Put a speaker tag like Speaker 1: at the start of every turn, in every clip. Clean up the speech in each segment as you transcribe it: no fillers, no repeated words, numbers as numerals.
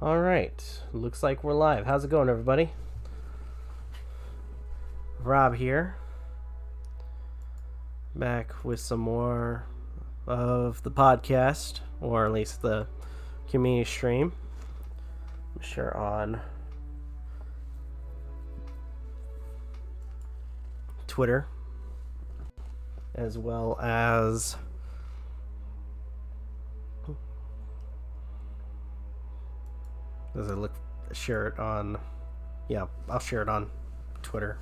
Speaker 1: Alright, looks like we're live. How's it going, everybody? Rob here. Back with some more of the podcast, or at least the community stream. I'm sure on Twitter, as well as does it look share it on I'll share it on Twitter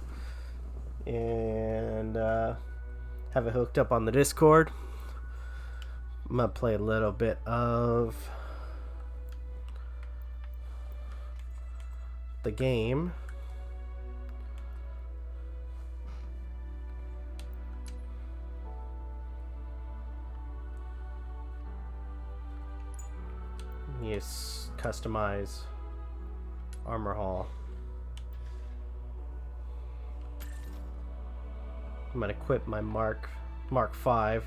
Speaker 1: and have it hooked up on the Discord. I'm gonna play a little bit of the game. Yes, customize armor hall. I'm gonna equip my Mark 5.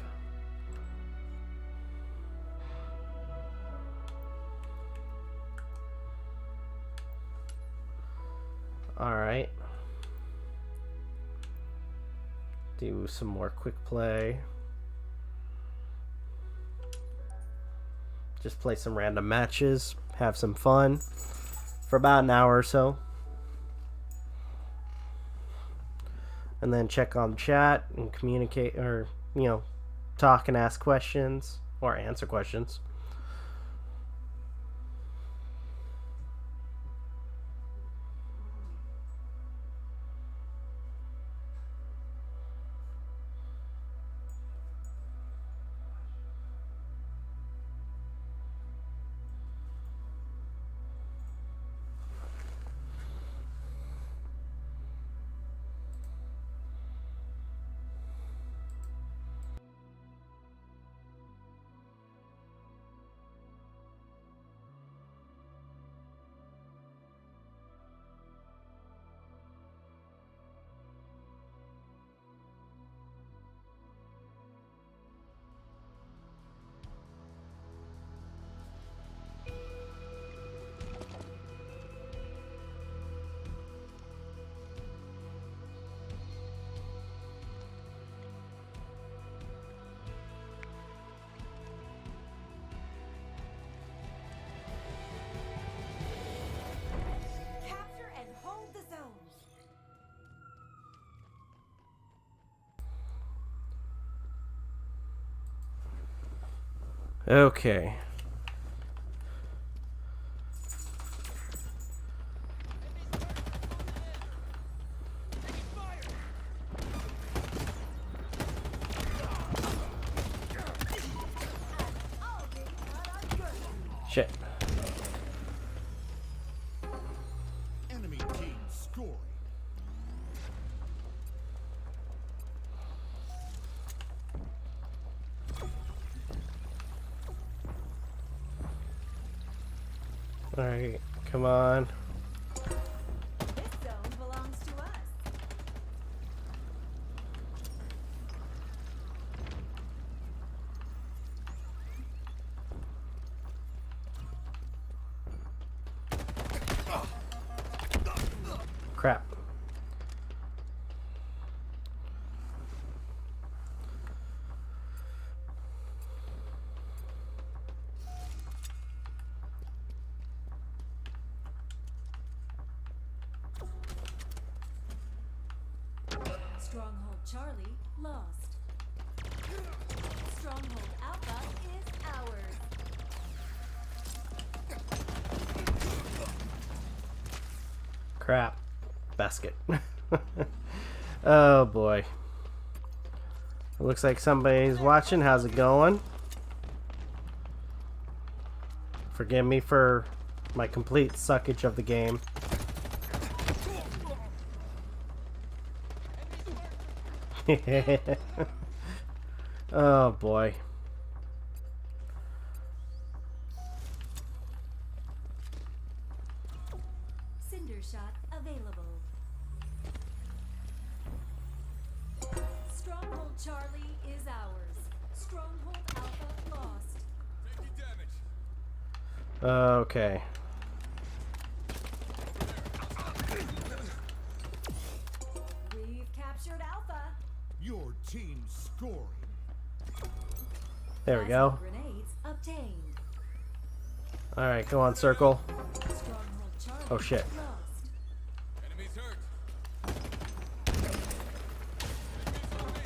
Speaker 1: Alright. Do some more quick play. Just play some random matches, have some fun for about an hour or so. And then check on chat and communicate, or, talk and ask questions or answer questions. Okay. Shit.
Speaker 2: Enemy team scoring.
Speaker 1: Alright, come on.
Speaker 3: This zone belongs to us.
Speaker 1: Crap.
Speaker 3: Stronghold Charlie lost. Stronghold Alpha is ours.
Speaker 1: Crap. Basket. Oh boy. It looks like somebody's watching. How's it going? Forgive me for my complete suckage of the game. Oh boy.
Speaker 3: Cinder shot available. Stronghold Charlie is ours. Stronghold Alpha lost.
Speaker 2: Taking damage.
Speaker 1: Okay.
Speaker 3: captured Alpha.
Speaker 2: Your team scoring.
Speaker 1: There we go.
Speaker 3: Plasma grenades obtained.
Speaker 1: Alright, go on, circle.
Speaker 3: Stronghold Charlie
Speaker 1: Oh, shit.
Speaker 3: lost.
Speaker 4: Enemies hurt.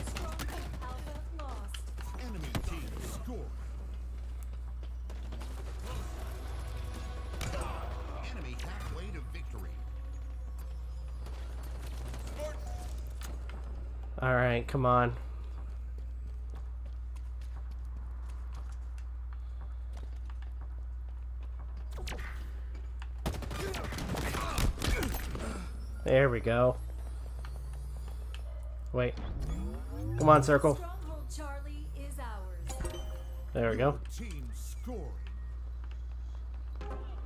Speaker 3: Stronghold Alpha lost.
Speaker 2: Enemy team scoring. Enemy halfway to victory.
Speaker 1: Alright, come on. There we go. Wait. Come on, circle.
Speaker 3: Stronghold Charlie is ours.
Speaker 1: There we go.
Speaker 2: Team scoring.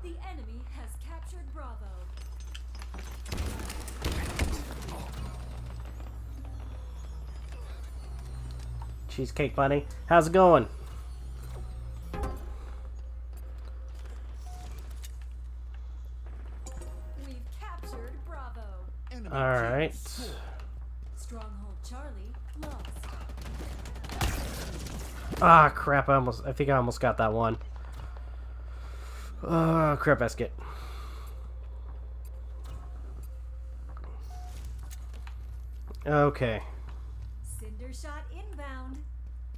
Speaker 3: The enemy has captured Bravo.
Speaker 1: Cheesecake Bunny. How's it going?
Speaker 3: We've captured Bravo.
Speaker 2: Enemy
Speaker 1: Alright.
Speaker 2: team scoring.
Speaker 3: Stronghold Charlie lost.
Speaker 1: Ah, crap. I think I almost got that one. Crap basket. Okay.
Speaker 3: Cinder shot inbound.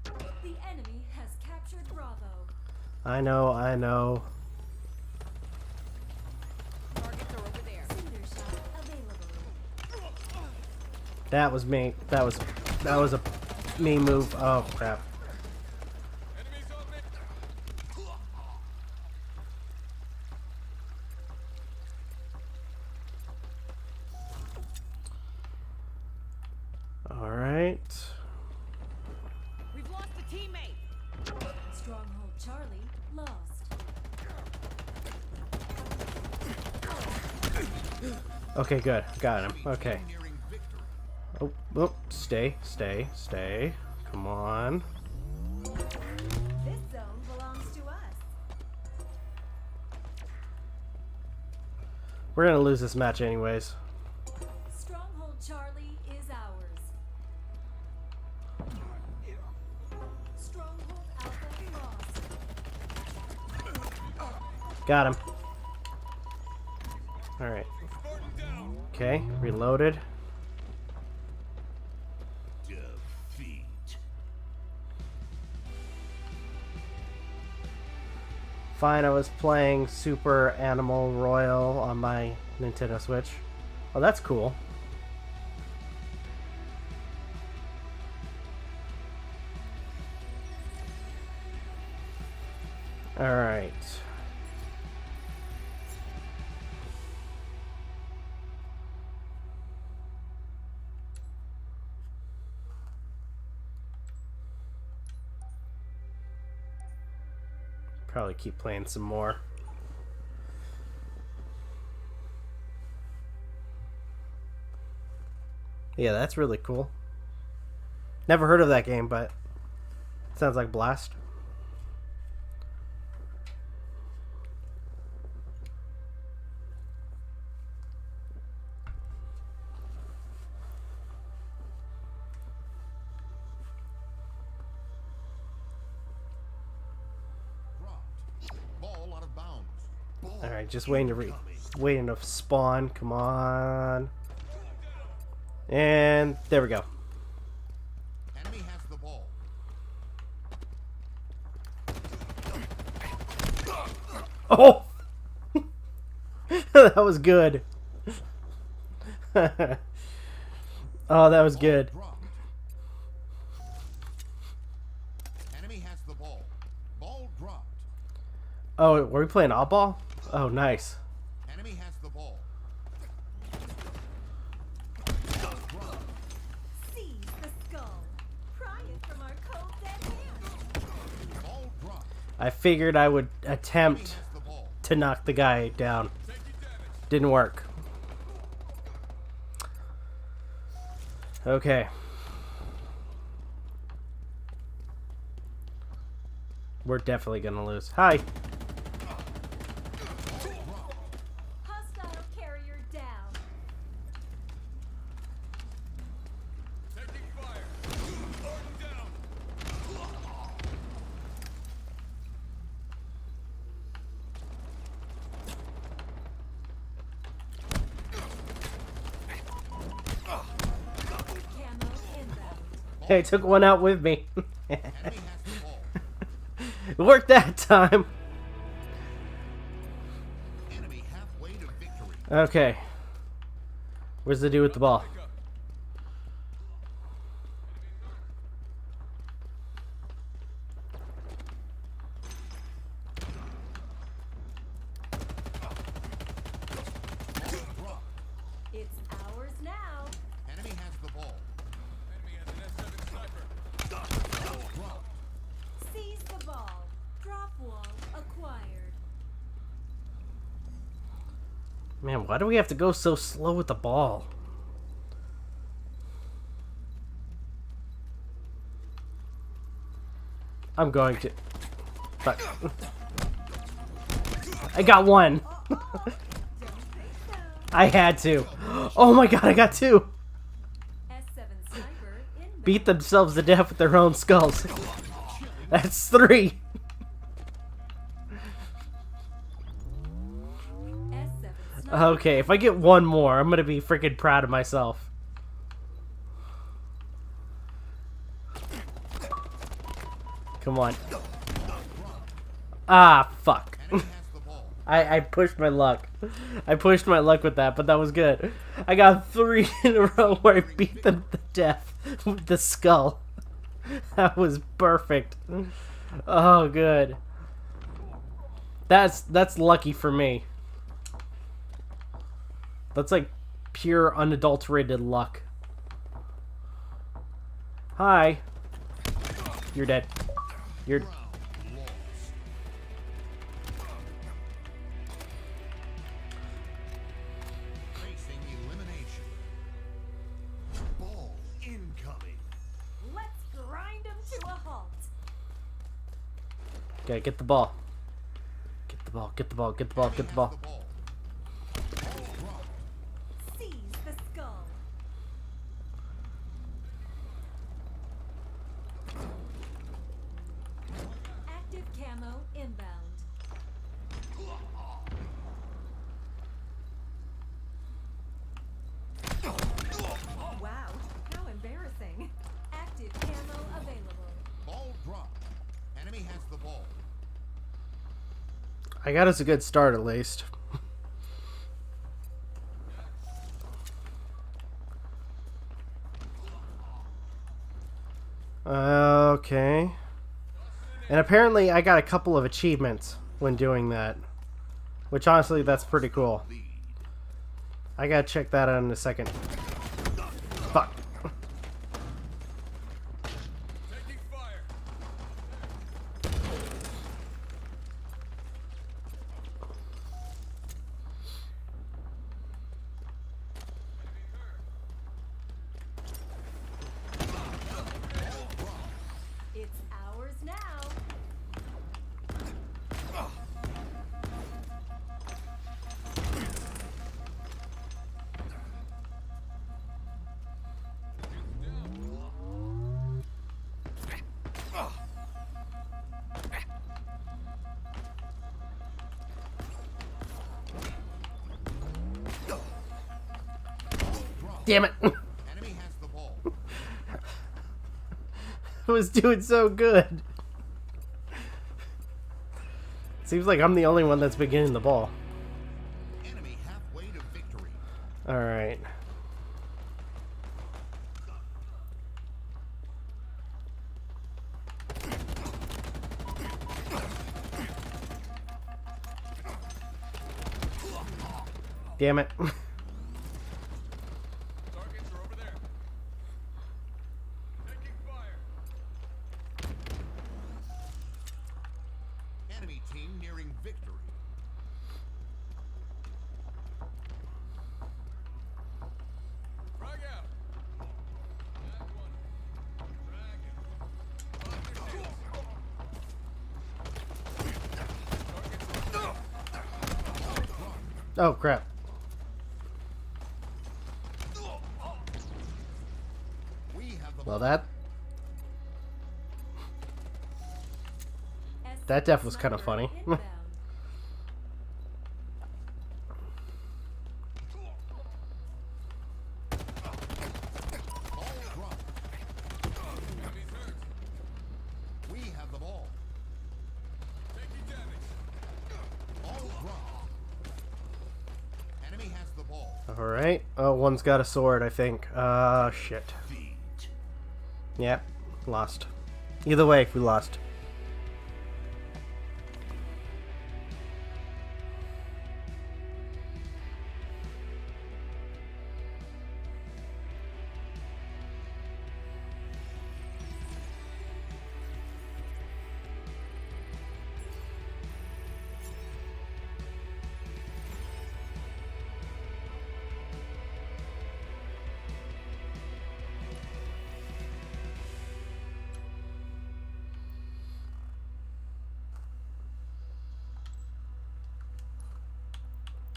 Speaker 3: The enemy has captured Bravo.
Speaker 1: I know.
Speaker 3: Targets are over there. Cinder shot available.
Speaker 1: That was me. That was a me move. Oh, crap.
Speaker 4: Enemies on me.
Speaker 1: Alright.
Speaker 5: We've lost a teammate.
Speaker 3: Stronghold Charlie lost.
Speaker 1: Okay, good. Got him. Okay.
Speaker 2: Nearing victory.
Speaker 1: Oh, stay. Come on.
Speaker 3: This zone belongs to us.
Speaker 1: We're gonna lose this match anyways.
Speaker 3: Stronghold Charlie is ours. Stronghold Alpha lost.
Speaker 1: Got him. Alright.
Speaker 4: Spartan down.
Speaker 1: Okay, reloaded.
Speaker 2: Defeat.
Speaker 1: Fine, I was playing Super Animal Royal on my Nintendo Switch. Oh, that's cool. Alright. Probably keep playing some more. Yeah, that's really cool. Never heard of that game, but sounds like blast.
Speaker 2: Dropped. Ball out of bounds. Ball
Speaker 1: All right, just waiting to spawn. Come on. And there we go.
Speaker 2: Enemy has the ball.
Speaker 1: Oh, that was good. Oh, that was good.
Speaker 2: Dropped. Enemy has the ball. Ball dropped.
Speaker 1: Oh, were we playing oddball? Oh, nice.
Speaker 2: Enemy has the ball.
Speaker 3: Seize the skull. Pry it from our cold dead hands.
Speaker 2: Ball dropped.
Speaker 1: I figured I would
Speaker 2: Enemy
Speaker 1: attempt
Speaker 2: has the ball.
Speaker 1: to knock the guy down.
Speaker 4: Taking damage.
Speaker 1: Didn't work. Okay. We're definitely gonna lose. Hi.
Speaker 3: Hostile carrier down.
Speaker 1: Hey, I took one out with me.
Speaker 2: Enemy has the ball.
Speaker 1: It worked that time.
Speaker 2: Enemy halfway to victory.
Speaker 1: Okay. Where's the dude with the ball?
Speaker 4: Pick up.
Speaker 2: Drop.
Speaker 3: It's ours now.
Speaker 2: Enemy has the ball.
Speaker 4: Enemy has an S7 sniper.
Speaker 2: Drop.
Speaker 3: Seize the ball. Drop wall acquired.
Speaker 1: Man, why do we have to go so slow with the ball? I'm going to... Fuck. I got one.
Speaker 3: Don't think so.
Speaker 1: I had to. Oh my god, I got two.
Speaker 3: S7 sniper inbound.
Speaker 1: Beat themselves to death with their own skulls. That's three.
Speaker 3: S7 sniper.
Speaker 1: Okay, if I get one more, I'm gonna be freaking proud of myself. Come on. Ah, fuck.
Speaker 2: Enemy has the ball.
Speaker 1: I pushed my luck. I pushed my luck with that, but that was good. I got 3 in a row where I beat them to death with the skull. That was perfect. Oh, good. That's lucky for me. That's like pure unadulterated luck. Hi. You're dead. You're...
Speaker 2: Round lost. Facing elimination. Ball incoming.
Speaker 3: Let's grind them to a halt.
Speaker 1: Okay, get the ball. Get the ball, get the ball, get the ball, get the ball.
Speaker 2: The ball. Ball dropped.
Speaker 3: Seize the skull. Active camo inbound. Wow, how embarrassing. Active camo available.
Speaker 2: Ball dropped. Enemy has the ball.
Speaker 1: I got us a good start at least. Okay. And apparently I got a couple of achievements when doing that. Which honestly, that's pretty cool.
Speaker 2: Lead.
Speaker 1: I gotta check that out in a second. Fuck.
Speaker 4: Taking fire.
Speaker 3: It's ours now.
Speaker 1: Damn it.
Speaker 2: Enemy has the ball.
Speaker 1: I was doing so good. Seems like I'm the only one that's been getting the ball.
Speaker 2: Enemy halfway to victory.
Speaker 1: Alright. Damn it.
Speaker 4: Targets are over there. Taking fire.
Speaker 2: Enemy team nearing victory.
Speaker 4: Frag out. That one. Dragon. Lock your shields. Targets are
Speaker 1: Oh, crap.
Speaker 2: We have the
Speaker 1: Well,
Speaker 2: ball. That
Speaker 1: death was kinda funny.
Speaker 3: Inbound.
Speaker 2: ball dropped.
Speaker 1: Alright. Oh, one's got a sword, I think. Shit. Yep. Lost. Either way, we lost.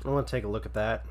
Speaker 1: I want to take a look at that.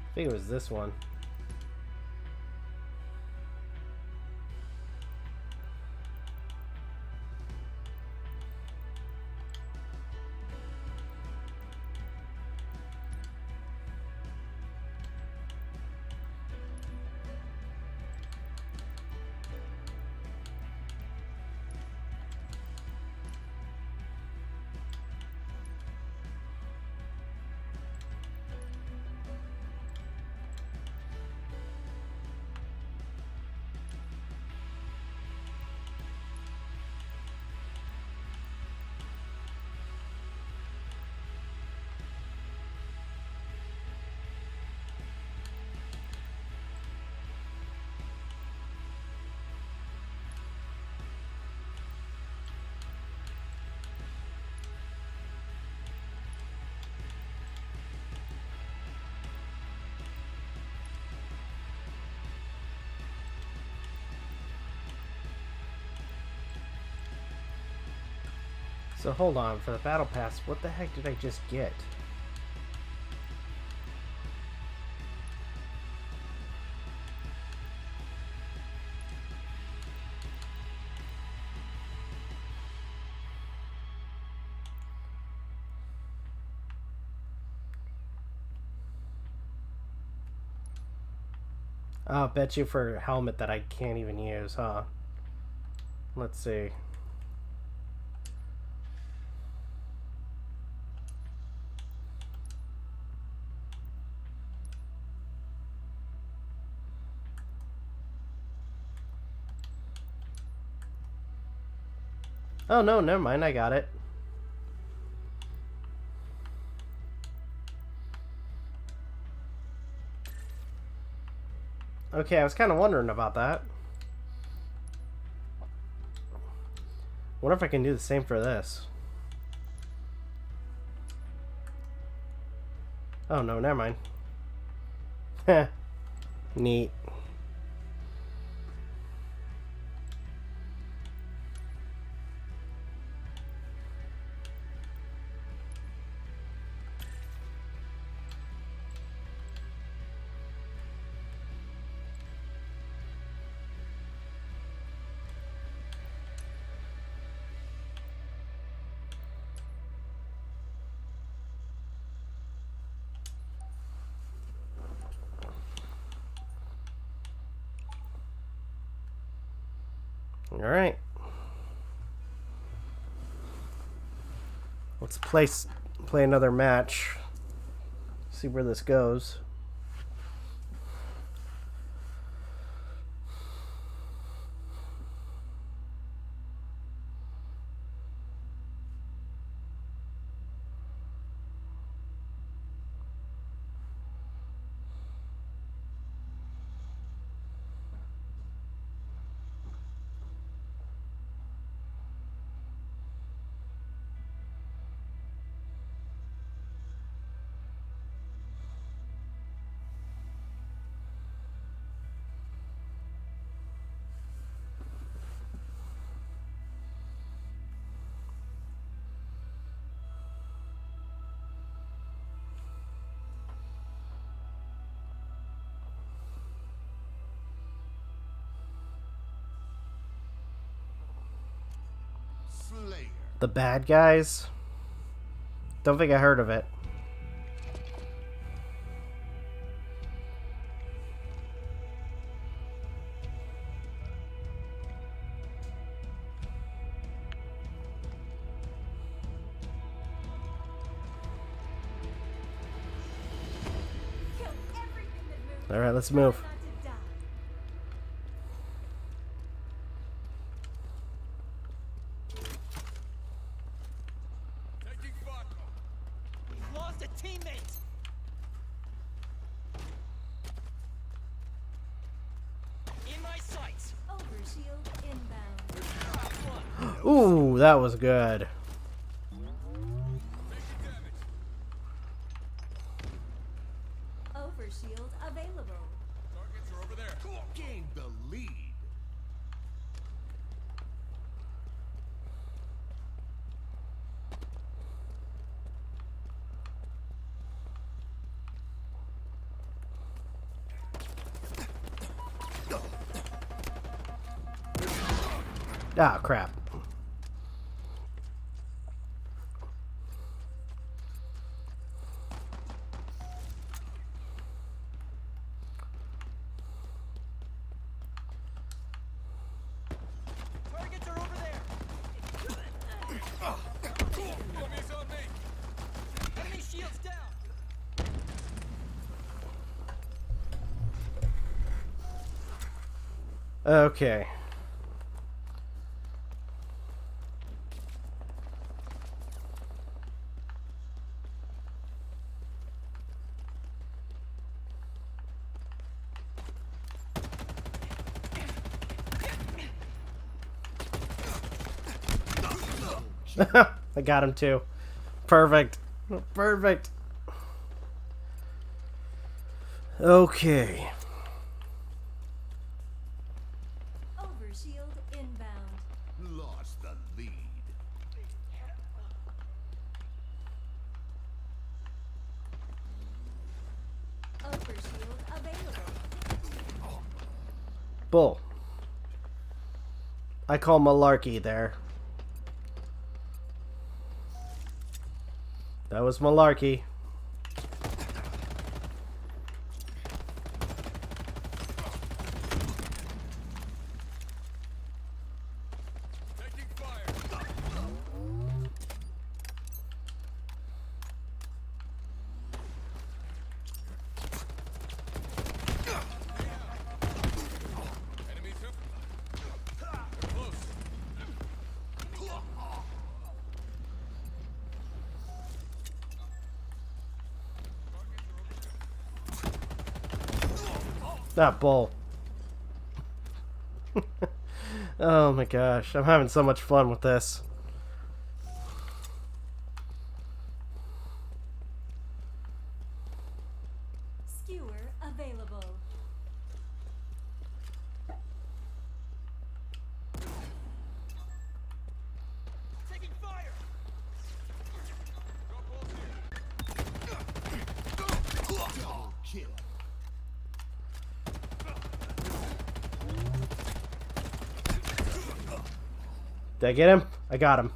Speaker 1: I think it was this one. So hold on, for the battle pass, what the heck did I just get? I'll bet you for a helmet that I can't even use, huh? Let's see. Oh no, never mind, I got it. Okay, I was kind of wondering about that. Wonder if I can do the same for this. Oh no, never mind. Heh. Neat. Alright. Let's play another match. See where this goes.
Speaker 2: Slayer.
Speaker 1: The bad guys? Don't think I heard of it.
Speaker 3: Kill everything that moves.
Speaker 1: Alright, let's move.
Speaker 3: Not to die.
Speaker 4: Taking fire.
Speaker 5: We lost a teammate. In my sights.
Speaker 3: Overshield inbound.
Speaker 1: Ooh, that was good.
Speaker 4: Taking damage.
Speaker 3: Overshield available.
Speaker 4: Targets are over there.
Speaker 2: Gained the lead.
Speaker 1: Ah, crap.
Speaker 5: Targets are over there.
Speaker 4: Enemies on me.
Speaker 5: Enemy shields down.
Speaker 1: Okay. I got him too. Perfect. Perfect. Okay.
Speaker 3: Overshield inbound.
Speaker 2: Lost the lead.
Speaker 3: Overshield available.
Speaker 1: Bull. I call malarkey there. That was malarkey.
Speaker 4: Taking fire. Enemies up. They're close.
Speaker 1: That bull. Oh my gosh, I'm having so much fun with this.
Speaker 3: Skewer available.
Speaker 5: Taking fire.
Speaker 4: Drop balls here.
Speaker 2: Double kill.
Speaker 1: Did I get him? I got him.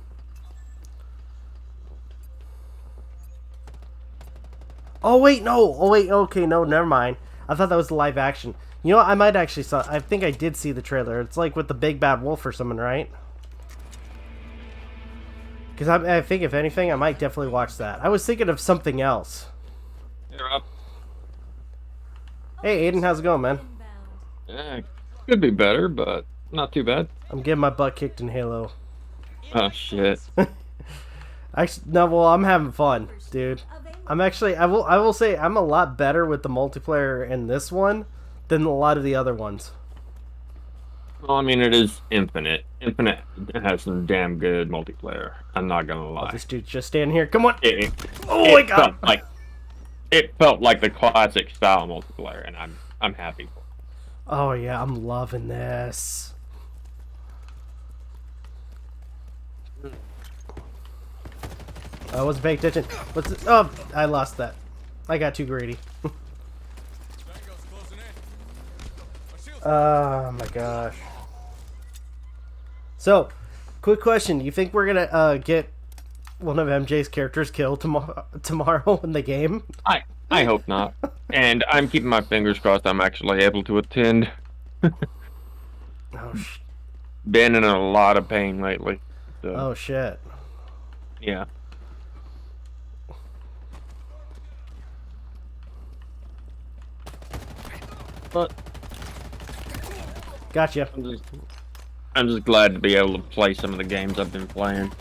Speaker 1: Oh wait, no. Oh wait, okay, no, never mind. I thought that was live action. You know what? I might actually saw. I think I did see the trailer. It's like with the big bad wolf or something, right? Because I think if anything, I might definitely watch that. I was thinking of something else.
Speaker 6: You're up.
Speaker 1: Hey, Aiden, how's it going, man?
Speaker 3: Inbound.
Speaker 6: Yeah, could be better, but not too bad.
Speaker 1: I'm getting my butt kicked in Halo.
Speaker 6: Oh shit.
Speaker 1: Actually, no, well, I'm having fun, dude. I'm actually, I will say, I'm a lot better with the multiplayer in this one than a lot of the other ones.
Speaker 6: Well, I mean, it is Infinite. Infinite has some damn good multiplayer. I'm not gonna lie.
Speaker 1: This dude's just standing here. Come on.
Speaker 6: It,
Speaker 1: Oh my
Speaker 6: it
Speaker 1: god.
Speaker 6: felt like it felt like the classic style multiplayer, and I'm happy.
Speaker 1: Oh yeah, I'm loving this. I wasn't paying attention. What's it? Oh, I lost that. I got too greedy.
Speaker 4: Tango's closing in. My shield's
Speaker 1: Oh my gosh. So, Quick question: do you think we're gonna get one of MJ's characters killed tomorrow in the game?
Speaker 6: I hope not. And I'm keeping my fingers crossed I'm actually able to attend.
Speaker 1: Oh,
Speaker 6: Been in a lot of pain lately. So,
Speaker 1: oh shit.
Speaker 6: yeah. But
Speaker 1: Gotcha.
Speaker 6: I'm just glad to be able to play some of the games I've been playing.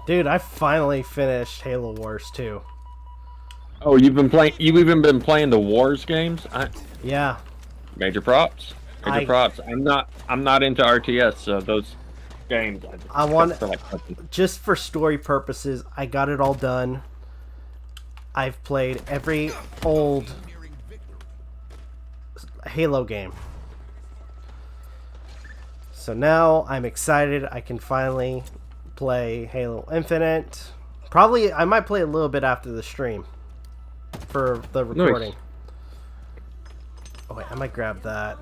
Speaker 1: Dude, I finally finished Halo Wars 2.
Speaker 6: Oh, you've even been playing the Wars games?
Speaker 1: Yeah.
Speaker 6: Major props. Major props. I'm not into RTS, so those games
Speaker 1: I want
Speaker 6: feel like nothing.
Speaker 1: just for story purposes, I got it all done. I've played every old Halo game. So now I'm excited. I can finally play Halo Infinite. Probably I might play a little bit after the stream for the recording.
Speaker 6: Nice.
Speaker 1: Oh wait, I might grab that.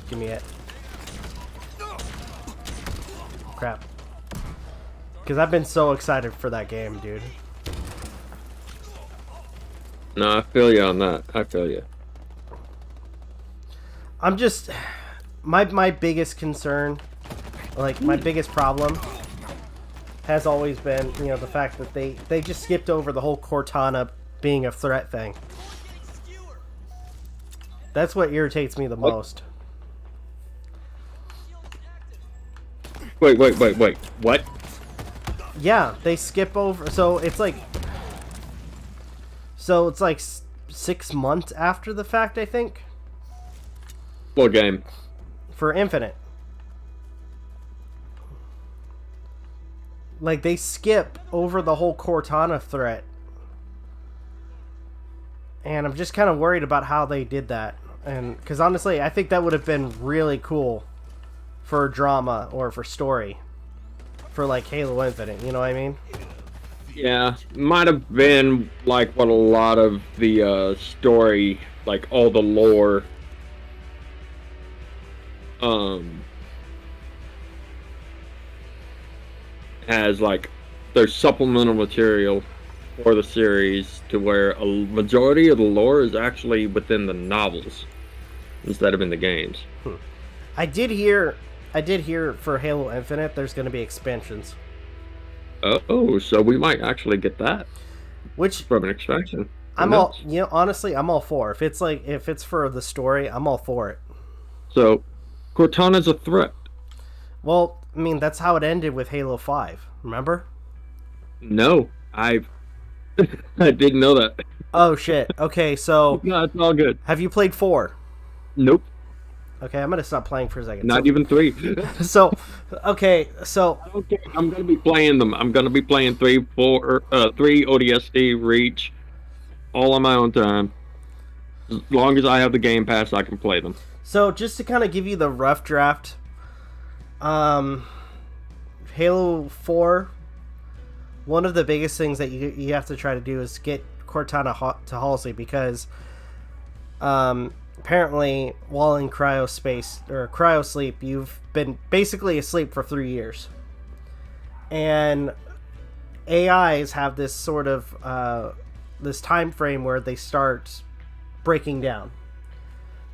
Speaker 1: Give me it. Crap. Because I've been so excited for that game, dude.
Speaker 6: No, I feel you on that. I feel you.
Speaker 1: I'm just my biggest concern, like my biggest problem has always been, you know, the fact that they just skipped over the whole Cortana being a threat thing. That's what irritates me the most.
Speaker 6: Wait. What?
Speaker 1: Yeah, they skip over. So it's like 6 months after the fact, I think,
Speaker 6: What game?
Speaker 1: for Infinite. Like, they skip over the whole Cortana threat. And I'm just kind of worried about how they did that. And because honestly, I think that would have been really cool for drama or for story. For like Halo Infinite, you know what I mean?
Speaker 6: Yeah, might have been like what a lot of the story, like all the lore, has like there's supplemental material for the series to where a majority of the lore is actually within the novels instead of in the games.
Speaker 1: I did hear for Halo Infinite there's going to be expansions.
Speaker 6: Oh, so we might actually get that
Speaker 1: Which
Speaker 6: from an expansion.
Speaker 1: I'm all, you know, honestly, I'm all for. If it's for the story, I'm all for it.
Speaker 6: So Cortana's a threat.
Speaker 1: Well, I mean, that's how it ended with Halo 5, remember?
Speaker 6: No, I didn't know that.
Speaker 1: Oh shit. Okay, so
Speaker 6: No, it's all good.
Speaker 1: have you played 4?
Speaker 6: Nope,
Speaker 1: Okay, I'm going to stop playing for a second.
Speaker 6: not even 3.
Speaker 1: So, okay, so
Speaker 6: Okay, I'm gonna be playing them. I'm gonna be playing 3, 4, 3 ODST Reach, all on my own time. As long as I have the Game Pass, I can play them.
Speaker 1: So just to kind of give you the rough draft, Halo 4, one of the biggest things that you have to try to do is get Cortana to Halsey, because apparently while in cryo sleep, you've been basically asleep for 3 years. And AIs have this sort of this time frame where they start breaking down.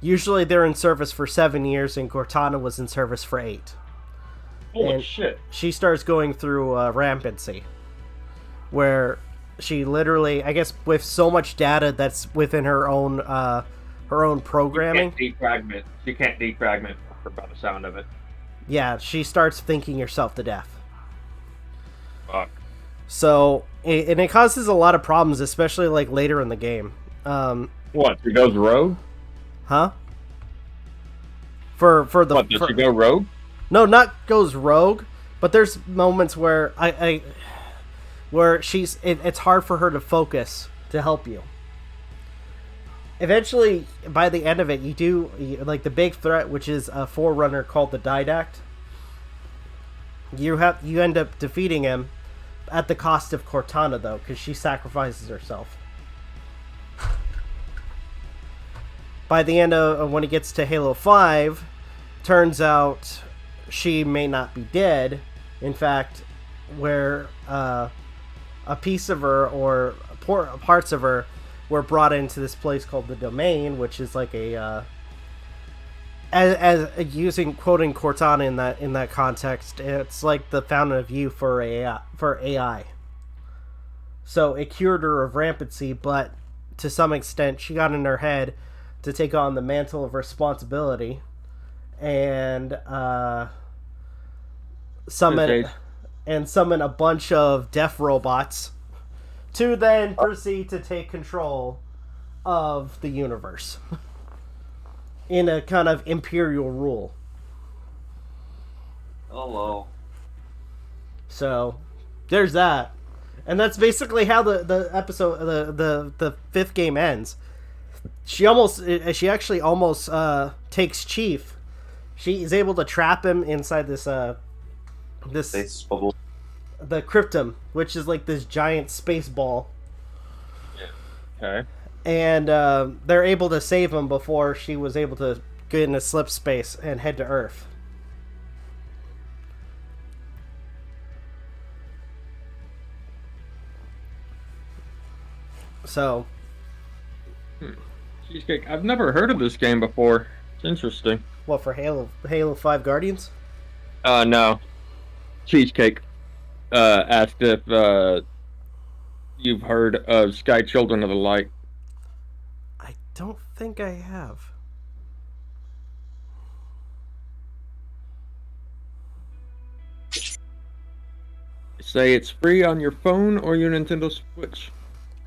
Speaker 1: Usually they're in service for 7 years, and Cortana was in service for 8.
Speaker 6: Holy
Speaker 1: And
Speaker 6: shit!
Speaker 1: she starts going through rampancy, where she literally, I guess, with so much data that's within her own programming.
Speaker 6: She can't defragment her by the sound of it.
Speaker 1: Yeah, she starts thinking herself to death.
Speaker 6: Fuck.
Speaker 1: So, and it causes a lot of problems, especially like later in the game.
Speaker 6: What? She goes rogue?
Speaker 1: Huh? For the
Speaker 6: What? Does she go rogue?
Speaker 1: No, not goes rogue, but there's moments where where it's hard for her to focus to help you. Eventually, by the end of it, like the big threat, which is a forerunner called the Didact. You end up defeating him at the cost of Cortana, though, because she sacrifices herself. By the end of when it gets to Halo 5, turns out she may not be dead. In fact, where a piece of her or parts of her were brought into this place called the Domain, which is like a as quoting Cortana in that context, it's like the fountain of youth for AI. So it cured her of rampancy, but to some extent, she got in her head to take on the mantle of responsibility and summon a bunch of deaf robots to then proceed to take control of the universe in a kind of imperial rule.
Speaker 7: Oh well.
Speaker 1: So there's that. And that's basically how the episode the fifth game ends. She actually almost takes Chief. She is able to trap him inside this
Speaker 7: Space bubble.
Speaker 1: the Cryptum, which is like this giant space ball.
Speaker 6: Okay.
Speaker 1: And they're able to save him before she was able to get into slip space and head to Earth. So,
Speaker 6: Cheesecake. I've never heard of this game before. It's interesting.
Speaker 1: what, for Halo 5 Guardians?
Speaker 6: No. Cheesecake asked if you've heard of Sky Children of the Light.
Speaker 1: I don't think I have.
Speaker 6: Say it's free on your phone or your Nintendo Switch.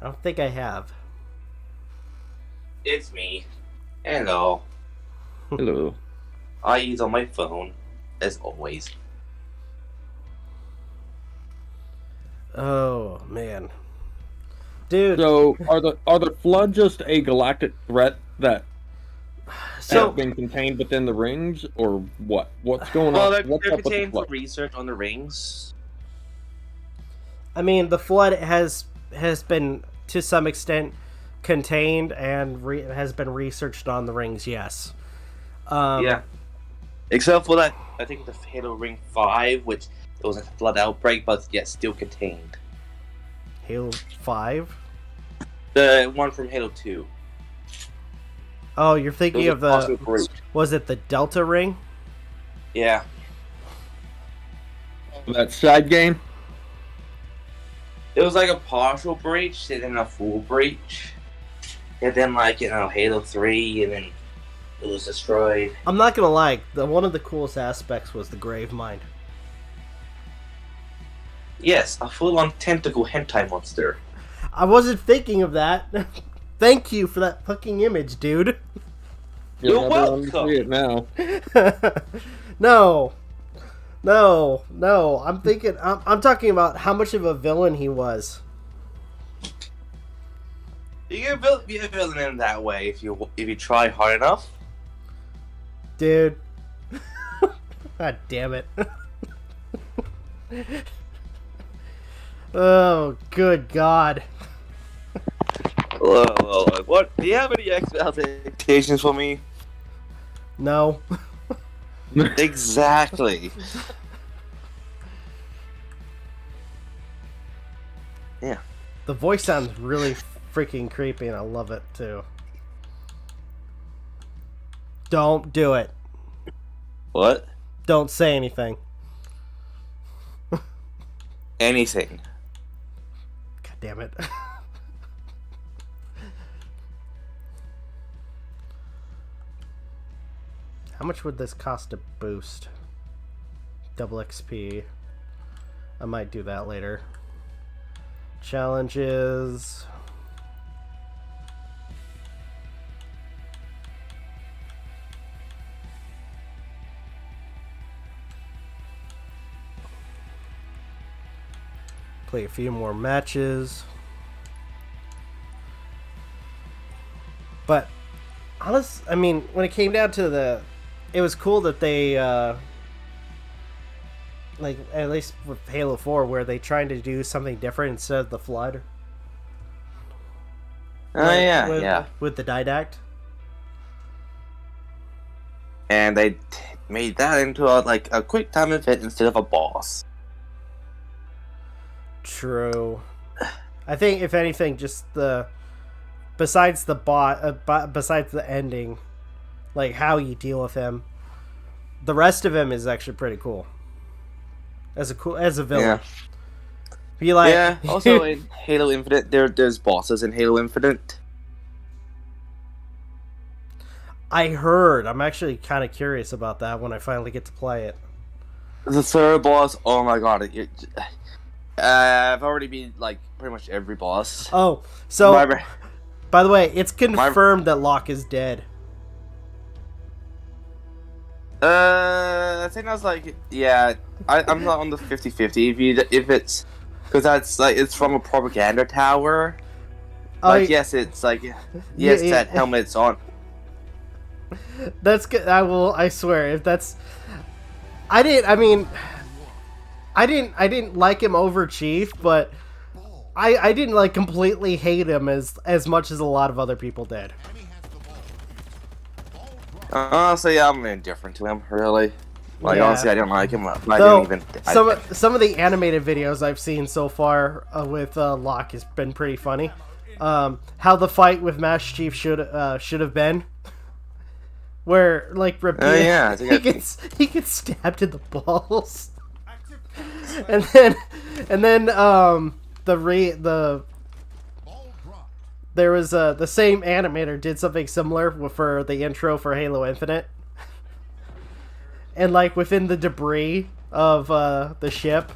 Speaker 1: I don't think I have.
Speaker 7: It's me. Hello.
Speaker 6: Hello.
Speaker 7: I use on my phone, as always.
Speaker 1: Oh man, dude.
Speaker 6: So are the Flood just a galactic threat that have been contained within the rings, or what? What's going
Speaker 7: Well,
Speaker 6: on? What's
Speaker 7: they're
Speaker 6: up with the
Speaker 7: contained for
Speaker 6: Flood?
Speaker 7: research on the rings.
Speaker 1: I mean, the Flood has been to some extent contained and has been researched on the rings. Yes.
Speaker 7: Yeah. Except for that, I think the Halo Ring 5, which it was a flood outbreak, but yet still contained.
Speaker 1: Halo 5.
Speaker 7: The one from Halo 2.
Speaker 1: Oh, you're thinking
Speaker 7: It
Speaker 1: of
Speaker 7: was a
Speaker 1: the.
Speaker 7: cosmic breach.
Speaker 1: Was it the Delta Ring?
Speaker 7: Yeah.
Speaker 6: That side game?
Speaker 7: It was like a partial breach, and then a full breach. And then, like, Halo 3, and then it was destroyed.
Speaker 1: I'm not gonna lie. One of the coolest aspects was the Grave Mine.
Speaker 7: Yes, a full-on tentacle hentai monster.
Speaker 1: I wasn't thinking of that. Thank you for that fucking image, dude.
Speaker 7: You're
Speaker 6: everyone can
Speaker 7: welcome.
Speaker 6: see it now.
Speaker 1: No. I'm thinking. I'm talking about how much of a villain he was.
Speaker 7: You can be a villain in that way if you try hard enough.
Speaker 1: Dude. God damn it. Oh, good God.
Speaker 7: What? Do you have any expectations for me?
Speaker 1: No.
Speaker 7: Exactly. Yeah.
Speaker 1: The voice sounds really freaking creepy, and I love it, too. Don't do it.
Speaker 7: What?
Speaker 1: Don't say anything.
Speaker 7: Anything.
Speaker 1: God damn it. How much would this cost to boost? Double XP. I might do that later. Challenges. Play a few more matches. But I mean, when it came down to it was cool that they like, at least with Halo 4, where they tried to do something different instead of the Flood.
Speaker 7: Oh yeah.
Speaker 1: With the Didact.
Speaker 7: And they made that into a quick time event instead of a boss.
Speaker 1: True. I think if anything, just besides the besides the ending, like how you deal with him, the rest of him is actually pretty cool. As a villain.
Speaker 7: Yeah.
Speaker 1: Be like,
Speaker 7: Yeah. Also in Halo Infinite, there's bosses in Halo Infinite.
Speaker 1: I heard. I'm actually kind of curious about that when I finally get to play it.
Speaker 7: The third boss, oh my god! I've already beat like pretty much every boss.
Speaker 1: Oh, so
Speaker 7: My-
Speaker 1: by the way, it's confirmed that Locke is dead.
Speaker 7: I think I was like, yeah, I'm not on the 50-50 if it's because that's like it's from a propaganda tower. Like yes, it's like yes,
Speaker 1: Yeah,
Speaker 7: that helmet's on.
Speaker 1: That's good. I swear, if that's, I didn't like him over Chief, but I didn't like completely hate him as much as a lot of other people did.
Speaker 2: Enemy has the ball.
Speaker 7: Honestly, I'm indifferent to him. Really, like
Speaker 1: Yeah.
Speaker 7: honestly, I don't like him.
Speaker 1: Though some of the animated videos I've seen so far with Locke has been pretty funny. How the fight with Master Chief should have been. Where like
Speaker 7: yeah, I think
Speaker 1: he gets stabbed in the balls, and then the
Speaker 2: Ball dropped.
Speaker 1: there was the same animator did something similar for the intro for Halo Infinite, and like within the debris of the ship,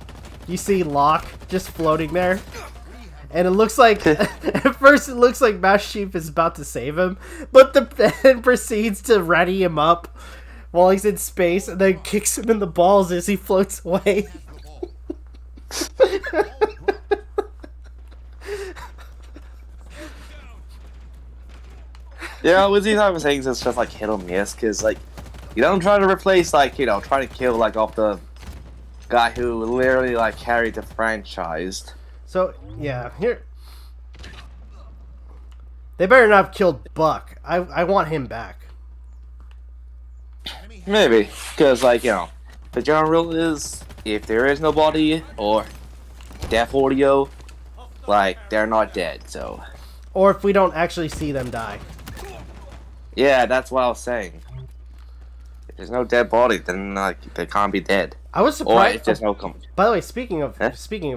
Speaker 1: you see Locke just floating there. And it looks like, at first it looks like Master Chief is about to save him, but then proceeds to ready him up while he's in space, and then kicks him in the balls as he floats away.
Speaker 7: Yeah, with these type of things, it's just like hit or miss, because like you don't try to replace like try to kill like off the guy who literally like carried the franchise.
Speaker 1: So, yeah, here. They better not have killed Buck. I want him back.
Speaker 7: Maybe, because like the general rule is if there is no body or death audio, like they're not dead. So
Speaker 1: Or if we don't actually see them die.
Speaker 7: yeah, that's what I was saying. If there's no dead body, then like they can't be dead.
Speaker 1: I was
Speaker 7: Or
Speaker 1: surprised.
Speaker 7: if there's no com-
Speaker 1: By the way, speaking of
Speaker 7: Eh?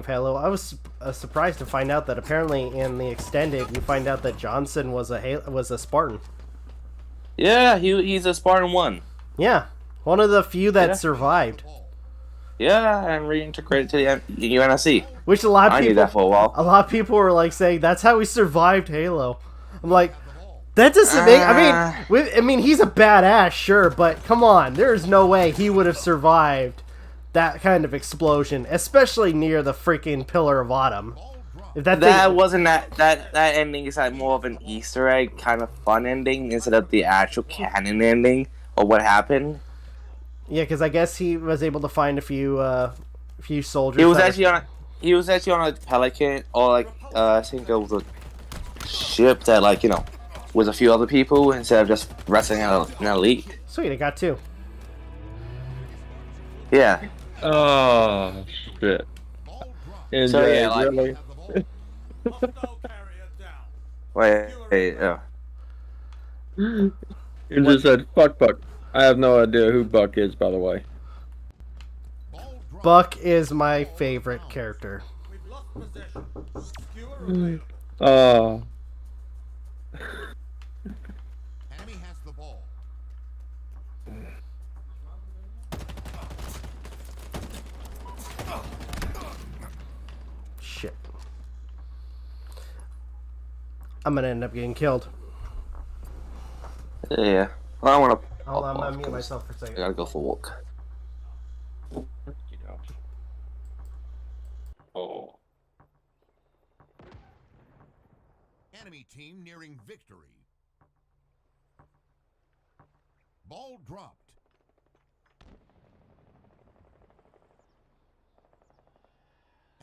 Speaker 1: Halo, I was surprised to find out that apparently in the extended, you find out that Johnson was a Spartan.
Speaker 7: Yeah, he's a Spartan 1.
Speaker 1: Yeah, one of the few that
Speaker 7: Yeah.
Speaker 1: survived.
Speaker 7: Yeah, and reintegrated to the UNSC.
Speaker 1: Which a lot of
Speaker 7: I
Speaker 1: people,
Speaker 7: knew that for a while.
Speaker 1: a lot of people were like saying that's how he survived Halo. I'm like, that doesn't make. I mean, he's a badass, sure, but come on, there's no way he would have survived that kind of explosion, especially near the freaking Pillar of Autumn. If that
Speaker 7: That
Speaker 1: thing,
Speaker 7: wasn't that ending is like more of an Easter egg kind of fun ending instead of the actual canon ending of what happened.
Speaker 1: yeah, because I guess he was able to find a few soldiers.
Speaker 7: He was
Speaker 1: that
Speaker 7: actually on a Pelican or like I think it was a ship that was a few other people instead of just wrestling an elite.
Speaker 1: Sweet, I got two.
Speaker 7: Yeah.
Speaker 6: Oh shit! And
Speaker 7: So, yeah, like-
Speaker 6: really?
Speaker 4: Hostile carrier down.
Speaker 7: Wait.
Speaker 6: You just said fuck Buck. I have no idea who Buck is, by the way.
Speaker 1: Buck is my favorite character.
Speaker 4: We've lost possession. Skewer away.
Speaker 6: Oh,
Speaker 2: Enemy has the ball.
Speaker 1: Shit. I'm gonna end up getting killed.
Speaker 7: Yeah. Well, I want to.
Speaker 1: Hold on, I'm gonna mute myself for a
Speaker 7: I
Speaker 1: second.
Speaker 7: gotta go for a walk.
Speaker 6: oh.
Speaker 2: Enemy team nearing victory. Ball dropped.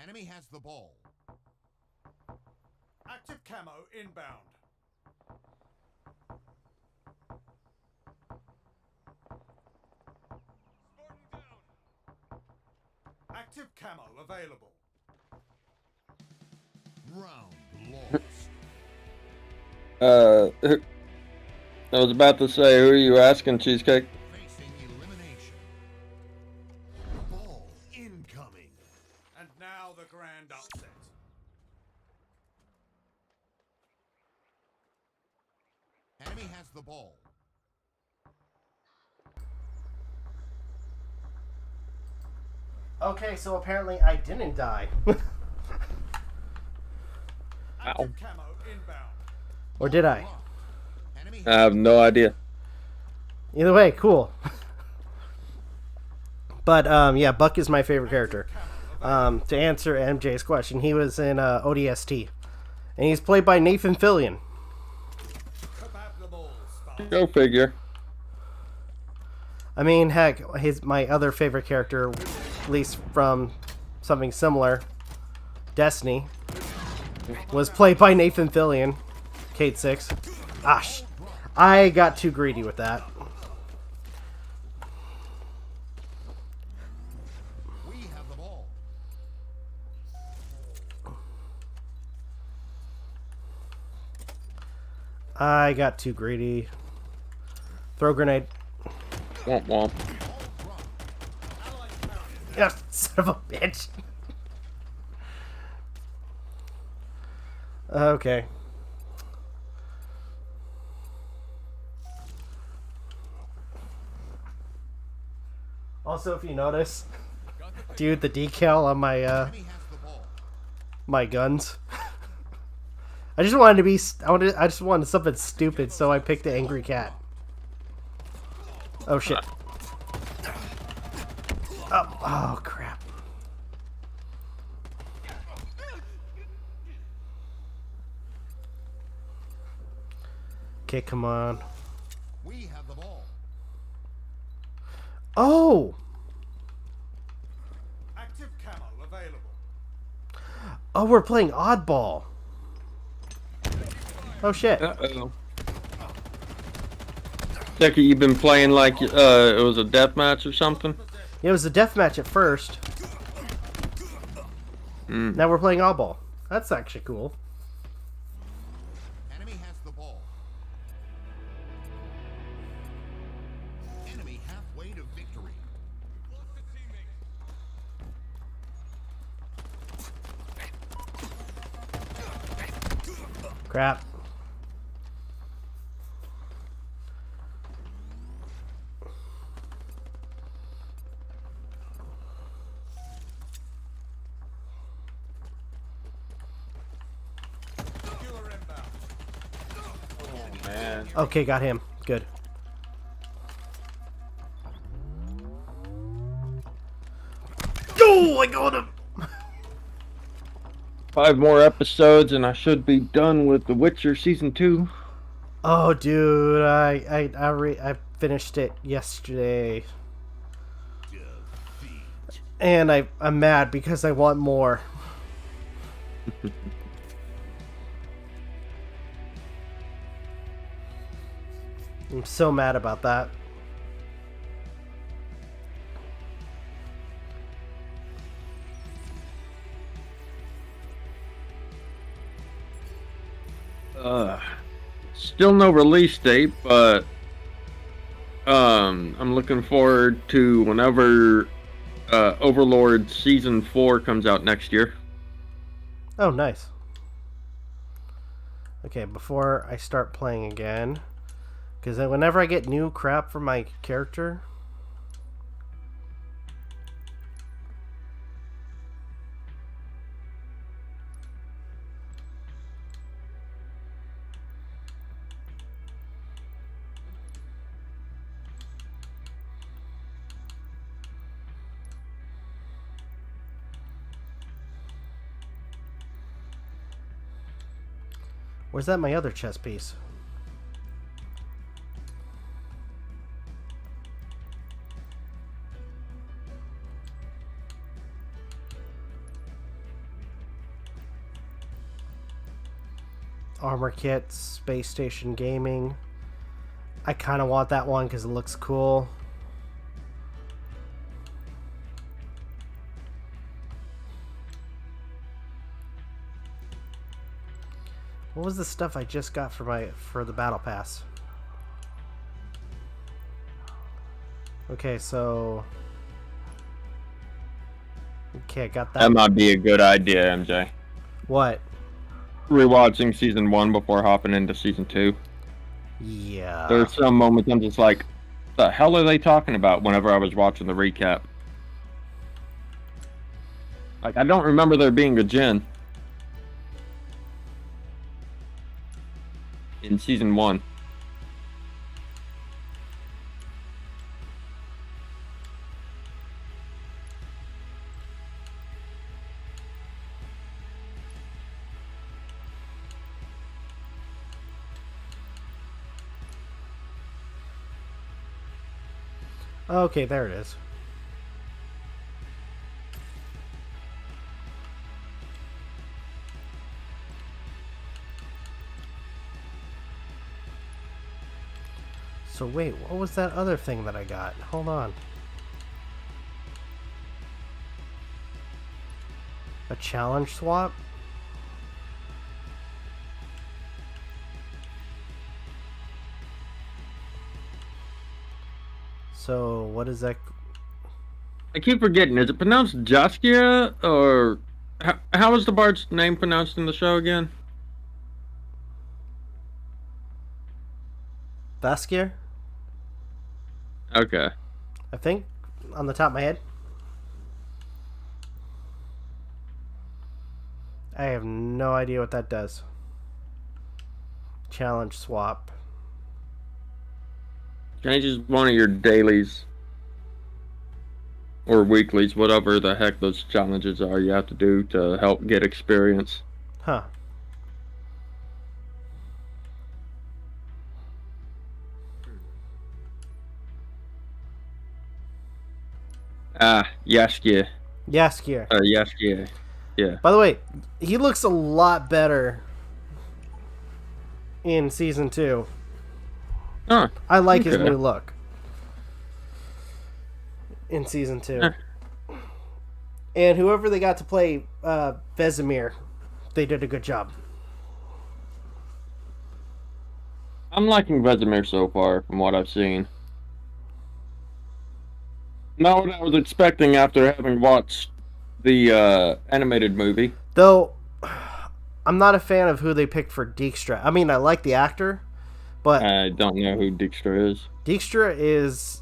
Speaker 2: Enemy has the ball.
Speaker 4: Active camo inbound.
Speaker 2: Active camo available. Round lost.
Speaker 6: I was about to say, who are you asking, Cheesecake?
Speaker 2: Facing elimination. Ball incoming. And now the grand upset. Enemy has the ball.
Speaker 1: Okay, so apparently I didn't die.
Speaker 2: Active camo inbound.
Speaker 1: Or did I?
Speaker 2: Enemy
Speaker 6: I have no idea.
Speaker 1: Either way, cool. But yeah, Buck is my favorite character. To answer MJ's question, he was in ODST, and he's played by Nathan Fillion.
Speaker 2: kebab them all, Spark.
Speaker 6: Go figure.
Speaker 1: I mean, heck, my other favorite character, at least from something similar, Destiny, was played by Nathan Fillion, Kate 6. Gosh, I got too greedy with that.
Speaker 2: We have the ball.
Speaker 1: I got too greedy. Throw grenade.
Speaker 6: Womp womp.
Speaker 1: Yeah, son of a bitch. Okay. Also, if you notice, dude, the decal on my
Speaker 2: Enemy has the ball.
Speaker 1: my guns. I just wanted to be. I just wanted something stupid, so I picked the angry cat. Oh shit. Oh crap. Okay, come on.
Speaker 2: We have the ball.
Speaker 1: Oh!
Speaker 2: Active camo available.
Speaker 1: Oh, we're playing oddball. Oh shit.
Speaker 6: Uh-oh. Becky, you've been playing like it was a death match or something?
Speaker 1: It was a deathmatch at first. Now we're playing oddball. That's actually cool.
Speaker 2: Enemy has the ball. Enemy halfway to victory.
Speaker 4: Lost a teammate.
Speaker 1: Crap.
Speaker 2: Killer inbound.
Speaker 6: Man.
Speaker 1: Okay, got him. Good. Oh, I got him!
Speaker 6: 5 more episodes and I should be done with The Witcher Season 2.
Speaker 1: Oh, dude, I finished it yesterday. And I'm mad because I want more. I'm so mad about that.
Speaker 6: Still no release date, but I'm looking forward to whenever Overlord Season 4 comes out next year.
Speaker 1: Oh, nice. Okay, before I start playing again, because whenever I get new crap for my character, where's that my other chess piece? Armor kits, space station gaming. I kind of want that one because it looks cool. What was the stuff I just got for the battle pass? Okay, so okay, I got that.
Speaker 6: That might be a good idea, MJ.
Speaker 1: What?
Speaker 6: Rewatching season 1 before hopping into season 2.
Speaker 1: Yeah.
Speaker 6: There's some moments I'm just like, the hell are they talking about whenever I was watching the recap? Like, I don't remember there being a Jin in season 1.
Speaker 1: Okay, there it is. So wait, what was that other thing that I got? Hold on. A challenge swap? So what is that?
Speaker 6: I keep forgetting. Is it pronounced Jaskia, or how is the bard's name pronounced in the show again?
Speaker 1: Baskier?
Speaker 6: Okay.
Speaker 1: I think on the top of my head. I have no idea what that does. Challenge swap.
Speaker 6: Changes one of your dailies or weeklies, whatever the heck those challenges are you have to do to help get experience.
Speaker 1: Huh.
Speaker 6: Yaskia.
Speaker 1: Yaskier.
Speaker 6: Yaskia. Yeah.
Speaker 1: By the way, he looks a lot better in season 2.
Speaker 6: Huh.
Speaker 1: I like his
Speaker 6: Okay.
Speaker 1: new look in season 2. And whoever they got to play Vesemir, they did a good job.
Speaker 6: I'm liking Vesemir so far from what I've seen. Not what I was expecting after having watched the animated movie.
Speaker 1: Though, I'm not a fan of who they picked for Dijkstra. I mean, I like the actor, but
Speaker 6: I don't know who Dijkstra is.
Speaker 1: Dijkstra is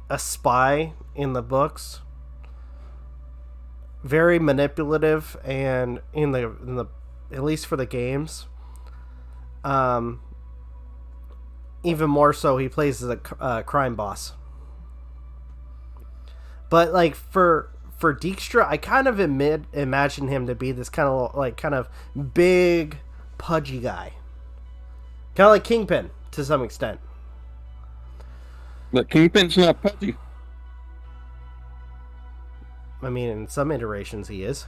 Speaker 1: a spy in the books. Very manipulative, and in the at least for the games, even more so, he plays as a crime boss. But like for Dijkstra, I kind of imagine him to be this kind of big, pudgy guy, kind of like Kingpin to some extent.
Speaker 6: But Kingpin's not pudgy.
Speaker 1: I mean, in some iterations, he is.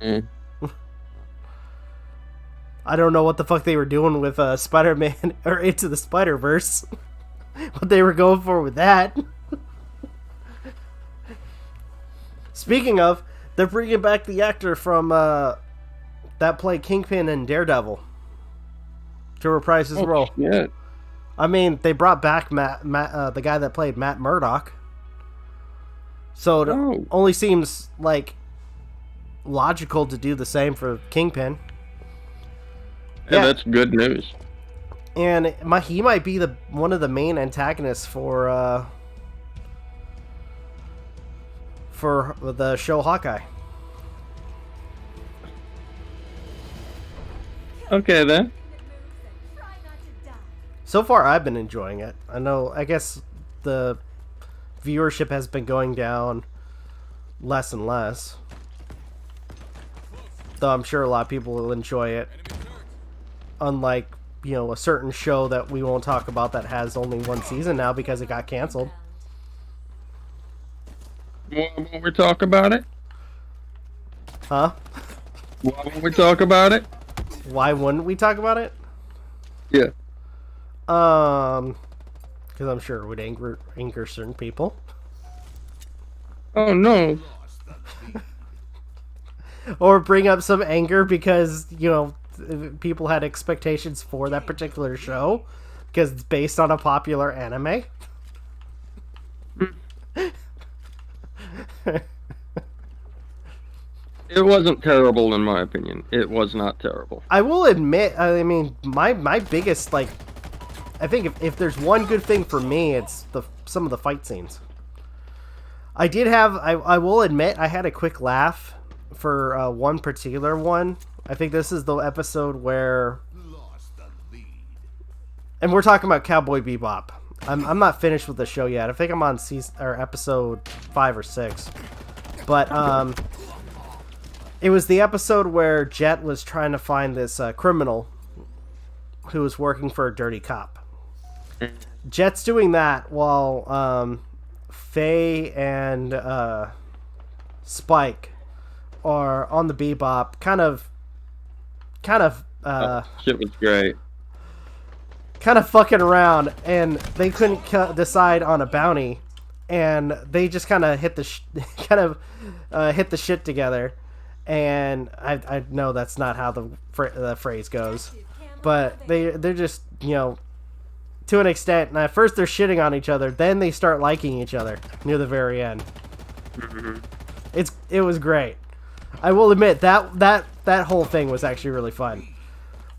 Speaker 6: Mm.
Speaker 1: I don't know what the fuck they were doing with Spider-Man or Into the Spider-Verse. What they were going for with that. Speaking of, they're bringing back the actor from that played Kingpin and Daredevil to reprise his role.
Speaker 6: Yeah.
Speaker 1: I mean, they brought back the guy that played Matt Murdock. So it only seems like logical to do the same for Kingpin.
Speaker 6: Yeah, that's good news.
Speaker 1: And he might be one of the main antagonists for the show Hawkeye.
Speaker 6: Okay then.
Speaker 3: Try not to die.
Speaker 1: So far, I've been enjoying it. I guess the viewership has been going down less and less. Though I'm sure a lot of people will enjoy it. Unlike, a certain show that we won't talk about that has only one season now because it got canceled.
Speaker 6: Why won't we talk about it?
Speaker 1: Huh?
Speaker 6: Why won't we talk about it?
Speaker 1: Why wouldn't we talk about it?
Speaker 6: Yeah.
Speaker 1: Because I'm sure it would anger certain people.
Speaker 6: Oh no.
Speaker 1: Or bring up some anger because, people had expectations for that particular show because it's based on a popular anime.
Speaker 6: It wasn't terrible in my opinion. It was not terrible.
Speaker 1: I will admit, I mean, my biggest, like, I think if there's one good thing for me, it's some of the fight scenes. I did have, I will admit, I had a quick laugh for one particular one. I think this is the episode where, and we're talking about Cowboy Bebop. I'm not finished with the show yet. I think I'm on season or episode 5 or 6, but it was the episode where Jet was trying to find this criminal who was working for a dirty cop. Jet's doing that while Faye and Spike are on the Bebop, kind of
Speaker 6: Shit was great.
Speaker 1: kind of fucking around, and they couldn't decide on a bounty, and they just kind of hit the hit the shit together. And I know that's not how the phrase goes, but they're just, you know, to an extent. And at first they're shitting on each other, then they start liking each other near the very end. It was great. I will admit that whole thing was actually really fun.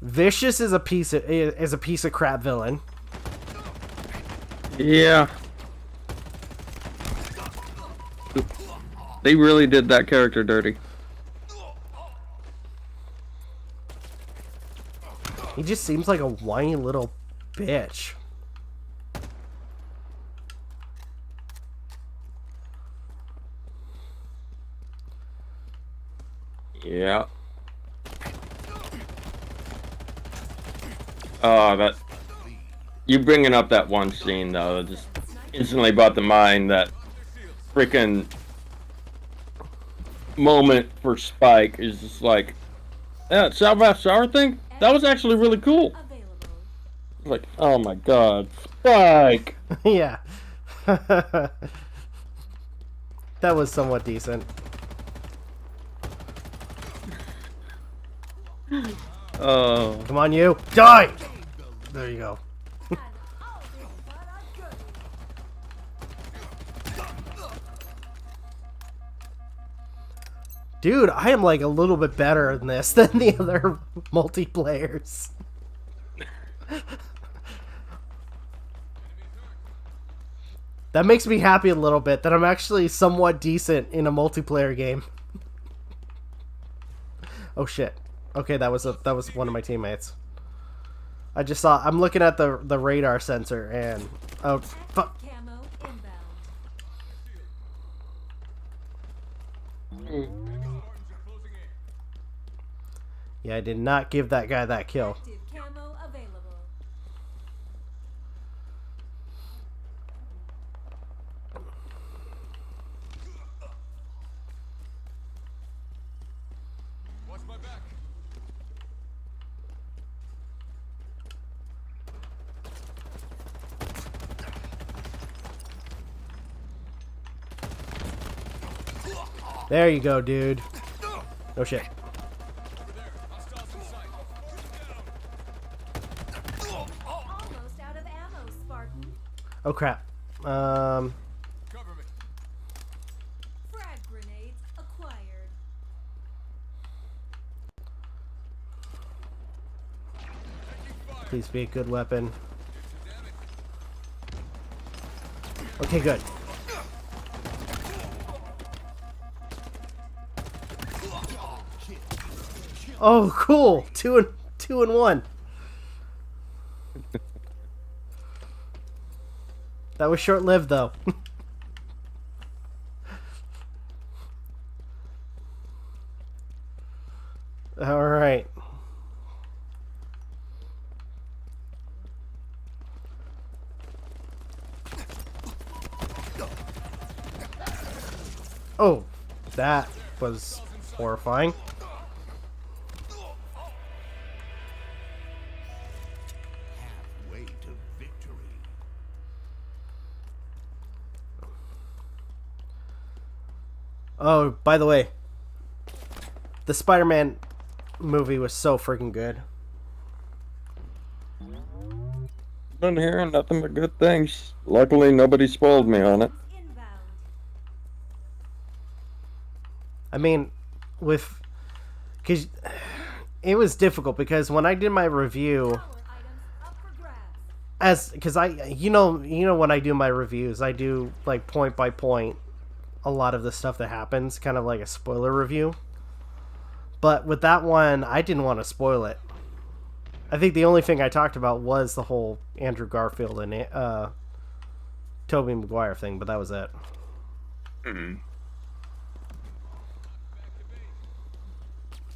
Speaker 1: Vicious is a piece of crap villain.
Speaker 6: Yeah. They really did that character dirty.
Speaker 1: He just seems like a whiny little bitch.
Speaker 6: Yeah. Oh, that... You bringing up that one scene, though, just instantly brought to mind that freaking moment for Spike is just like, that Southwest Sour thing? That was actually really cool. Like, oh my god, Spike!
Speaker 1: Yeah. That was somewhat decent.
Speaker 6: Oh.
Speaker 1: Come on, you. Die! There you go. Dude, I am like a little bit better in this than the other multiplayers. That makes me happy a little bit that I'm actually somewhat decent in a multiplayer game. Oh shit. Okay, that was one of my teammates. I just saw, I'm looking at the radar sensor and oh fuck.
Speaker 3: Camo inbound.
Speaker 1: Yeah, I did not give that guy that kill.
Speaker 3: Active camo available.
Speaker 4: Watch my back.
Speaker 1: There you go, dude. No shit.
Speaker 4: Over there. Hostiles in sight.
Speaker 3: Almost out of ammo, Spartan.
Speaker 1: Oh crap.
Speaker 4: Cover me.
Speaker 3: Frag grenades acquired.
Speaker 4: Taking fire.
Speaker 1: Please be a good weapon. Okay, good. Oh, cool. Two and one. That was short-lived, though. All right. Oh, that was horrifying.
Speaker 2: Halfway to victory.
Speaker 1: Oh, by the way, the Spider-Man movie was so freaking good.
Speaker 6: Been hearing nothing but good things. Luckily, nobody spoiled me on it.
Speaker 3: Inbound.
Speaker 1: I mean, because it was difficult because when I did my review,
Speaker 3: Power items up for grabs.
Speaker 1: because you know when I do my reviews, I do like point by point a lot of the stuff that happens, kind of like a spoiler review. But with that one, I didn't want to spoil it. I think the only thing I talked about was the whole Andrew Garfield and Tobey Maguire thing, but that was it.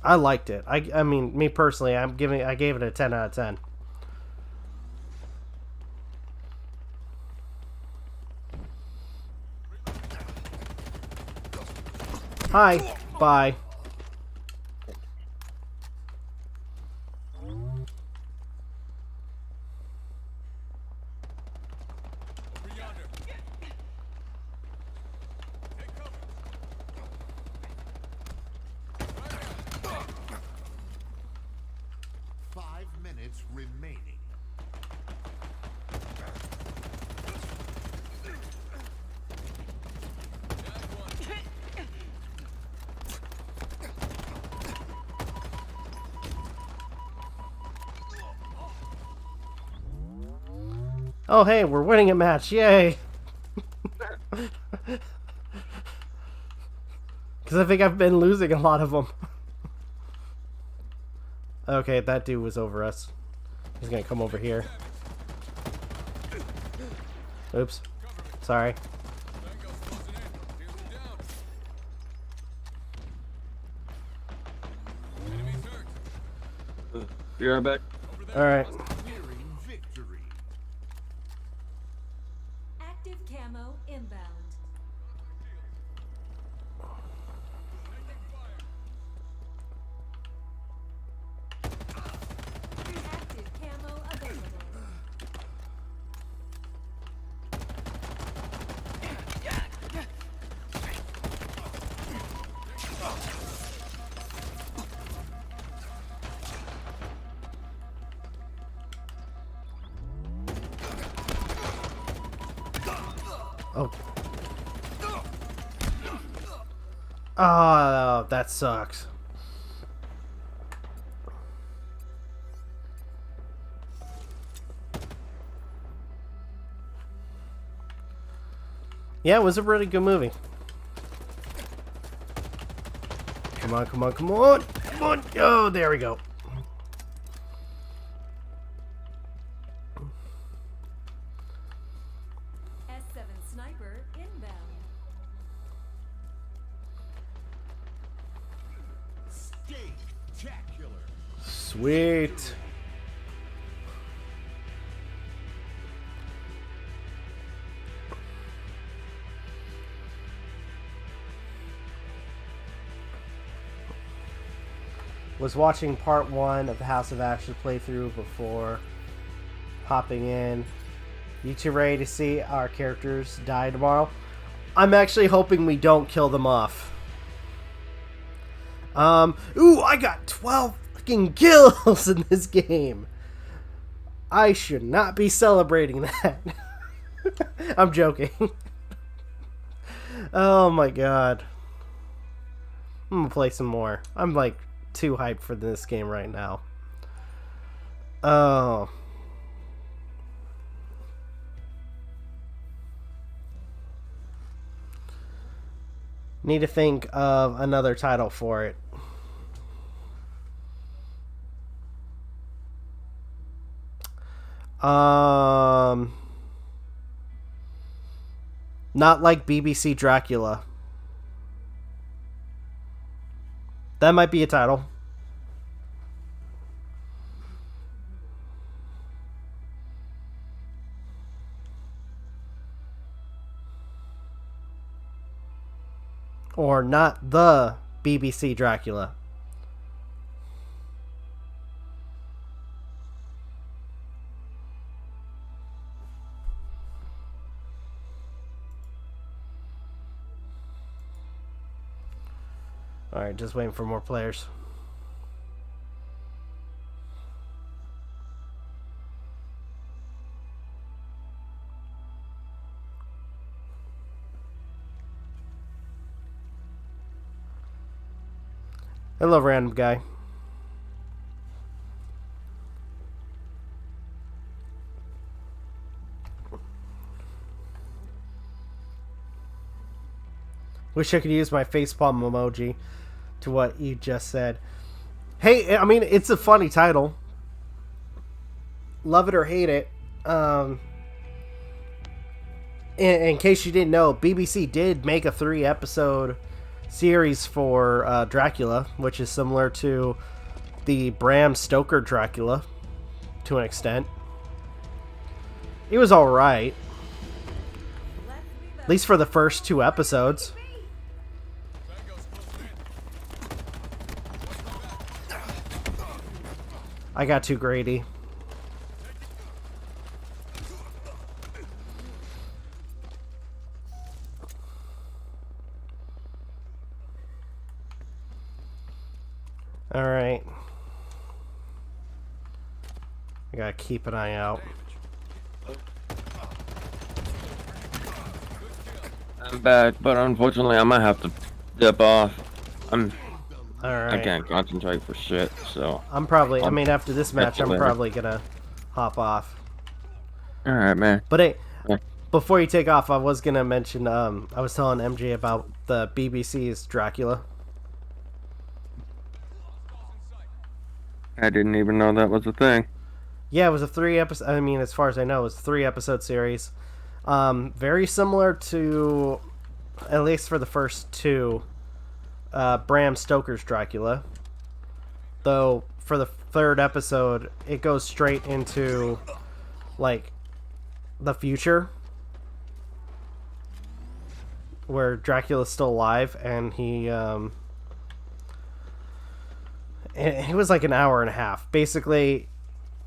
Speaker 1: I liked it. I mean, me personally, I gave it a 10 out of 10. Hi. Bye.
Speaker 4: Over yonder. Take cover.
Speaker 2: 5 minutes remaining.
Speaker 1: Oh, hey, we're winning a match. Yay. Because I think I've been losing a lot of them. Okay, that dude was over us. He's going to come over here. Oops. Sorry.
Speaker 4: Tango's closing in. Here's him down. Enemy's hurt.
Speaker 6: Be right back.
Speaker 4: Over there.
Speaker 1: Alright.
Speaker 2: Nearing victory.
Speaker 3: Active camo inbound. Active camo available.
Speaker 1: Oh. Oh, that sucks. Yeah, it was a really good movie. Come on, come on, come on. Come on. Oh, there we go.
Speaker 3: S7 sniper inbound.
Speaker 2: Spectacular.
Speaker 1: Sweet. Was watching part 1 of the House of Ashes playthrough before hopping in. You two ready to see our characters die tomorrow? I'm actually hoping we don't kill them off. Ooh, I got 12 fucking kills in this game. I should not be celebrating that. I'm joking. Oh my god. I'm gonna play some more. I'm like too hyped for this game right now. Oh. Need to think of another title for it. Not like BBC Dracula. That might be a title. Or not the BBC Dracula. Alright, just waiting for more players. Hello, random guy. Wish I could use my facepalm emoji to what you just said. Hey, I mean, it's a funny title. Love it or hate it. In case you didn't know, BBC did make a 3-episode series for Dracula, which is similar to the Bram Stoker Dracula to an extent. It was alright. At least for the first 2 episodes. I got too greedy. Alright. I gotta keep an eye out.
Speaker 6: I'm back, but unfortunately I might have to dip off. I
Speaker 1: Alright.
Speaker 6: can't concentrate for shit, so.
Speaker 1: I'm probably, I mean, after this match, I'm
Speaker 6: later.
Speaker 1: probably gonna hop off.
Speaker 6: Alright, man.
Speaker 1: But hey,
Speaker 6: Yeah.
Speaker 1: before you take off, I was gonna mention, I was telling MJ about the BBC's Dracula.
Speaker 6: I didn't even know that was a thing.
Speaker 1: Yeah, it was a 3-episode, I mean, as far as I know, it was a 3-episode series. Very similar to, at least for the first 2, Bram Stoker's Dracula. Though, for the 3rd episode, it goes straight into, like, the future. Where Dracula's still alive, and he, it was like an hour and a half. Basically,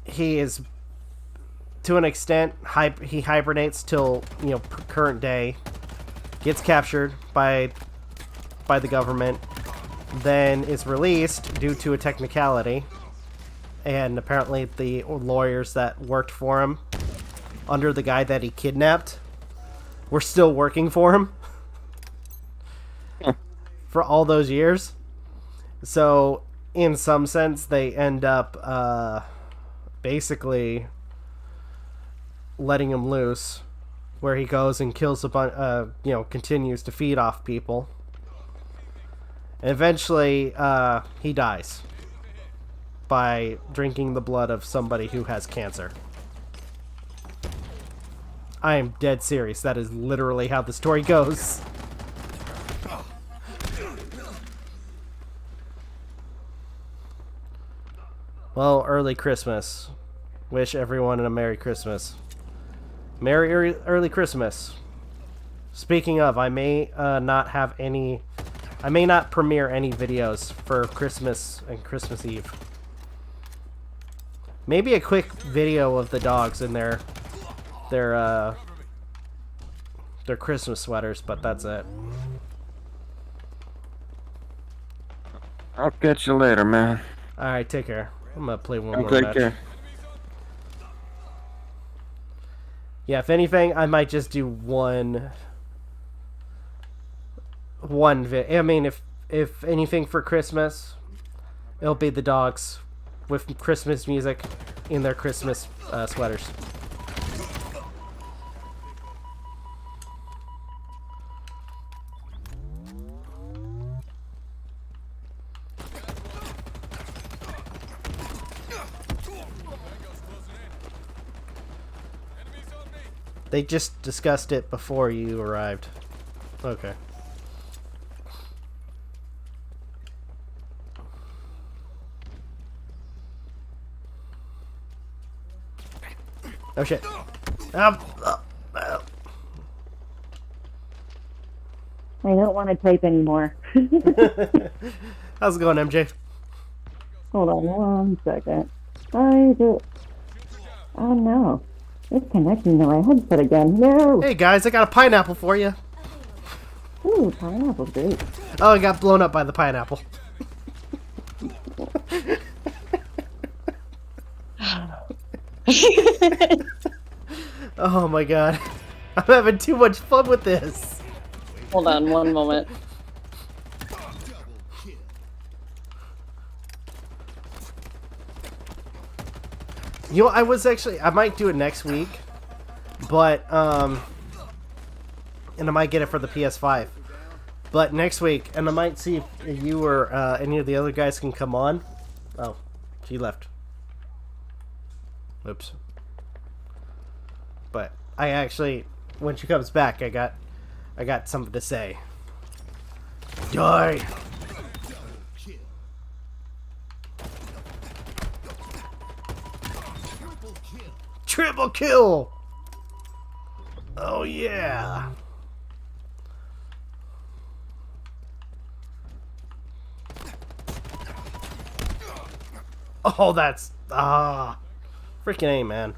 Speaker 1: he is, to an extent, he hibernates till, you know, current day, gets captured by the government, then is released due to a technicality, and apparently the lawyers that worked for him under the guy that he kidnapped were still working for him for all those years. So in some sense they end up basically letting him loose, where he goes and kills a bunch, continues to feed off people. And eventually, he dies by drinking the blood of somebody who has cancer. I am dead serious. That is literally how the story goes. Well, early Christmas. Wish everyone a Merry Christmas. Merry early Christmas. Speaking of, I may not premiere any videos for Christmas and Christmas Eve. Maybe a quick video of the dogs in their Christmas sweaters, but that's it.
Speaker 6: I'll catch you later, man.
Speaker 1: Alright, take care. I'm gonna play one more
Speaker 6: Take
Speaker 1: match.
Speaker 6: care.
Speaker 1: Yeah, if anything, I might just do one I mean, if anything for Christmas, it'll be the dogs with Christmas music in their Christmas sweaters. They just discussed it before you arrived. Okay. Oh shit.
Speaker 8: I don't want to type anymore.
Speaker 1: How's it going, MJ?
Speaker 8: Hold on one second. Oh no. It's connecting to my headset again. No!
Speaker 1: Hey guys, I got a pineapple for you.
Speaker 8: Ooh, pineapple's great.
Speaker 1: Oh, I got blown up by the pineapple. Oh my god. I'm having too much fun with this.
Speaker 8: Hold on one moment.
Speaker 1: You know, I might do it next week, but, and I might get it for the PS5. But next week, and I might see if you or any of the other guys can come on. Oh, she left. Oops. But I actually, when she comes back, I got something to say. Die! Triple kill! Oh yeah! Oh, that's freaking A, man.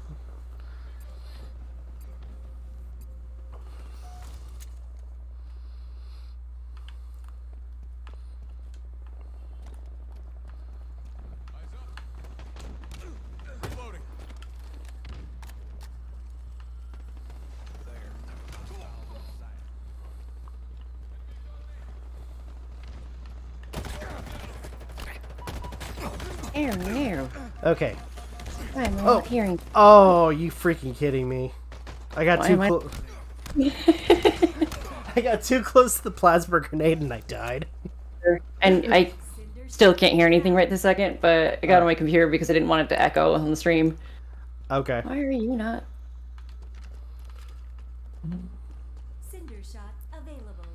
Speaker 4: Reloading.
Speaker 9: No.
Speaker 1: Okay.
Speaker 9: I'm
Speaker 1: Oh.
Speaker 9: not hearing.
Speaker 1: Oh, you freaking kidding me? I got
Speaker 9: Why
Speaker 1: too
Speaker 9: am I-
Speaker 1: close. I got too close to the plasma grenade and I died.
Speaker 9: And I still can't hear anything right this second, but I got on my computer because I didn't want it to echo on the stream.
Speaker 1: Okay.
Speaker 9: Why are you not?
Speaker 3: Cinder shot available.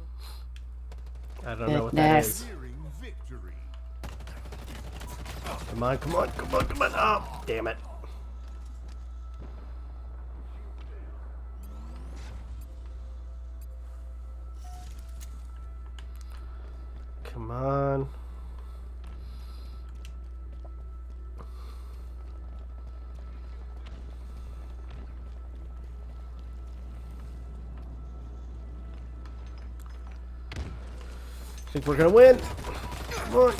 Speaker 1: I don't know what that
Speaker 9: Goodness.
Speaker 1: is.
Speaker 2: Nearing victory.
Speaker 1: Come on, come on, come on, come on. Oh, damn it. Come on. Think we're gonna win? Come on.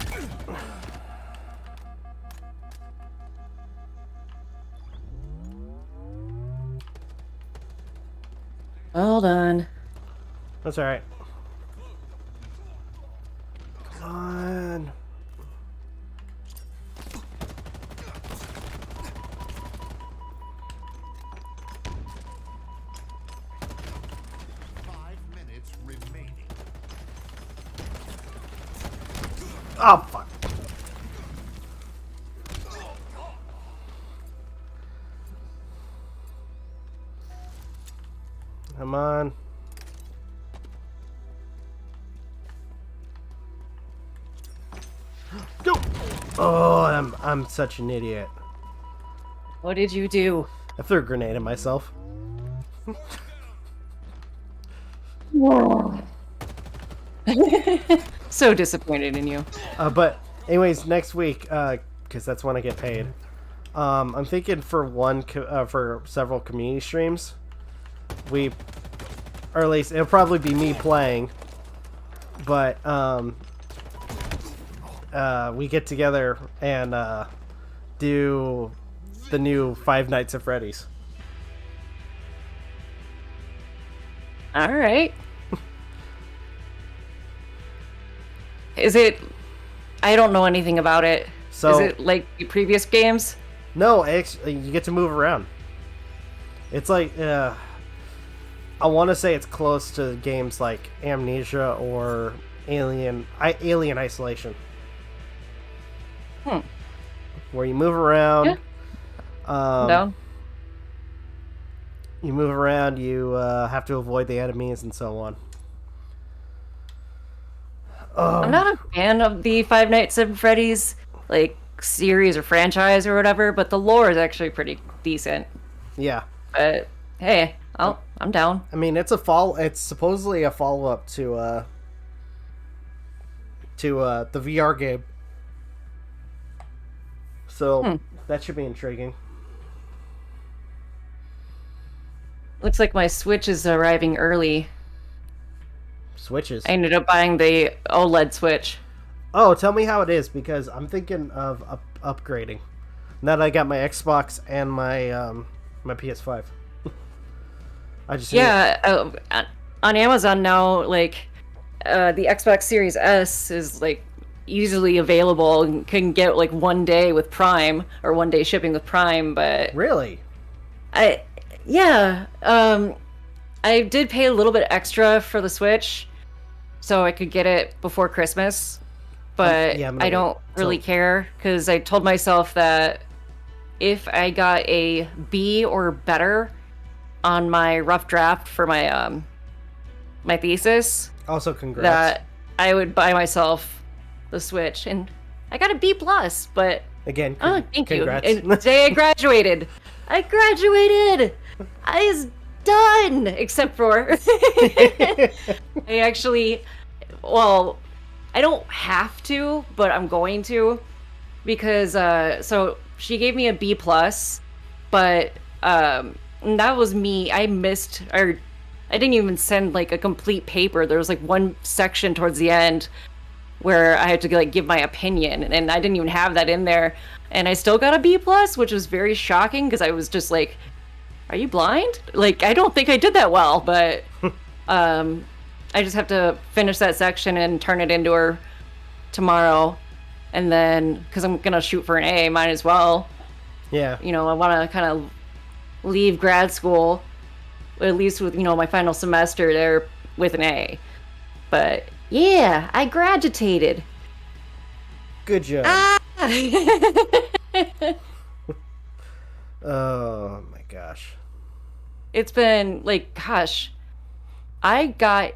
Speaker 9: Well done.
Speaker 1: That's alright. Come on.
Speaker 2: Five minutes remaining.
Speaker 1: Oh, fuck. Come on. Go! Oh, I'm such an idiot.
Speaker 9: What did you do?
Speaker 1: I threw a grenade at myself.
Speaker 9: So disappointed in you.
Speaker 1: But anyways, next week, because that's when I get paid. I'm thinking for for several community streams, or at least it'll probably be me playing. But we get together and do the new Five Nights at Freddy's.
Speaker 9: All right. Is it? I don't know anything about it.
Speaker 1: So
Speaker 9: Is it like the previous games?
Speaker 1: no, actually, you get to move around. It's like I want to say it's close to games like Amnesia or Alien Isolation. Where you move around.
Speaker 9: Yeah. No.
Speaker 1: You move around, you have to avoid the enemies and so on.
Speaker 9: I'm not a fan of the Five Nights at Freddy's like series or franchise or whatever, but the lore is actually pretty decent.
Speaker 1: Yeah.
Speaker 9: But hey, I'm down.
Speaker 1: I mean, it's supposedly a follow-up to the VR game. So that should be intriguing.
Speaker 9: Looks like my Switch is arriving early.
Speaker 1: Switches.
Speaker 9: I ended up buying the OLED Switch.
Speaker 1: Oh, tell me how it is, because I'm thinking of upgrading. Now that I got my Xbox and my my PS5. I just on Amazon now, like the Xbox Series S is like
Speaker 9: easily available and can get like 1 day with Prime or 1 day shipping with Prime, but
Speaker 1: Really?
Speaker 9: yeah, I did pay a little bit extra for the Switch so I could get it before Christmas, but
Speaker 1: yeah, I'm
Speaker 9: I
Speaker 1: gonna-
Speaker 9: don't really
Speaker 1: so-
Speaker 9: care because I told myself that if I got a B or better on my rough draft for my my thesis,
Speaker 1: Also, congrats.
Speaker 9: that I would buy myself the Switch, and I got a B plus. But
Speaker 1: Again,
Speaker 9: oh, thank
Speaker 1: congrats.
Speaker 9: you. And today I graduated. I graduated. I is done, except for I actually, well, I don't have to, but I'm going to, because so she gave me a B plus, but that was me. I missed, or I didn't even send like a complete paper. There was like one section towards the end where I had to like give my opinion, and I didn't even have that in there, and I still got a B plus, which was very shocking because I was just like, "Are you blind?" Like, I don't think I did that well, but I just have to finish that section and turn it into her tomorrow, and then because I'm gonna shoot for an A, might as well.
Speaker 1: Yeah.
Speaker 9: You know, I want to kind of leave grad school, at least with, you know, my final semester there with an A. But yeah, I graduated.
Speaker 1: Good job.
Speaker 9: Ah!
Speaker 1: Oh my gosh.
Speaker 9: It's been like, gosh, I got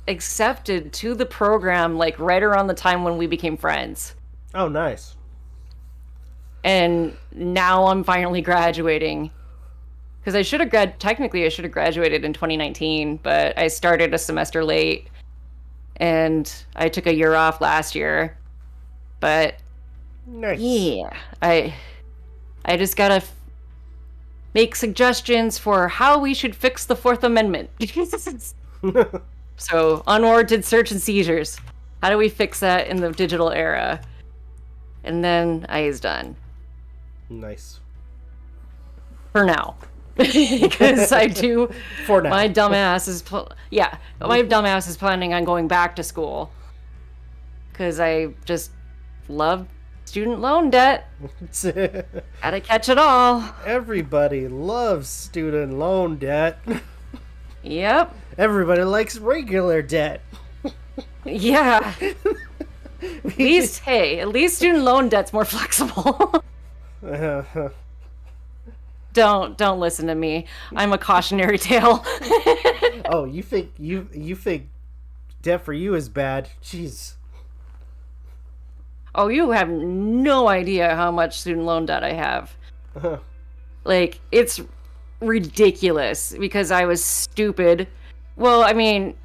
Speaker 9: accepted to the program like right around the time when we became friends.
Speaker 1: Oh, nice.
Speaker 9: And now I'm finally graduating. Because I should have technically I should have graduated in 2019, but I started a semester late and I took a year off last year. But
Speaker 1: Nice.
Speaker 9: yeah, I just gotta make suggestions for how we should fix the Fourth Amendment. So, unwarranted search and seizures. How do we fix that in the digital era? And then I is done.
Speaker 1: Nice.
Speaker 9: For now. Because I do.
Speaker 1: For now.
Speaker 9: My dumbass is. My dumbass is planning on going back to school. Because I just love student loan debt. Gotta catch it all.
Speaker 1: Everybody loves student loan debt.
Speaker 9: Yep.
Speaker 1: Everybody likes regular debt.
Speaker 9: Yeah. At least student loan debt's more flexible. Don't listen to me. I'm a cautionary tale.
Speaker 1: Oh, you think debt for you is bad? Jeez.
Speaker 9: Oh, you have no idea how much student loan debt I have. Like, it's ridiculous because I was stupid. Well, I mean,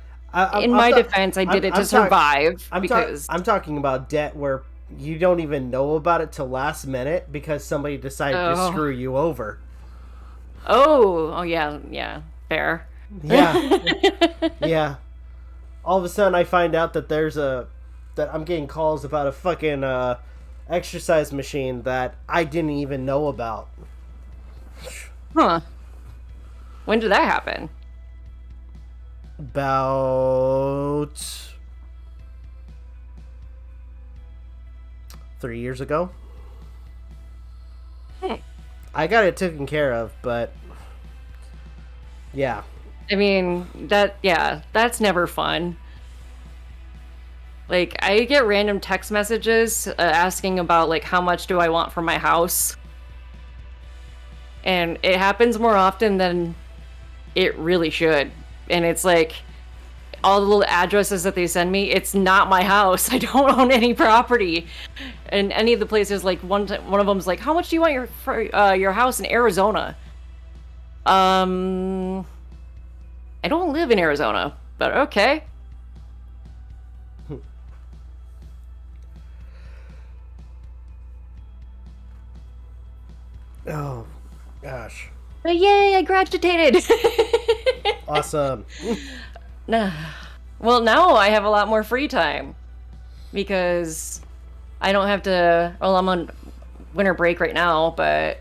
Speaker 9: in my defense, I did it to survive because
Speaker 1: I'm talking about debt where you don't even know about it till last minute because somebody decided to screw you over.
Speaker 9: Oh yeah, fair.
Speaker 1: Yeah. Yeah. All of a sudden I find out that that I'm getting calls about a fucking exercise machine that I didn't even know about.
Speaker 9: Huh. When did that happen?
Speaker 1: About 3 years ago. I got it taken care of, but yeah.
Speaker 9: I mean, that's never fun. Like, I get random text messages asking about, like, how much do I want for my house? And it happens more often than it really should. And it's like, all the little addresses that they send me, it's not my house. I don't own any property. And any of the places, like, one of them's like, how much do you want for your house in Arizona? I don't live in Arizona, but okay.
Speaker 1: Oh, gosh.
Speaker 9: But yay, I graduated!
Speaker 1: Awesome.
Speaker 9: Well, now I have a lot more free time. Because I don't have to... Well, I'm on winter break right now, but...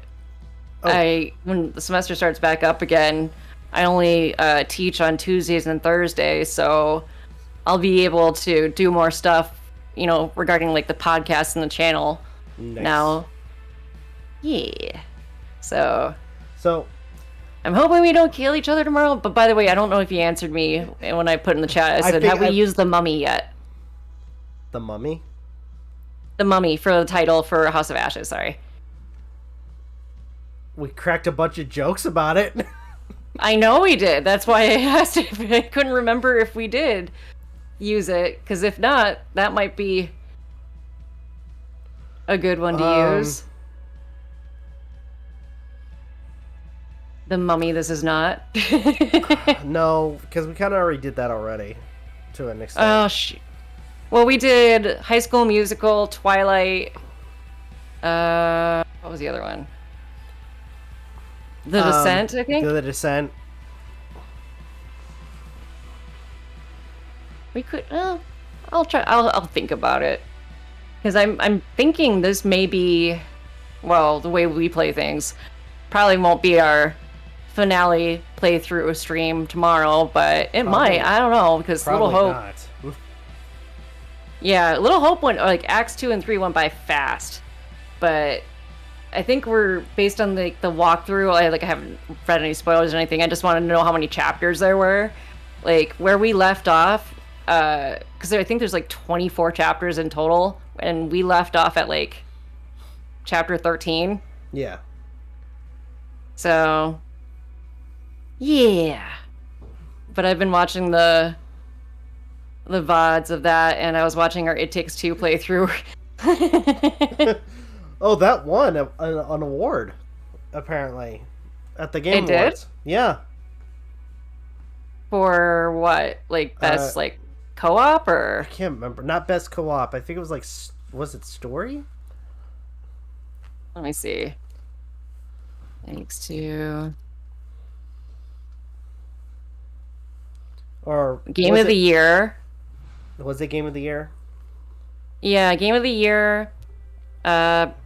Speaker 9: When the semester starts back up again, I only teach on Tuesdays and Thursdays, so I'll be able to do more stuff regarding like the podcast and the channel
Speaker 1: Nice.
Speaker 9: now. Yeah. So
Speaker 1: So,
Speaker 9: I'm hoping we don't kill each other tomorrow. But by the way, I don't know if you answered me when I put in the chat. I said,
Speaker 1: think
Speaker 9: have we
Speaker 1: I've-
Speaker 9: used the mummy yet?
Speaker 1: the mummy?
Speaker 9: The mummy for the title for House of Ashes, sorry.
Speaker 1: We cracked a bunch of jokes about it.
Speaker 9: I know we did. That's why I asked if I couldn't remember if we did use it. Because if not, that might be a good one to use. The mummy, this is not.
Speaker 1: No, because we kind of already did that already, to an extent.
Speaker 9: Oh, well, we did High School Musical, Twilight. What was the other one? The Descent, I think.
Speaker 1: The Descent.
Speaker 9: We could. I'll try. I'll think about it. Because I'm thinking this may be, well, the way we play things probably won't be our finale playthrough stream tomorrow, but it might. I don't know, because Little
Speaker 1: Probably
Speaker 9: Hope.
Speaker 1: not.
Speaker 9: Yeah, Little Hope went, like, Acts 2 and 3 went by fast. But I think we're, based on the walkthrough, I haven't read any spoilers or anything, I just wanted to know how many chapters there were. Like, where we left off, because I think there's, like, 24 chapters in total, and we left off at, like, chapter 13.
Speaker 1: Yeah.
Speaker 9: So, yeah. But I've been watching the VODs of that, and I was watching our It Takes Two playthrough.
Speaker 1: Oh, that won an award, apparently, at the Game
Speaker 9: It did?
Speaker 1: Awards. Yeah.
Speaker 9: For what? Like, best, like, co-op,
Speaker 1: I
Speaker 9: or?
Speaker 1: can't remember. Not best co-op. I think it was like, was it story?
Speaker 9: Let me see. Takes Two.
Speaker 1: Or
Speaker 9: Game
Speaker 1: was
Speaker 9: of the Year.
Speaker 1: Was it Game of the Year?
Speaker 9: Yeah, Game of the Year.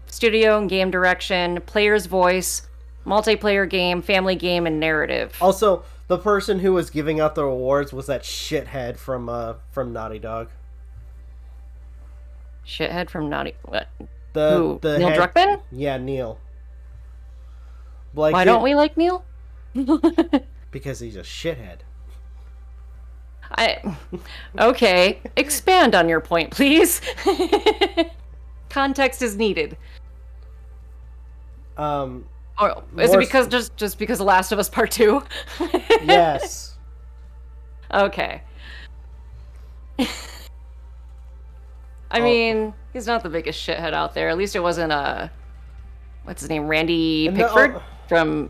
Speaker 9: Studio and game direction, player's voice, multiplayer game, family game, and narrative.
Speaker 1: Also, the person who was giving out the awards was that shithead from Naughty Dog.
Speaker 9: Shithead from Naughty... What?
Speaker 1: The
Speaker 9: Neil
Speaker 1: head-
Speaker 9: Druckmann?
Speaker 1: Yeah, Neil. Like,
Speaker 9: Why don't we like Neil?
Speaker 1: Because he's a shithead.
Speaker 9: Okay, expand on your point, please. Context is needed. Or is it
Speaker 1: More
Speaker 9: because just because of Last of Us Part 2?
Speaker 1: Yes.
Speaker 9: Okay. I mean, he's not the biggest shithead out there. At least it wasn't what's his name, Randy
Speaker 1: No,
Speaker 9: Pickford from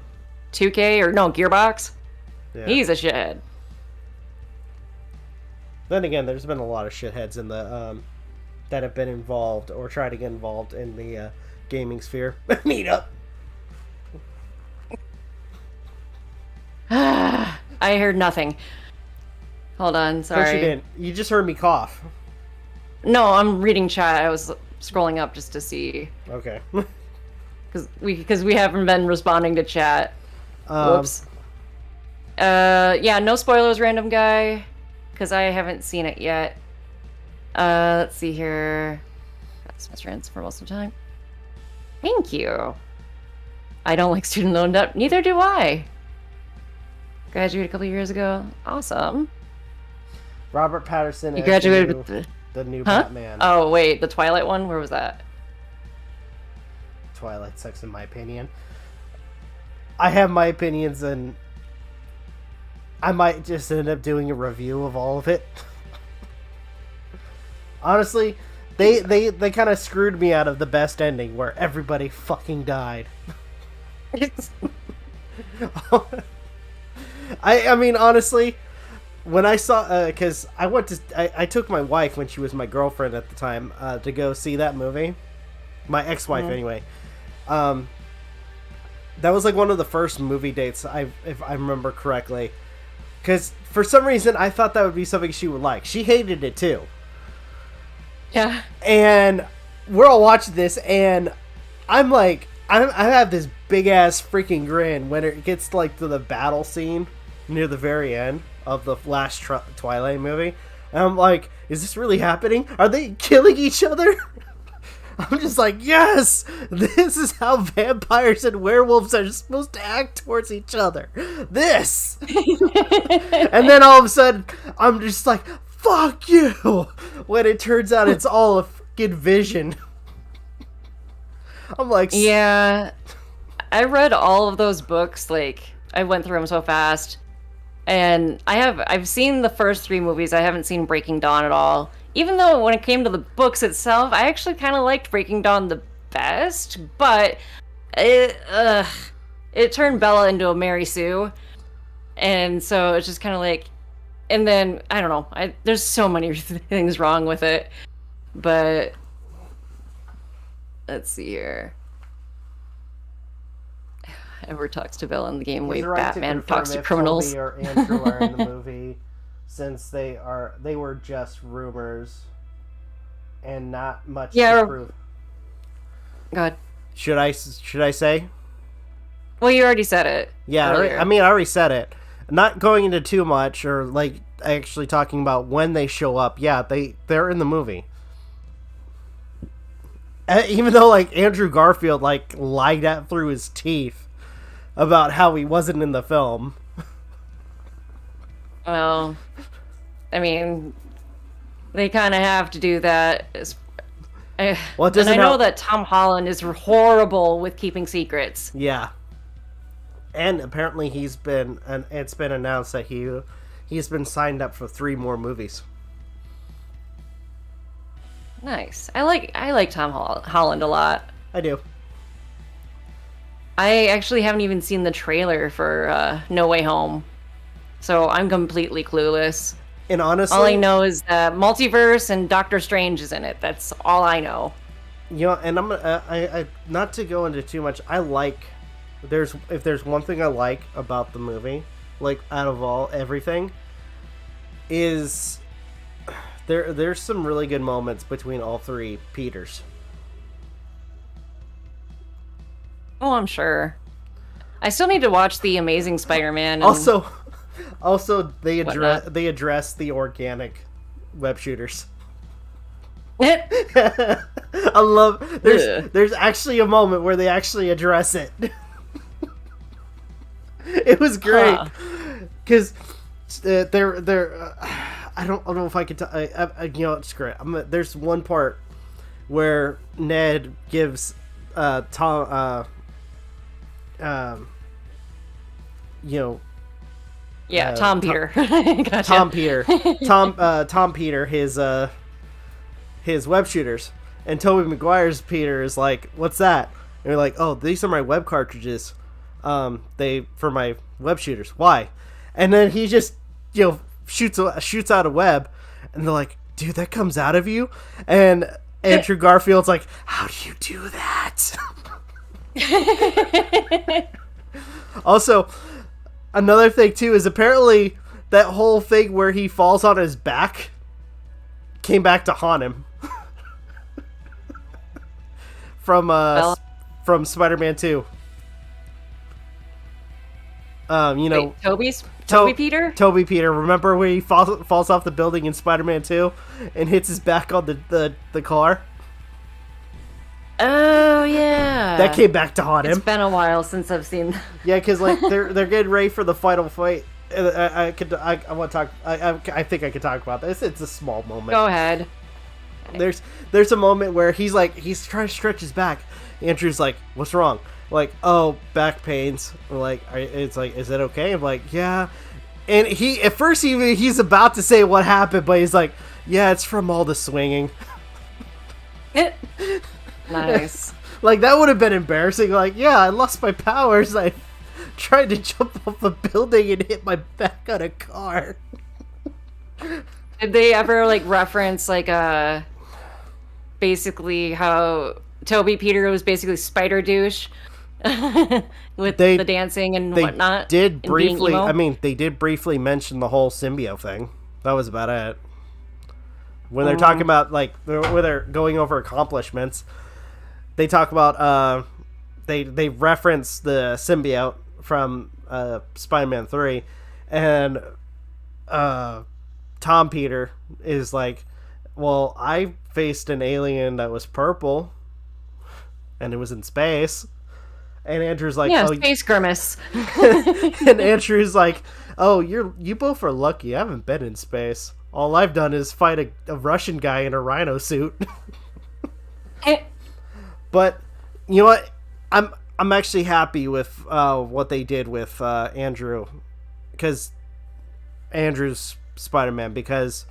Speaker 9: 2K or no Gearbox.
Speaker 1: Yeah.
Speaker 9: He's a shithead.
Speaker 1: Then again, there's been a lot of shitheads in the that have been involved or try to get involved in the gaming sphere. Meetup.
Speaker 9: I heard nothing. Hold on,
Speaker 1: Of course
Speaker 9: sorry.
Speaker 1: you didn't. You just heard me cough.
Speaker 9: No, I'm reading chat. I was scrolling up just to see
Speaker 1: Okay.
Speaker 9: because we haven't been responding to chat. Whoops. Yeah, no spoilers, random guy, because I haven't seen it yet. Let's see here. That's Mr. Rents for most of the time. Thank you. I don't like student loan debt. Neither do I. Graduated a couple years ago. Awesome.
Speaker 1: Robert Patterson.
Speaker 9: You
Speaker 1: as
Speaker 9: graduated
Speaker 1: the new,
Speaker 9: with the...
Speaker 1: the new
Speaker 9: Huh?
Speaker 1: Batman.
Speaker 9: Oh, wait. The Twilight one? Where was that?
Speaker 1: Twilight sucks, in my opinion. I have my opinions, and I might just end up doing a review of all of it. Honestly, they kind of screwed me out of the best ending, where everybody fucking died. I mean, honestly, when I saw, because I took my wife when she was my girlfriend at the time to go see that movie, my ex-wife anyway. That was like one of the first movie dates if I remember correctly, because for some reason I thought that would be something she would like. She hated it too.
Speaker 9: Yeah.
Speaker 1: And we're all watching this, and I'm like, I have this big ass freaking grin when it gets like to the battle scene near the very end of the last Twilight movie. And I'm like, is this really happening? Are they killing each other? I'm just like, yes! This is how vampires and werewolves are supposed to act towards each other. This! And then all of a sudden, I'm just like, fuck you! When it turns out it's all a fucking vision. I'm like...
Speaker 9: Yeah. I read all of those books, like, I went through them so fast. And I've seen the first 3 movies. I haven't seen Breaking Dawn at all. Even though when it came to the books itself, I actually kind of liked Breaking Dawn the best, but it turned Bella into a Mary Sue. And so it's just kind of like, and then, I don't know, there's so many things wrong with it. But, let's see here. Edward talks to Bella in the game way Batman talks to criminals.
Speaker 1: Toby or Andrew are in the movie, since they were just rumors and not much to prove.
Speaker 9: God.
Speaker 1: Should I say?
Speaker 9: Well, you already said it.
Speaker 1: Yeah,
Speaker 9: earlier.
Speaker 1: I mean, I already said it. Not going into too much, or like actually talking about when they show up. Yeah, they're in the movie. Even though like Andrew Garfield like lied out through his teeth about how he wasn't in the film.
Speaker 9: Well, I mean, they kind of have to do that. And I know that Tom Holland is horrible with keeping secrets.
Speaker 1: Yeah. And apparently it's been announced that he's been signed up for 3 more movies.
Speaker 9: Nice. I like Tom Holland a lot.
Speaker 1: I do.
Speaker 9: I actually haven't even seen the trailer for No Way Home, so I'm completely clueless.
Speaker 1: And honestly,
Speaker 9: all I know is that Multiverse and Doctor Strange is in it. That's all I know.
Speaker 1: You know, and I not to go into too much. If there's one thing I like about the movie, like out of everything, is there's some really good moments between all 3 Peters.
Speaker 9: Oh, I'm sure. I still need to watch The Amazing Spider-Man.
Speaker 1: Also, they address the organic web shooters. I love. There's actually a moment where they actually address it. It was great because they're. I don't know if I could. It's great. There's one part where Ned gives Tom.
Speaker 9: Tom Peter. Gotcha.
Speaker 1: Tom Peter, his web shooters, and Tobey Maguire's Peter is like, "What's that?" And they're like, "Oh, these are my web cartridges. For my web shooters. Why?" And then he just shoots out a web, and they're like, "Dude, that comes out of you?" And Andrew Garfield's like, "How do you do that?" Also, another thing too is apparently that whole thing where he falls on his back came back to haunt him from Spider-Man 2.
Speaker 9: Wait, Toby Peter?
Speaker 1: Toby Peter. Remember where he falls off the building in Spider-Man 2 and hits his back on the car?
Speaker 9: Oh yeah,
Speaker 1: that came back to haunt him.
Speaker 9: It's been a while since I've seen that.
Speaker 1: Yeah, because like they're getting ready for the final fight. I want to talk. I think I could talk about this. It's a small moment.
Speaker 9: Go ahead.
Speaker 1: There's a moment where he's trying to stretch his back. Andrew's like, "What's wrong?" Like, "Oh, back pains." It's like, "Is it okay?" I'm like, "Yeah." And at first he's about to say what happened, but he's like, "Yeah, it's from all the swinging."
Speaker 9: Nice.
Speaker 1: Like, that would have been embarrassing. Like, yeah, I lost my powers. I tried to jump off a building and hit my back on a car.
Speaker 9: Did they ever reference basically how Toby Peter was basically Spider Douche with the dancing and whatnot?
Speaker 1: They did briefly mention the whole symbiote thing. That was about it. When they're talking about where they're going over accomplishments, they talk about they reference the symbiote from Spider-Man 3, and Tom Peter is like, Well, I faced an alien that was purple, and it was in space. And Andrew's like,
Speaker 9: Yeah,
Speaker 1: "Oh,"
Speaker 9: space grimace.
Speaker 1: and Andrew's like, "Oh, you both are lucky. I haven't been in space. All I've done is fight a Russian guy in a rhino suit." But you know what? I'm actually happy with what they did with Andrew, because Andrew's Spider-Man, because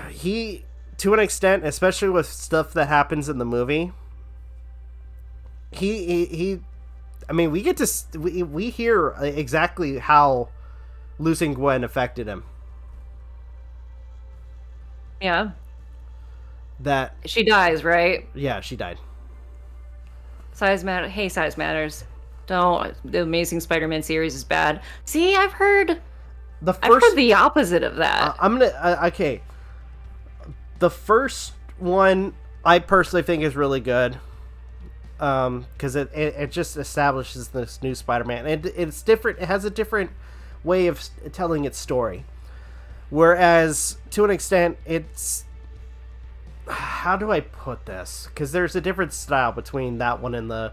Speaker 1: he, to an extent, especially with stuff that happens in the movie, he I mean, we get to we hear exactly how losing Gwen affected him.
Speaker 9: Yeah.
Speaker 1: That
Speaker 9: She dies, right?
Speaker 1: yeah, she died.
Speaker 9: Size matter. Hey, size matters. Don't. The Amazing Spider-Man series is bad. See, I've heard
Speaker 1: The
Speaker 9: I've heard the opposite of that.
Speaker 1: I'm gonna okay. The first one I personally think is really good, because it just establishes this new Spider-Man. It's different. It has a different way of telling its story. Whereas, to an extent, it's, how do I put this? Because there's a different style between that one and the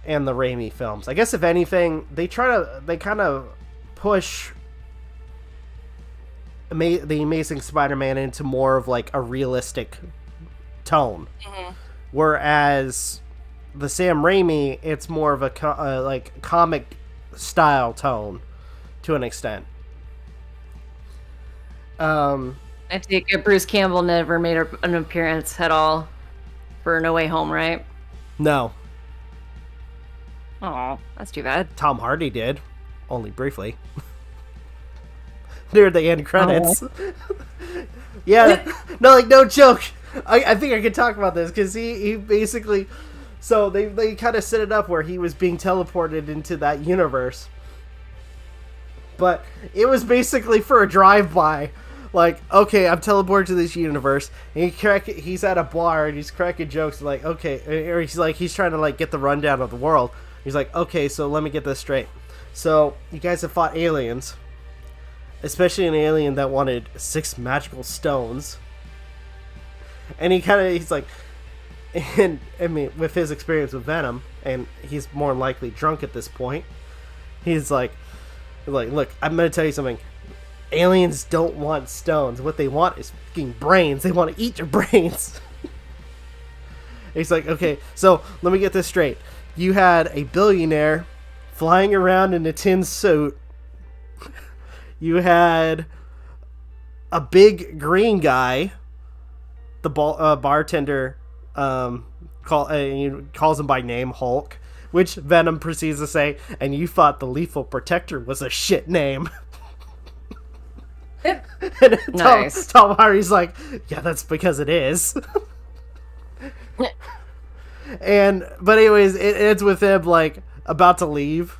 Speaker 1: Raimi films. I guess if anything, they kind of push the Amazing Spider-Man into more of like a realistic tone, whereas the Sam Raimi, it's more of a like comic style tone to an extent.
Speaker 9: I take it Bruce Campbell never made an appearance at all for No Way Home, right?
Speaker 1: No,
Speaker 9: Oh, that's too bad.
Speaker 1: Tom Hardy did, only briefly. Near the end credits. Yeah, no, like, no joke. I think I could talk about this, because he basically, so they kind of set it up where he was being teleported into that universe, but it was basically for a drive-by. Like, okay, I'm teleported to this universe, and he's at a bar, and he's cracking jokes, like, okay, or he's trying to, like, get the rundown of the world. He's like, okay, so let me get this straight. So, you guys have fought aliens, especially an alien that wanted 6 magical stones. And he's like, and I mean, with his experience with Venom, and he's more than likely drunk at this point, he's like, look, I'm gonna tell you something. Aliens don't want stones. What they want is fucking brains. They want to eat your brains. He's like, okay, so let me get this straight. You had a billionaire flying around in a tin suit. You had a big green guy, the bartender, calls him by name, Hulk, which Venom proceeds to say, and you thought the Lethal Protector was a shit name. And
Speaker 9: Nice.
Speaker 1: Tom Hardy's like, yeah, that's because it is. But anyways, it ends with him like about to leave,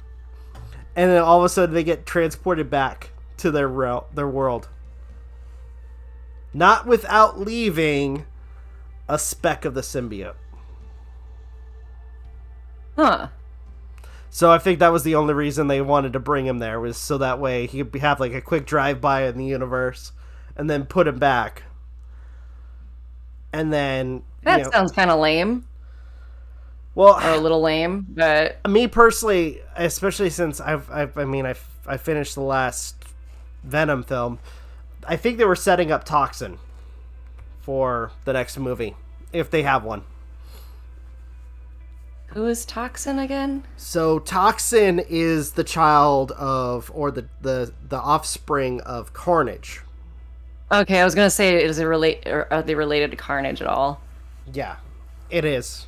Speaker 1: and then all of a sudden they get transported back to their world, not without leaving a speck of the symbiote.
Speaker 9: Huh.
Speaker 1: So I think that was the only reason they wanted to bring him there, was so that way he could have like a quick drive-by in the universe and then put him back. And then
Speaker 9: That sounds kind of lame.
Speaker 1: Well,
Speaker 9: Or a little lame, but
Speaker 1: me personally, especially since I finished the last Venom film, I think they were setting up Toxin for the next movie, if they have one.
Speaker 9: who is Toxin again?
Speaker 1: So Toxin is the child of, or the offspring of Carnage.
Speaker 9: Okay, I was gonna say, are they related to Carnage at all?
Speaker 1: Yeah, it is.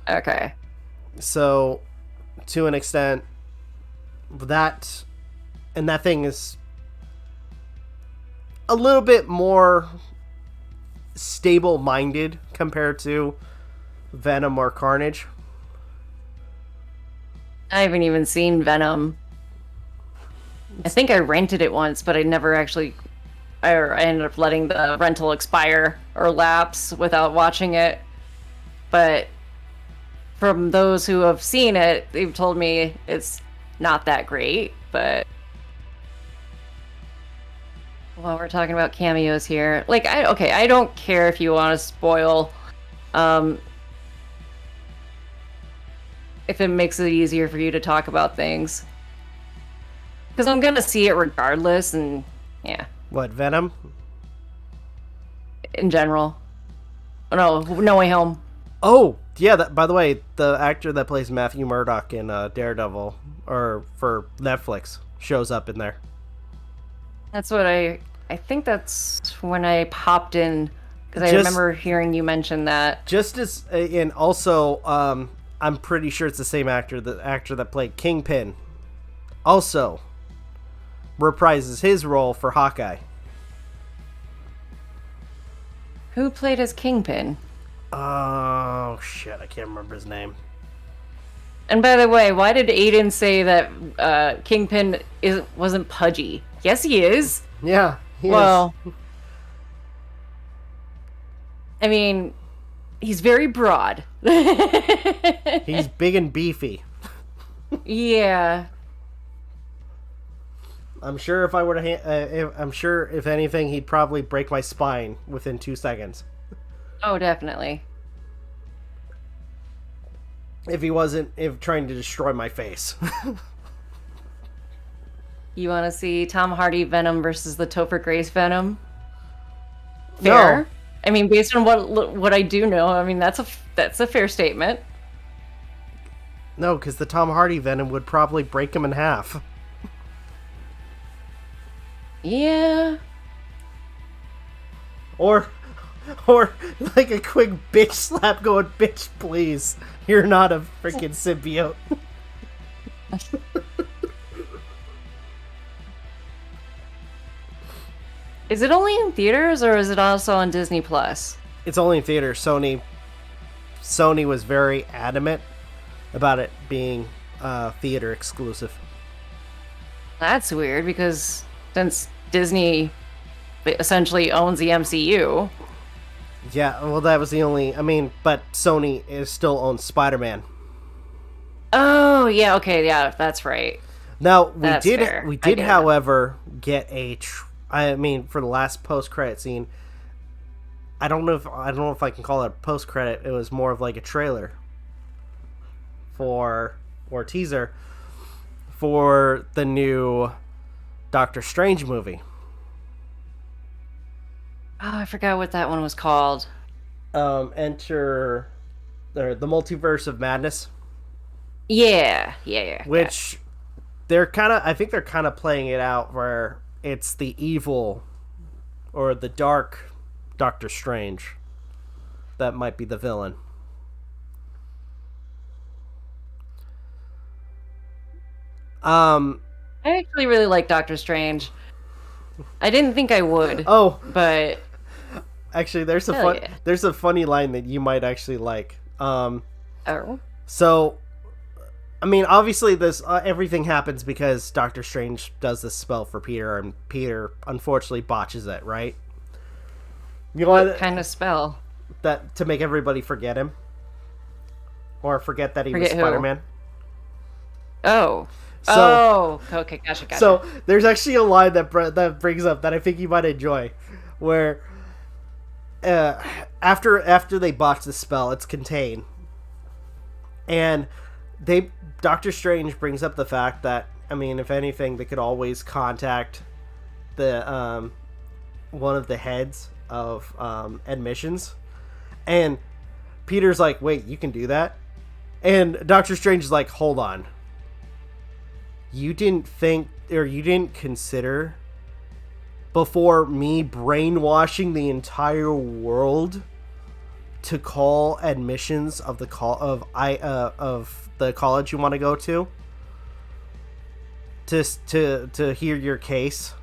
Speaker 9: Okay.
Speaker 1: So, to an extent, that thing is a little bit more stable-minded compared to Venom or Carnage.
Speaker 9: I haven't even seen Venom. I think I rented it once, but I never actually... I ended up letting the rental expire or lapse without watching it. But from those who have seen it, they've told me it's not that great, but... Well, we're talking about cameos here. Like, I don't care if you want to spoil, if it makes it easier for you to talk about things. Because I'm gonna see it regardless, and yeah,
Speaker 1: What, Venom?
Speaker 9: in general. Oh, no, No Way Home.
Speaker 1: Oh, yeah, by the way, the actor that plays Matthew Murdock in Daredevil, or for Netflix, shows up in there.
Speaker 9: That's what I think that's when I popped in, because I
Speaker 1: Just-
Speaker 9: remember hearing you mention that.
Speaker 1: Just as, and also, I'm pretty sure it's the same actor, the actor that played Kingpin, also reprises his role for Hawkeye.
Speaker 9: Who played as Kingpin?
Speaker 1: Oh, shit, I can't remember his name.
Speaker 9: And by the way, why did Aiden say that Kingpin wasn't pudgy? Yes, he is.
Speaker 1: Yeah, he
Speaker 9: Well, I mean, he's very broad.
Speaker 1: is. He's big and beefy.
Speaker 9: Yeah.
Speaker 1: I'm sure if I were to, I'm sure if anything, he'd probably break my spine within 2 seconds.
Speaker 9: Oh, definitely.
Speaker 1: If he wasn't trying to destroy my face.
Speaker 9: You want to see Tom Hardy Venom versus the Topher Grace Venom? Fair.
Speaker 1: No.
Speaker 9: I mean, based on what I do know, I mean that's a fair statement.
Speaker 1: No, because the Tom Hardy Venom would probably break him in half.
Speaker 9: Yeah.
Speaker 1: Or like a quick bitch slap going, bitch, please. You're not a freaking symbiote.
Speaker 9: Is it only in theaters or is it also on Disney Plus?
Speaker 1: It's only in theater. Sony was very adamant about it being theater exclusive.
Speaker 9: That's weird because since Disney essentially owns the MCU.
Speaker 1: Yeah, well, that was the only. I mean, but Sony still owns Spider-Man.
Speaker 9: Oh, yeah, okay, yeah, that's right.
Speaker 1: Now
Speaker 9: That's fair.
Speaker 1: we
Speaker 9: I
Speaker 1: did,
Speaker 9: get it.
Speaker 1: however, get I mean, for the last post-credit scene, I don't know if I can call it a post-credit. It was more of like a trailer or teaser for the new Doctor Strange movie.
Speaker 9: Oh, I forgot what that one was called.
Speaker 1: Enter the Multiverse of Madness.
Speaker 9: Yeah.
Speaker 1: Which I think they're kind of playing it out where it's the evil or the dark Doctor Strange that might be the villain.
Speaker 9: I actually really like Doctor Strange. I didn't think I would.
Speaker 1: Oh,
Speaker 9: but
Speaker 1: actually, there's
Speaker 9: Hell yeah.
Speaker 1: there's a funny line that you might actually like.
Speaker 9: oh,
Speaker 1: So, I mean, obviously, this everything happens because Doctor Strange does this spell for Peter, and Peter unfortunately botches it. Right? You know
Speaker 9: what kind of spell?
Speaker 1: that to make everybody forget him, or forget that he was
Speaker 9: Forget who?
Speaker 1: Spider-Man.
Speaker 9: Oh.
Speaker 1: So,
Speaker 9: Okay, gotcha.
Speaker 1: So there's actually a line that brings up that I think you might enjoy, where after they botch the spell, it's contained, and Doctor Strange brings up the fact that, I mean, if anything, they could always contact the one of the heads of admissions, and Peter's like, wait, you can do that? And Doctor Strange is like, hold on. You didn't think, or you didn't consider before me brainwashing the entire world to call admissions of the college you want to go to hear your case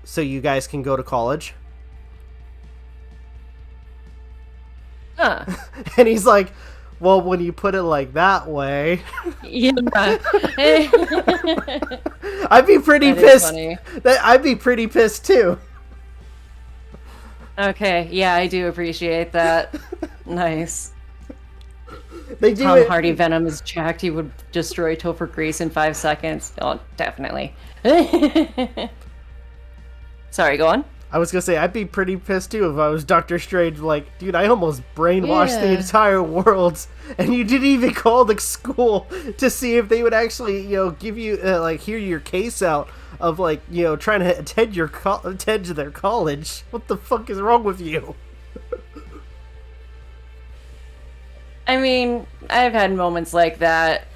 Speaker 1: so you guys can go to college?
Speaker 9: Huh.
Speaker 1: And he's like, well, when you put it like that way,
Speaker 9: Yeah.
Speaker 1: I'd be pretty
Speaker 9: That is
Speaker 1: pissed.
Speaker 9: funny.
Speaker 1: I'd be pretty pissed too.
Speaker 9: Okay, yeah, I do appreciate that. Nice.
Speaker 1: They do
Speaker 9: Tom
Speaker 1: it.
Speaker 9: Hardy Venom is jacked. He would destroy Topher Grace in 5 seconds. Oh, definitely. Sorry, go on.
Speaker 1: I was gonna say, I'd be pretty pissed too if I was Doctor Strange. Like, dude, I almost brainwashed the
Speaker 9: Yeah.
Speaker 1: entire world, and you didn't even call the school to see if they would actually, give you, hear your case out of, trying to attend to their college. What the fuck is wrong with you?
Speaker 9: I mean, I've had moments like that.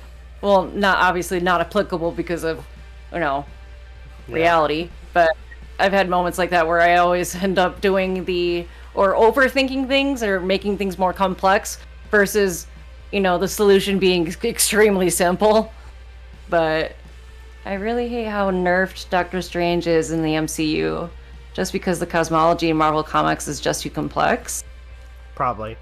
Speaker 9: Well, obviously not applicable because of, reality, but I've had moments like that where I always end up doing or overthinking things or making things more complex versus, the solution being extremely simple. But I really hate how nerfed Doctor Strange is in the MCU just because the cosmology in Marvel Comics is just too complex.
Speaker 1: Probably.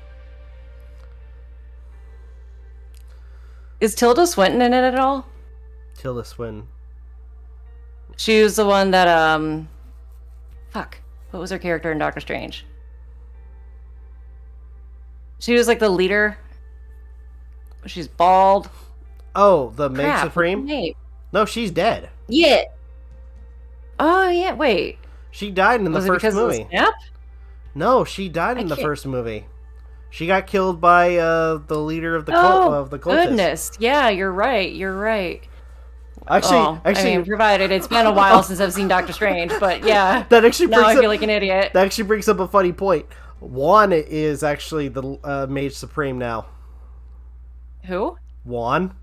Speaker 9: Is Tilda Swinton in it at all?
Speaker 1: Tilda Swinton.
Speaker 9: She was the one that, fuck. What was her character in Doctor Strange? She was like the leader. She's bald.
Speaker 1: Oh, the Maid
Speaker 9: Crap,
Speaker 1: Supreme?
Speaker 9: what's her name?
Speaker 1: No, she's dead.
Speaker 9: Yeah. Oh, yeah, wait.
Speaker 1: She died in the
Speaker 9: Was it
Speaker 1: first
Speaker 9: because
Speaker 1: movie.
Speaker 9: of the snap?
Speaker 1: No, she died in the
Speaker 9: can't-
Speaker 1: first movie. She got killed by the leader of the
Speaker 9: Oh,
Speaker 1: the cultists.
Speaker 9: goodness. Yeah, you're right. You're right.
Speaker 1: Actually,
Speaker 9: I mean, provided it's been a while since I've seen Doctor Strange, but yeah.
Speaker 1: that actually
Speaker 9: Now
Speaker 1: brings
Speaker 9: I
Speaker 1: up,
Speaker 9: feel like an idiot.
Speaker 1: that actually brings up a funny point. Juan is actually the Mage Supreme now.
Speaker 9: Who?
Speaker 1: Juan.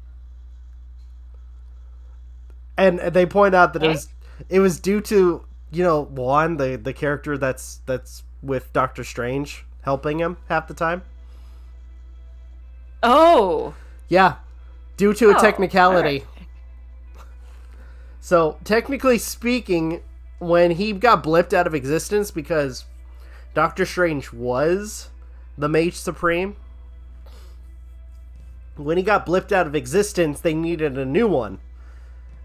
Speaker 1: And they point out that it was due to Juan, the character that's with Doctor Strange helping him half the time.
Speaker 9: Oh.
Speaker 1: Yeah, due to a
Speaker 9: Oh,
Speaker 1: technicality. So technically speaking, when he got blipped out of existence because Doctor Strange was the Mage Supreme, when he got blipped out of existence, they needed a new one.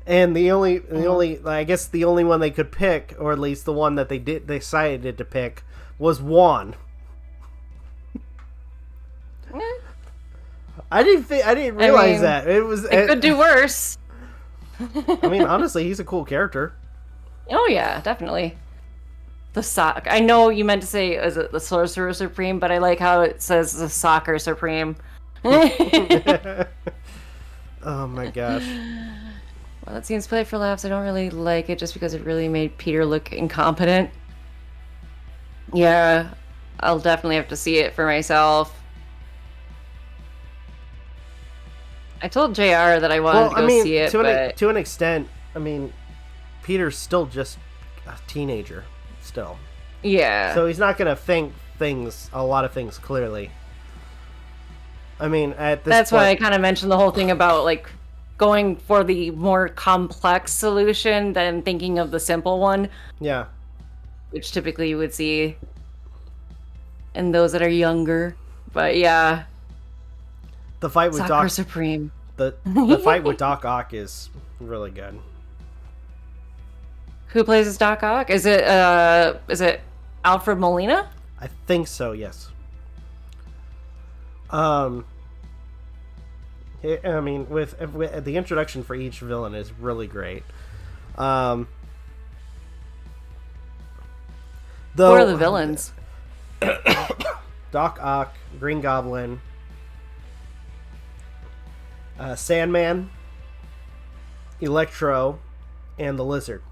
Speaker 1: And the only one they could pick, or at least the one that they decided to pick, was Juan. I didn't realize that.
Speaker 9: It could do worse.
Speaker 1: I mean, honestly, he's a cool character.
Speaker 9: Oh, yeah, definitely. The sock. I know you meant to say, is it the Sorcerer Supreme, but I like how it says the Soccer Supreme.
Speaker 1: Oh my gosh.
Speaker 9: Well, that seems play for laughs. I don't really like it just because it really made Peter look incompetent. Yeah, I'll definitely have to see it for myself. I told JR that I wanted to go see it, but...
Speaker 1: to an extent, I mean, Peter's still just a teenager, still.
Speaker 9: Yeah.
Speaker 1: So he's not going to think a lot of things clearly. I mean, at this
Speaker 9: That's
Speaker 1: point...
Speaker 9: why I kind of mentioned the whole thing about, like, going for the more complex solution than thinking of the simple one.
Speaker 1: Yeah.
Speaker 9: Which typically you would see in those that are younger. But yeah.
Speaker 1: The fight with
Speaker 9: Soccer Supreme.
Speaker 1: The fight with Doc Ock is really good.
Speaker 9: Who plays as Doc Ock? Is it Alfred Molina?
Speaker 1: I think so, yes. I mean, with the introduction for each villain is really great.
Speaker 9: Who are the villains?
Speaker 1: Doc Ock, Green Goblin, Sandman, Electro, and the Lizard.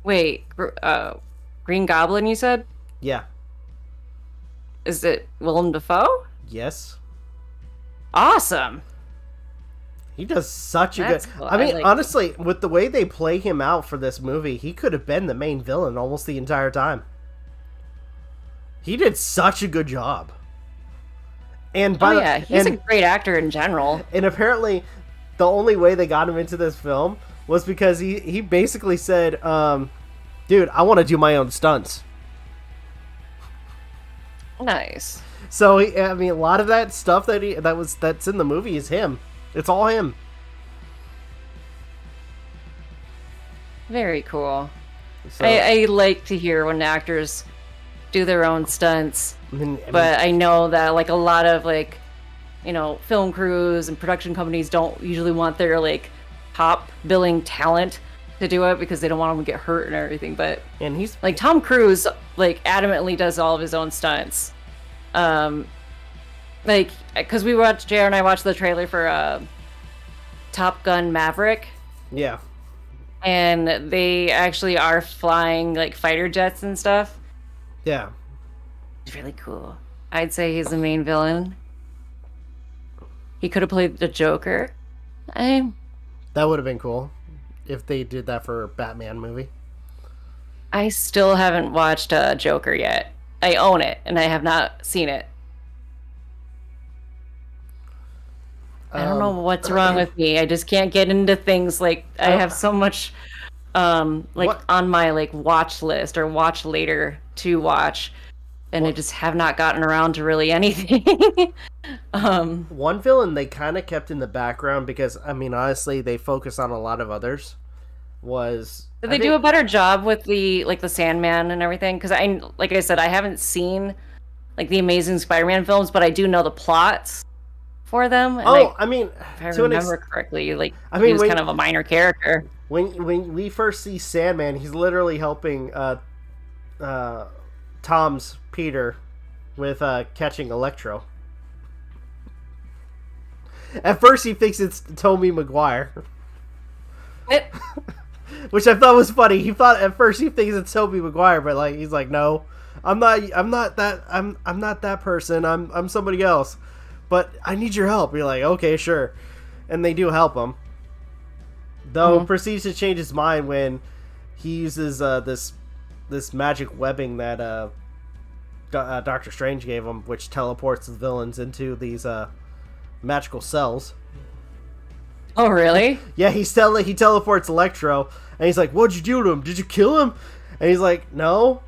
Speaker 9: Wait, Green Goblin, you said?
Speaker 1: Yeah.
Speaker 9: Is it Willem Dafoe?
Speaker 1: Yes.
Speaker 9: Awesome.
Speaker 1: He does such a
Speaker 9: That's
Speaker 1: good...
Speaker 9: cool.
Speaker 1: I mean,
Speaker 9: I like
Speaker 1: honestly, with the way they play him out for this movie, he could have been the main villain almost the entire time. He did such a good job. And
Speaker 9: he's a great actor in general.
Speaker 1: And apparently, the only way they got him into this film was because he basically said, dude, I want to do my own stunts.
Speaker 9: Nice.
Speaker 1: So, I mean, a lot of that stuff that's in the movie is him. It's all him.
Speaker 9: Very cool.
Speaker 1: So,
Speaker 9: I like to hear when actors do their own stunts. But I know that, like, a lot of, like, film crews and production companies don't usually want their, like, top billing talent to do it because they don't want him to get hurt and everything. But
Speaker 1: And he's
Speaker 9: like Tom Cruise, like adamantly does all of his own stunts. Like, because JR and I watched the trailer for Top Gun Maverick,
Speaker 1: yeah.
Speaker 9: and they actually are flying like fighter jets and stuff.
Speaker 1: Yeah.
Speaker 9: It's really cool. I'd say he's the main villain. He could have played the Joker.
Speaker 1: That would have been cool if they did that for a Batman movie.
Speaker 9: I still haven't watched Joker yet. I own it, and I have not seen it. I don't know what's wrong with me. I just can't get into things like I have so much
Speaker 1: What?
Speaker 9: on my like watch list or watch later to watch, and I just have not gotten around to really anything.
Speaker 1: One villain they kind of kept in the background because, I mean, honestly, they focus on a lot of others.
Speaker 9: Did they do a better job with the Sandman and everything? Because like I said, I haven't seen like the Amazing Spider-Man films, but I do know the plots for them. And
Speaker 1: I mean,
Speaker 9: if I remember correctly, like
Speaker 1: I mean,
Speaker 9: he was kind of a minor character.
Speaker 1: when we first see Sandman, he's literally helping Tom's Peter with catching Electro. At first, he thinks it's Tobey Maguire, which I thought was funny. He thought at first he thinks it's Tobey Maguire, but like he's like, no, I'm not that person. I'm somebody else. But I need your help. You're like, okay, sure, and they do help him. Though proceeds to change his mind when he uses this magic webbing that Doctor Strange gave him, which teleports the villains into these magical cells.
Speaker 9: Oh, really?
Speaker 1: Yeah, he teleports Electro, and he's like, "What'd you do to him? Did you kill him?" And he's like, "No."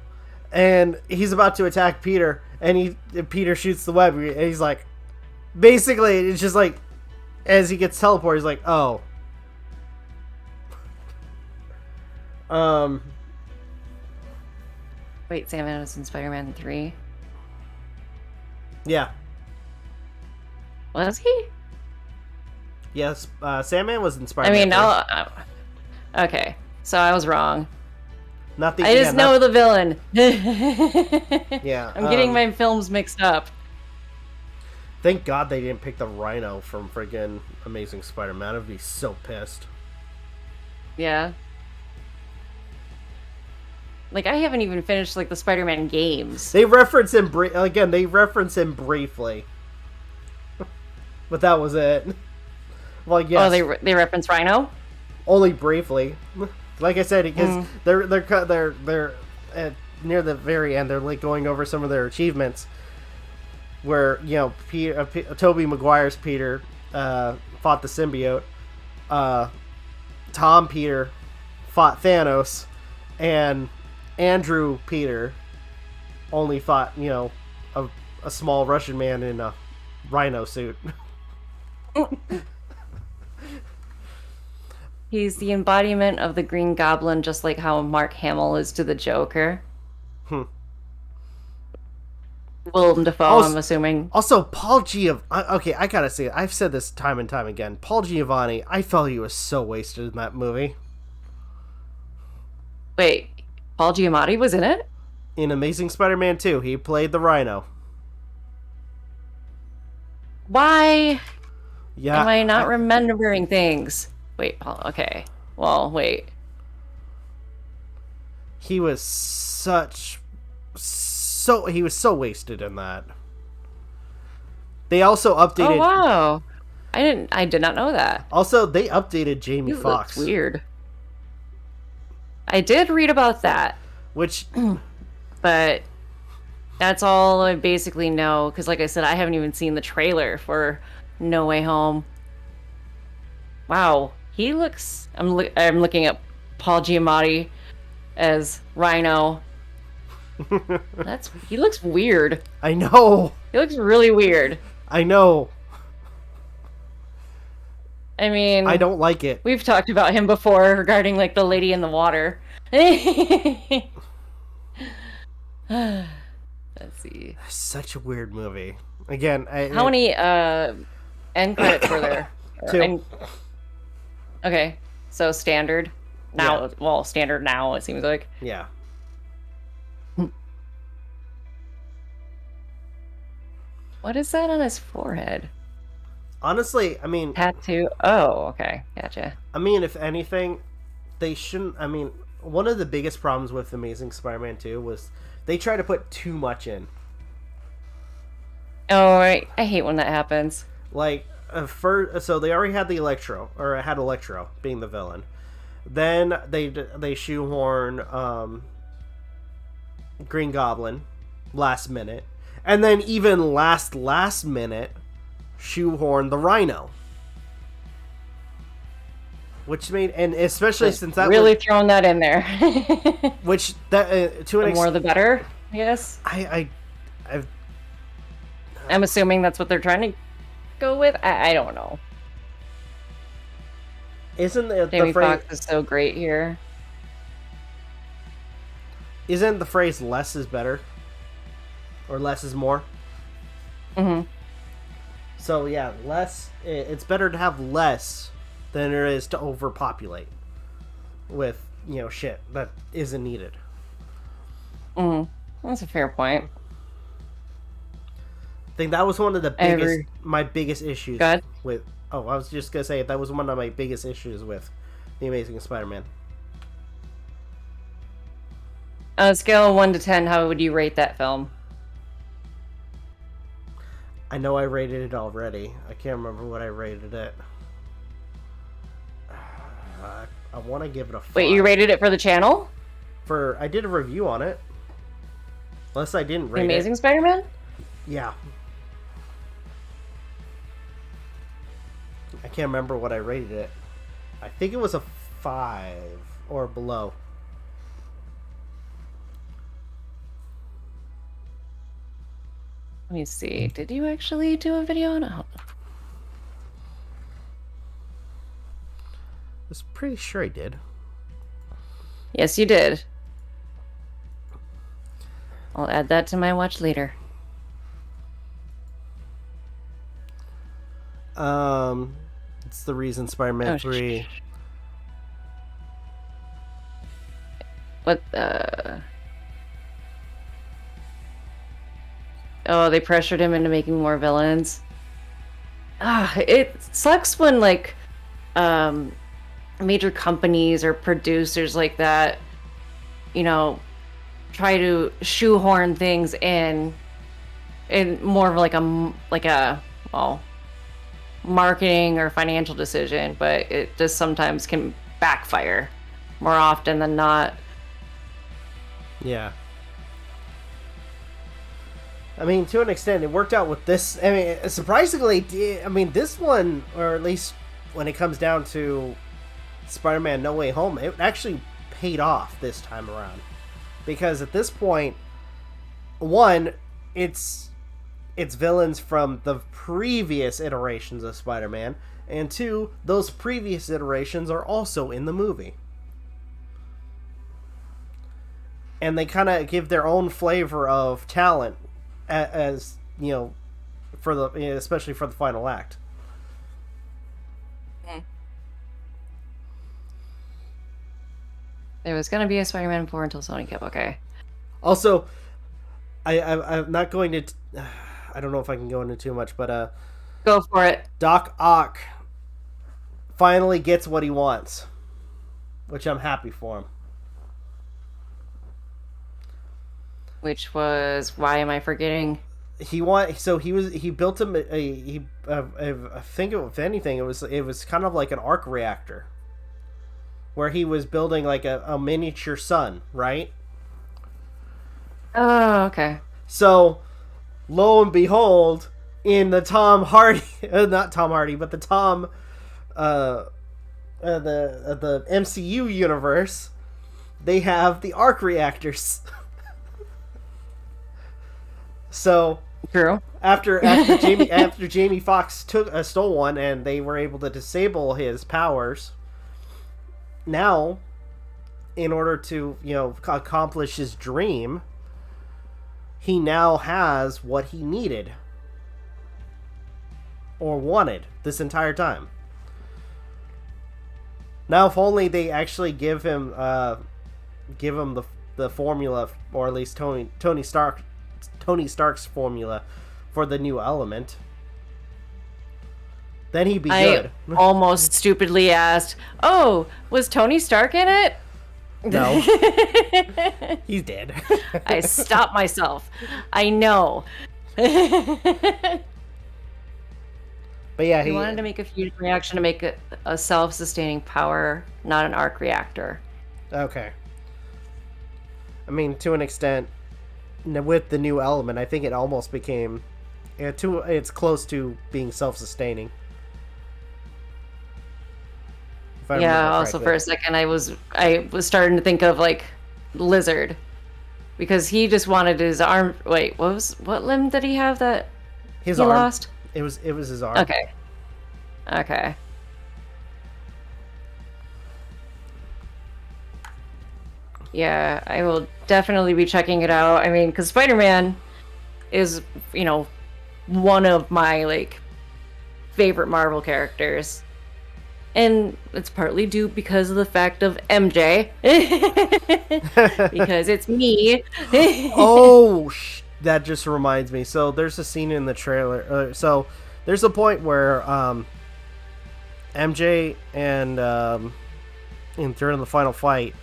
Speaker 1: And he's about to attack Peter, and Peter shoots the web, and he's like, basically, it's just like, as he gets teleported, he's like, "Oh."
Speaker 9: Wait, Sandman was in Spider-Man 3?
Speaker 1: Yeah.
Speaker 9: Was he?
Speaker 1: Yes, Sandman was in
Speaker 9: I
Speaker 1: Spider-Man.
Speaker 9: mean, okay, so I was wrong.
Speaker 1: Not the.
Speaker 9: I just know the villain.
Speaker 1: Yeah,
Speaker 9: I'm getting my films mixed up.
Speaker 1: Thank God they didn't pick the Rhino from friggin' Amazing Spider-Man. I'd be so pissed.
Speaker 9: Yeah. Like, I haven't even finished, like, the Spider-Man games.
Speaker 1: They reference him briefly. But that was it. Well, yes.
Speaker 9: Oh, they reference Rhino?
Speaker 1: Only briefly. Like I said, because they're at, near the very end, they're like going over some of their achievements. Where, you know, Tobey Maguire's Peter fought the symbiote. Tom Peter fought Thanos. And Andrew Peter only fought, you know, a small Russian man in a rhino suit.
Speaker 9: He's the embodiment of the Green Goblin, just like how Mark Hamill is to the Joker. Willem Dafoe, I'm assuming.
Speaker 1: Also, Paul Giamatti. Okay, I gotta say it. I've said this time and time again. Paul Giamatti, I felt he was so wasted in that movie.
Speaker 9: Wait, Paul Giamatti was in it?
Speaker 1: In Amazing Spider-Man 2, he played the Rhino.
Speaker 9: Why
Speaker 1: Yeah,
Speaker 9: am I not remembering things? Wait, Paul, okay. Well, wait.
Speaker 1: He was he was so wasted in that. They also updated.
Speaker 9: Oh, wow. I did not know that.
Speaker 1: Also, they updated Jamie
Speaker 9: He
Speaker 1: Foxx,
Speaker 9: looks weird. I did read about that,
Speaker 1: which
Speaker 9: but that's all I basically know. Because, like I said, I haven't even seen the trailer for No Way Home. Wow, he looks. I'm looking at Paul Giamatti as Rhino. He looks weird.
Speaker 1: I know.
Speaker 9: He looks really weird.
Speaker 1: I know.
Speaker 9: I mean,
Speaker 1: I don't like it.
Speaker 9: We've talked about him before regarding like the lady in the water. Let's see.
Speaker 1: Such a weird movie. Again,
Speaker 9: How many end credits were there?
Speaker 1: Two.
Speaker 9: Okay, so standard. Now,
Speaker 1: Yeah.
Speaker 9: well, standard now, it seems like.
Speaker 1: Yeah.
Speaker 9: What is that on his forehead?
Speaker 1: Honestly, I mean,
Speaker 9: Tattoo. Oh, okay. Gotcha.
Speaker 1: if anything, they shouldn't. I mean, one of the biggest problems with Amazing Spider-Man 2 was they try to put too much in.
Speaker 9: Oh, I hate when that happens.
Speaker 1: Like, so they already had the Electro, or had Electro being the villain. Then they shoehorn Green Goblin last minute, and then even last minute shoehorn the Rhino, which made, and especially since that
Speaker 9: really throwing that in there.
Speaker 1: which that to an
Speaker 9: The more the better, I guess.
Speaker 1: I've
Speaker 9: I'm assuming that's what they're trying to go with. I don't know.
Speaker 1: isn't the
Speaker 9: Jamie
Speaker 1: phrase
Speaker 9: Foxx is so great here.
Speaker 1: isn't the phrase less is better or less is more?
Speaker 9: Mm-hmm.
Speaker 1: So yeah, it's better to have less than it is to overpopulate with, shit that isn't needed.
Speaker 9: Mm-hmm. That's a fair point.
Speaker 1: I think that was one of the my biggest issues
Speaker 9: Go ahead.
Speaker 1: with. Oh, I was just gonna say that was one of my biggest issues with the Amazing Spider-Man.
Speaker 9: On a scale of 1 to 10, how would you rate that film?
Speaker 1: I know I rated it already. I can't remember what I rated it. I want to give it a 5.
Speaker 9: Wait, you rated it for the channel?
Speaker 1: I did a review on it. Unless I didn't
Speaker 9: The
Speaker 1: rate
Speaker 9: Amazing
Speaker 1: it.
Speaker 9: Spider-Man?
Speaker 1: Yeah. I can't remember what I rated it. I think it was a 5 or below.
Speaker 9: Let me see. Did you actually do a video on it?
Speaker 1: I was pretty sure I did.
Speaker 9: Yes, you did. I'll add that to my watch later.
Speaker 1: It's the reason Spider-Man 3.
Speaker 9: What the... Oh, they pressured him into making more villains. It sucks when, like, major companies or producers like that, try to shoehorn things in more of like a marketing or financial decision, but it just sometimes can backfire more often than not.
Speaker 1: Yeah. I mean, to an extent, it worked out with this. I mean, surprisingly, this one, or at least when it comes down to Spider-Man No Way Home, it actually paid off this time around. Because at this point, one, it's villains from the previous iterations of Spider-Man, and two, those previous iterations are also in the movie. And they kind of give their own flavor of talent, as especially for the final act.
Speaker 9: There was gonna be a Spider-Man 4 until Sony kept okay.
Speaker 1: Also, I'm not going to. I don't know if I can go into too much, but
Speaker 9: Go for it.
Speaker 1: Doc Ock finally gets what he wants, which I'm happy for him.
Speaker 9: Which was, why am I forgetting?
Speaker 1: He built him I think if anything it was kind of like an arc reactor, where he was building like a miniature sun, right?
Speaker 9: Oh, okay.
Speaker 1: So, lo and behold, in the Tom Hardy, not Tom Hardy, but the MCU universe, they have the arc reactors. So,
Speaker 9: true.
Speaker 1: After Jamie Foxx stole one, and they were able to disable his powers. Now, in order to accomplish his dream, he now has what he needed or wanted this entire time. Now, if only they actually give him the formula, or at least Tony Stark's formula for the new element. Then he'd be good.
Speaker 9: Almost stupidly asked, "Oh, was Tony Stark in it?"
Speaker 1: No. He's dead.
Speaker 9: I stopped myself. I know.
Speaker 1: But yeah,
Speaker 9: he wanted to make a fusion reaction to make a self-sustaining power, not an arc reactor.
Speaker 1: Okay. I mean, to an extent, with the new element, I think it almost became... it's close to being self-sustaining.
Speaker 9: Yeah, also for a second I was starting to think of like Lizard. Because he just wanted his arm. Wait, what limb did he have that
Speaker 1: his
Speaker 9: he
Speaker 1: arm.
Speaker 9: Lost?
Speaker 1: It was his arm.
Speaker 9: Okay. Yeah, I will definitely be checking it out. I mean, because Spider-Man is, one of my, like, favorite Marvel characters. And it's partly due because of the fact of MJ. Because it's me.
Speaker 1: That just reminds me. So there's a scene in the trailer. So there's a point where MJ and during the final fight,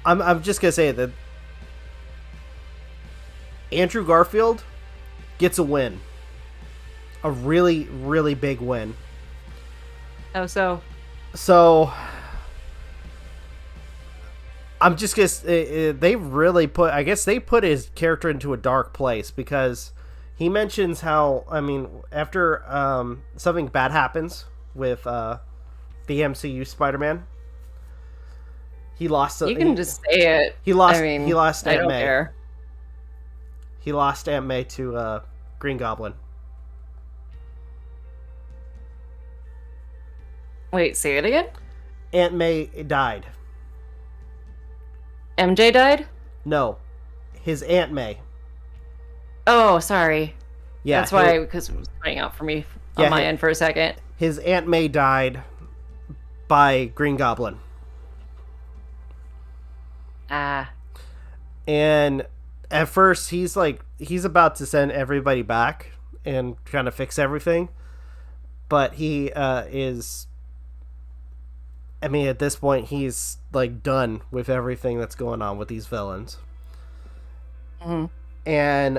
Speaker 1: I'm just gonna say that Andrew Garfield gets a win, a really, really big win.
Speaker 9: Oh, so
Speaker 1: I'm just gonna. They really put. I guess they put his character into a dark place because he mentions how. I mean, after something bad happens with the MCU Spider-Man, he lost.
Speaker 9: You can just say it.
Speaker 1: He lost.
Speaker 9: I mean,
Speaker 1: he lost
Speaker 9: I
Speaker 1: Aunt
Speaker 9: don't
Speaker 1: May.
Speaker 9: care.
Speaker 1: He lost Aunt May to Green Goblin.
Speaker 9: Wait, say it again?
Speaker 1: Aunt May died.
Speaker 9: MJ died?
Speaker 1: No, his Aunt May.
Speaker 9: Oh, sorry.
Speaker 1: Yeah,
Speaker 9: that's why, because it was playing out for me on my end for a second.
Speaker 1: His Aunt May died by Green Goblin. And at first, he's about to send everybody back and kind of fix everything. But he is... I mean, at this point, he's, like, done with everything that's going on with these villains.
Speaker 9: Mm-hmm.
Speaker 1: And,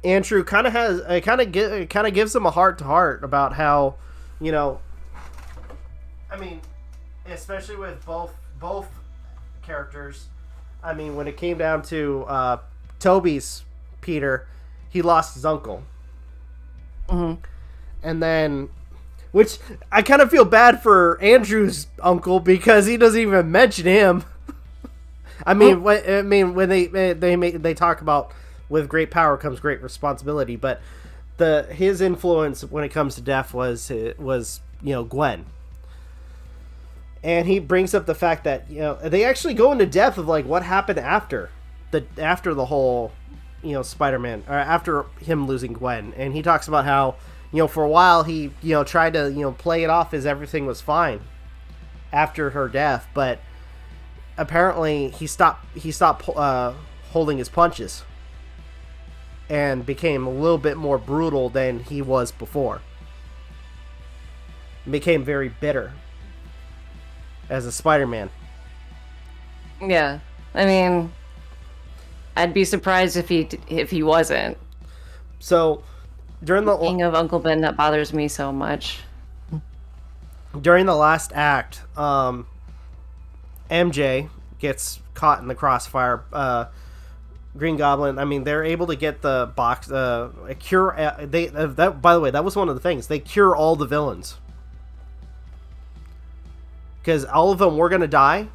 Speaker 1: Andrew kind of gives him a heart-to-heart about how, I mean, especially with both characters. I mean, when it came down to Toby's Peter, he lost his uncle.
Speaker 9: Mm-hmm.
Speaker 1: And then, which I kind of feel bad for Andrew's uncle because he doesn't even mention him. I mean, when they talk about with great power comes great responsibility, but his influence when it comes to death was Gwen. And he brings up the fact that they actually go into depth of like what happened after the whole Spider-Man, or after him losing Gwen, and he talks about how for a while he tried to play it off as everything was fine after her death, but apparently he stopped holding his punches and became a little bit more brutal than he was before. Became very bitter as a Spider-Man.
Speaker 9: Yeah, I mean, I'd be surprised if he wasn't.
Speaker 1: So, during the
Speaker 9: King of Uncle Ben, that bothers me so much.
Speaker 1: During the last act, MJ gets caught in the crossfire. Green Goblin. I mean, they're able to get the box cure. That, by the way, that was one of the things. They cure all the villains because all of them were gonna die,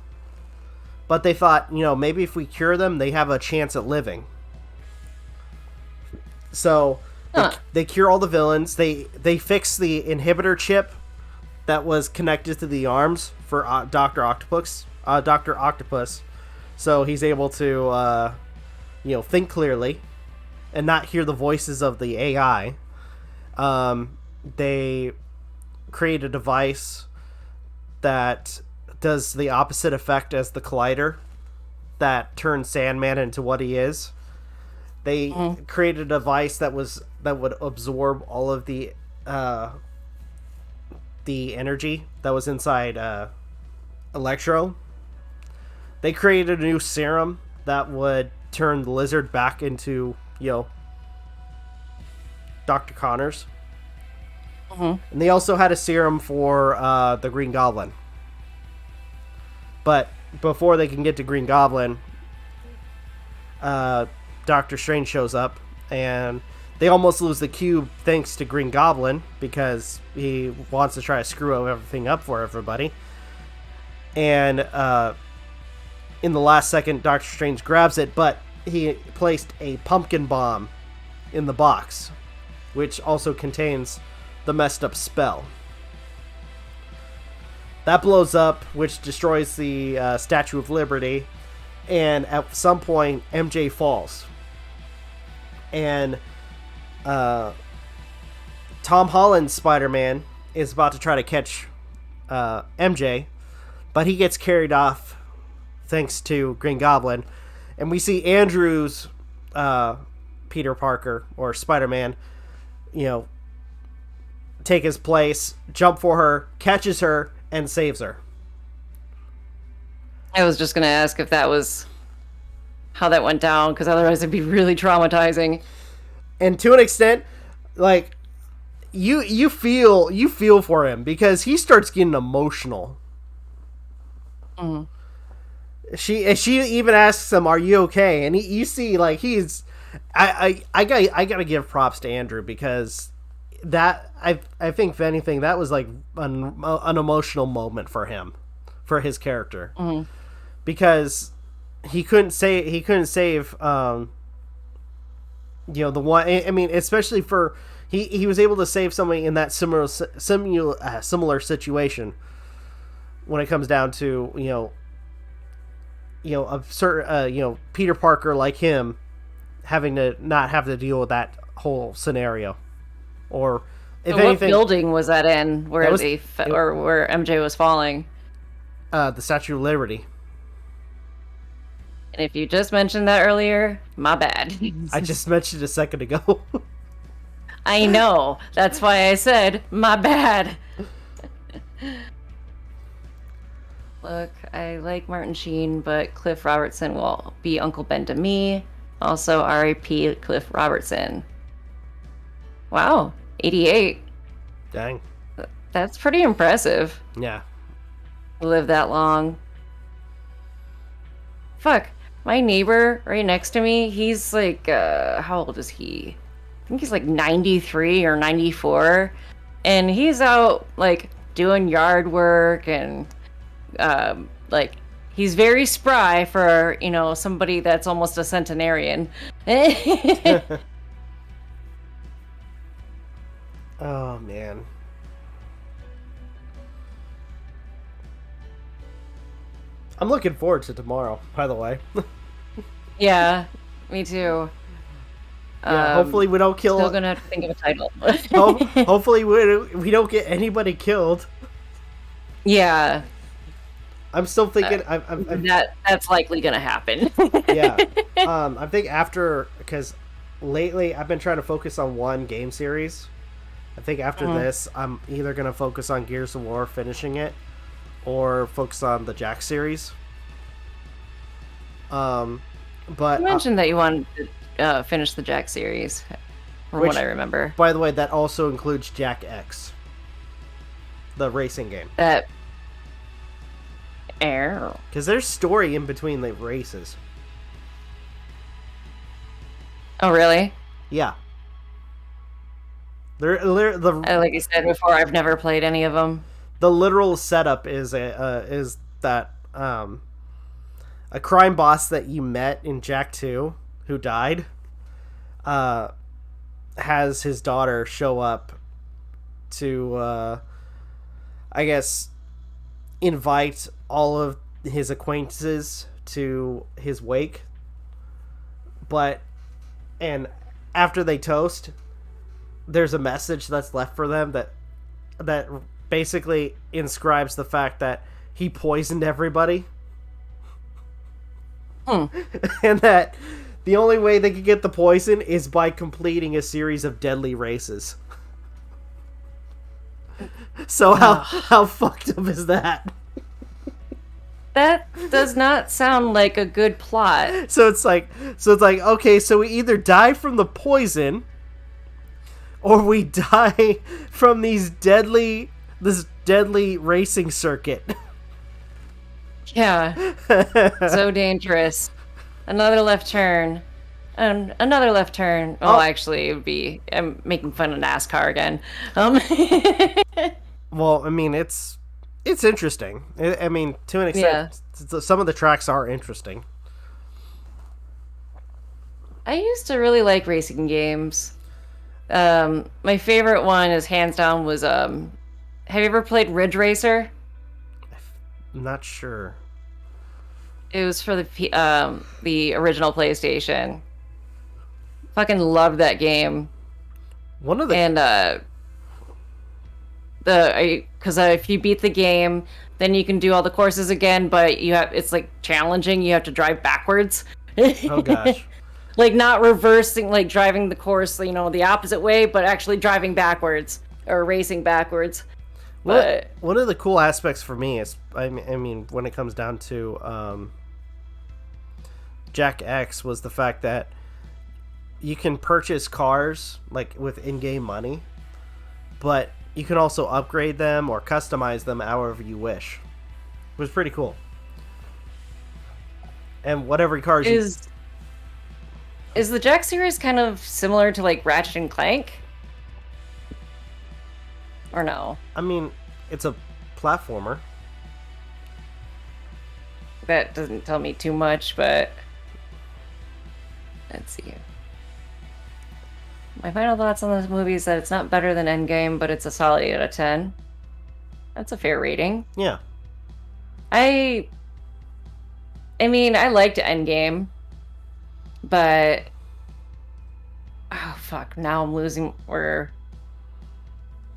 Speaker 1: but they thought, maybe if we cure them, they have a chance at living. So they cure all the villains. They fix the inhibitor chip that was connected to the arms for Dr. Octopus. So he's able to think clearly and not hear the voices of the AI. they create a device that does the opposite effect as the collider that turns Sandman into what he is. They created a device that would absorb all of the energy that was inside Electro. They created a new serum that would turn the Lizard back into, Dr. Connors. And they also had a serum for the Green Goblin. But before they can get to Green Goblin, Doctor Strange shows up, and they almost lose the cube thanks to Green Goblin, because he wants to try to screw everything up for everybody. And in the last second, Doctor Strange grabs it, but he placed a pumpkin bomb in the box, which also contains the messed up spell. That blows up, which destroys the Statue of Liberty, and at some point, MJ falls. And Tom Holland's Spider-Man is about to try to catch MJ, but he gets carried off thanks to Green Goblin. And we see Andrew's Peter Parker, or Spider-Man, take his place, jump for her, catches her, and saves her.
Speaker 9: I was just going to ask if that was how that went down, because otherwise it'd be really traumatizing.
Speaker 1: And to an extent, like, you feel for him, because he starts getting emotional. She even asks him, "Are you okay?" And you see, like, he's. I gotta give props to Andrew, because that I think if anything that was like an emotional moment for him, for his character, because he couldn't save the one. I mean, especially for he was able to save somebody in that similar situation when it comes down to a certain Peter Parker like him having to not have to deal with that whole scenario. Or if
Speaker 9: so
Speaker 1: anything,
Speaker 9: what building was that in where where MJ was falling?
Speaker 1: The Statue of Liberty.
Speaker 9: And if you just mentioned that earlier, my bad.
Speaker 1: I just mentioned it a second ago.
Speaker 9: I know. That's why I said my bad. Look, I like Martin Sheen, but Cliff Robertson will be Uncle Ben to me. Also, R.I.P. Cliff Robertson. Wow, 88.
Speaker 1: Dang.
Speaker 9: That's pretty impressive.
Speaker 1: Yeah.
Speaker 9: Live that long. Fuck. My neighbor right next to me, he's like, how old is he? I think he's like 93 or 94. And he's out, like, doing yard work and, like, he's very spry for, somebody that's almost a centenarian.
Speaker 1: Oh, man. I'm looking forward to tomorrow, by the way.
Speaker 9: Yeah, me too.
Speaker 1: Yeah, hopefully we don't kill...
Speaker 9: Still gonna have to think of a title.
Speaker 1: Hopefully we don't get anybody killed.
Speaker 9: Yeah.
Speaker 1: I'm still thinking...
Speaker 9: That's likely gonna happen.
Speaker 1: Yeah. I think after... Because lately I've been trying to focus on one game series. I think after this, I'm either going to focus on Gears of War, finishing it, or focus on the Jack series. But
Speaker 9: you mentioned that you wanted to finish the Jack series, from what I remember.
Speaker 1: By the way, that also includes Jack X, the racing game. Because there's story in between the races.
Speaker 9: Oh, really?
Speaker 1: Yeah.
Speaker 9: Like you said before, I've never played any of them.
Speaker 1: The literal setup is that a crime boss that you met in Jack 2 who died has his daughter show up to I guess invite all of his acquaintances to his wake, and after they toast, there's a message that's left for them that basically inscribes the fact that he poisoned everybody. And that the only way they could get the poison is by completing a series of deadly races. So how fucked up is that?
Speaker 9: That does not sound like a good plot.
Speaker 1: So it's like, okay, so we either die from the poison, or we die from this deadly racing circuit.
Speaker 9: Yeah. So dangerous. Another left turn. And another left turn. Oh, actually, it would be... I'm making fun of NASCAR again.
Speaker 1: Well, I mean, it's interesting. I mean, to an extent, some of the tracks are interesting.
Speaker 9: I used to really like racing games. My favorite one is hands down was have you ever played Ridge Racer?
Speaker 1: I'm not sure.
Speaker 9: It was for the original PlayStation. Fucking loved that game.
Speaker 1: One of the
Speaker 9: and because if you beat the game, then you can do all the courses again, but it's like challenging. You have to drive backwards.
Speaker 1: Oh gosh.
Speaker 9: Like not reversing, like driving the course, the opposite way, but actually driving backwards or racing backwards. But
Speaker 1: one of the cool aspects for me is, I mean, when it comes down to Jack X, was the fact that you can purchase cars like with in-game money, but you can also upgrade them or customize them however you wish. It was pretty cool. And whatever cars
Speaker 9: is the Jack series kind of similar to like Ratchet and Clank? Or no?
Speaker 1: I mean, it's a platformer.
Speaker 9: That doesn't tell me too much, but let's see. My final thoughts on this movie is that it's not better than Endgame, but it's a solid 8 out of 10. That's a fair rating.
Speaker 1: Yeah.
Speaker 9: I mean, I liked Endgame, but oh fuck, now I'm losing where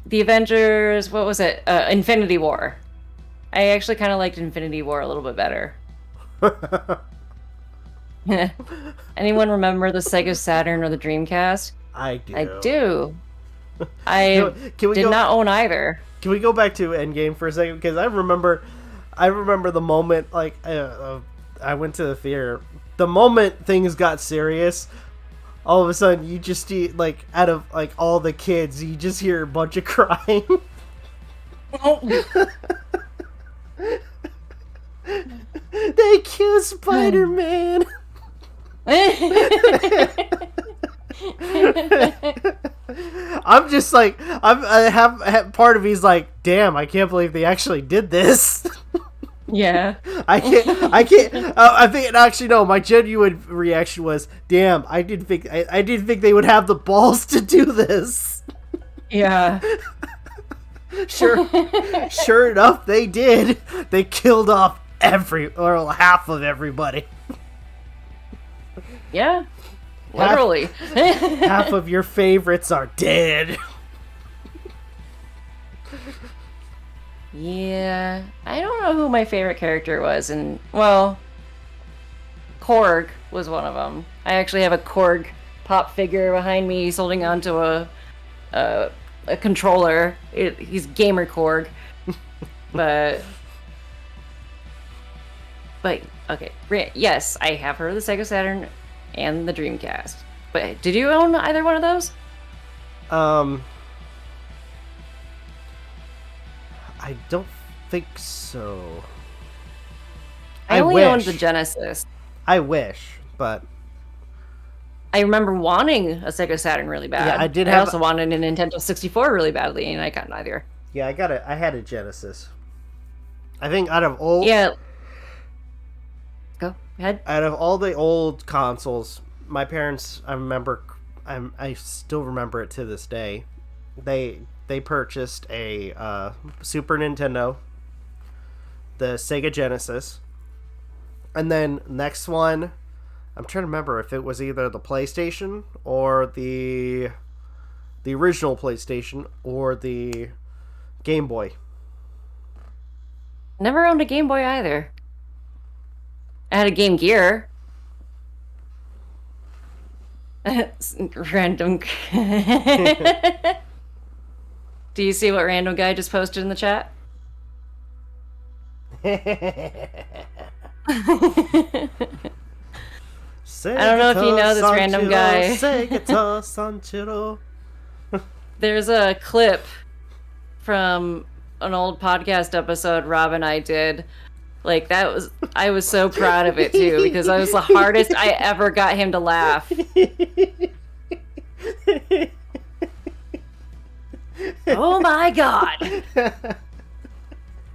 Speaker 9: the Avengers, what was it? Infinity War. I actually kind of liked Infinity War a little bit better. Anyone remember the Sega Saturn or the Dreamcast?
Speaker 1: I do.
Speaker 9: I do. I did not own either.
Speaker 1: Can we go back to Endgame for a second? Because I remember the moment, like, I went to the theater. The moment things got serious, all of a sudden you just see, like, out of like all the kids, you just hear a bunch of crying. They killed Spider-Man. I'm just like, I have part of me's like, damn, I can't believe they actually did this.
Speaker 9: Yeah.
Speaker 1: I can't. I think actually no. My genuine reaction was, damn, I didn't think they would have the balls to do this.
Speaker 9: Yeah.
Speaker 1: Sure enough, they did. They killed off half of everybody.
Speaker 9: Yeah. Literally.
Speaker 1: Half of your favorites are dead.
Speaker 9: Yeah. I don't know who my favorite character was, and well, Korg was one of them. I actually have a Korg pop figure behind me. He's holding onto a controller. He's Gamer Korg. but okay. Yes, I have her the Sega Saturn and the Dreamcast. But did you own either one of those?
Speaker 1: I don't think so.
Speaker 9: I only owned the Genesis.
Speaker 1: I wish, but
Speaker 9: I remember wanting a Sega Saturn really bad.
Speaker 1: Yeah,
Speaker 9: I also wanted a Nintendo 64 really badly, and I got neither.
Speaker 1: Yeah, I had a Genesis. I think out of all
Speaker 9: Go ahead.
Speaker 1: Out of all the old consoles, my parents, I still remember it to this day. They purchased a Super Nintendo, the Sega Genesis, and then next one, I'm trying to remember if it was either the PlayStation or the the original PlayStation or the Game Boy?
Speaker 9: Never owned a Game Boy either. I had a Game Gear. Random. Do you see what random guy just posted in the chat? I don't know if you know this random guy. There's a clip from an old podcast episode Rob and I did. Like, I was so proud of it too, because that was the hardest I ever got him to laugh. Oh my god.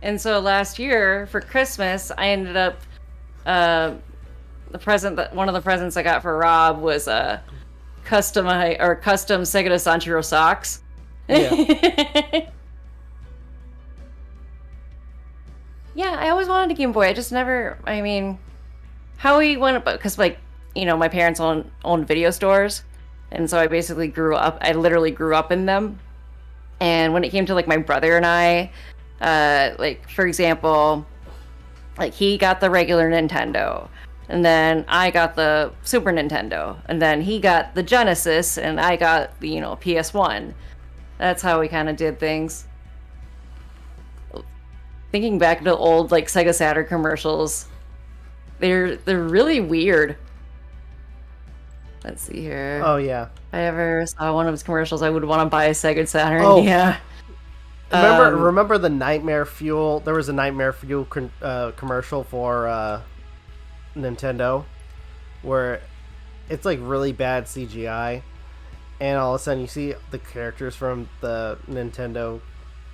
Speaker 9: And so last year for Christmas, I ended up one of the presents I got for Rob was a custom Sega de Sanchiro socks.
Speaker 1: Yeah.
Speaker 9: Yeah, I always wanted a Game Boy. I just never, I mean, how we went about, because, like, you know, my parents owned video stores, and so I literally grew up in them. And when it came to, like, my brother and I, like, for example, like, he got the regular Nintendo, and then I got the Super Nintendo, and then he got the Genesis, and I got the, PS1. That's how we kind of did things. Thinking back to old, like, Sega Saturn commercials, they're really weird. Let's see here.
Speaker 1: Oh, yeah.
Speaker 9: If I ever saw one of his commercials, I would want to buy a Sega Saturn.
Speaker 1: Oh.
Speaker 9: Yeah.
Speaker 1: Remember the Nightmare Fuel? There was a Nightmare Fuel commercial for Nintendo where it's like really bad CGI, and all of a sudden you see the characters from the Nintendo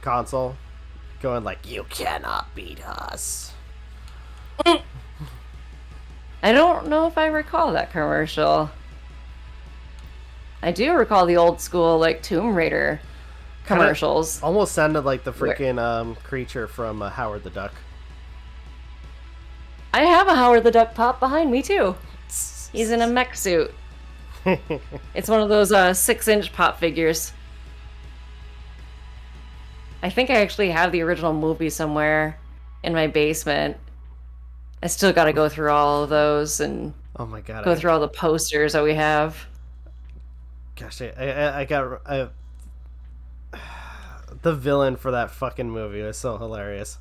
Speaker 1: console going like, "You cannot beat us."
Speaker 9: I don't know if I recall that commercial. I do recall the old school, like, Tomb Raider commercials.
Speaker 1: Kinda almost sounded like the freaking creature from Howard the Duck.
Speaker 9: I have a Howard the Duck pop behind me, too. He's in a mech suit. It's one of those 6-inch pop figures. I think I actually have the original movie somewhere in my basement. I still got to go through all of those and
Speaker 1: oh my god,
Speaker 9: go through all the posters that we have.
Speaker 1: Gosh, I got the villain for that fucking movie was so hilarious.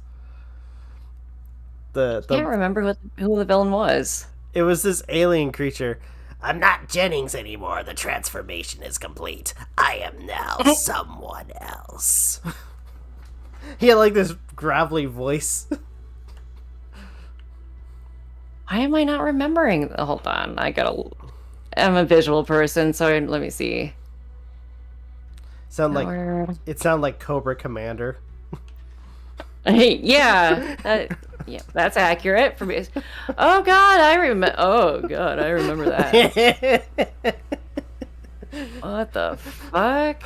Speaker 9: I can't remember who the villain was.
Speaker 1: It was this alien creature. "I'm not Jennings anymore. The transformation is complete. I am now someone else." He had like this gravelly voice.
Speaker 9: Why am I not remembering? Hold on, I'm a visual person, so let me see.
Speaker 1: It sounded like Cobra Commander.
Speaker 9: Yeah, that's accurate for me. Oh god, I remember that. What the fuck?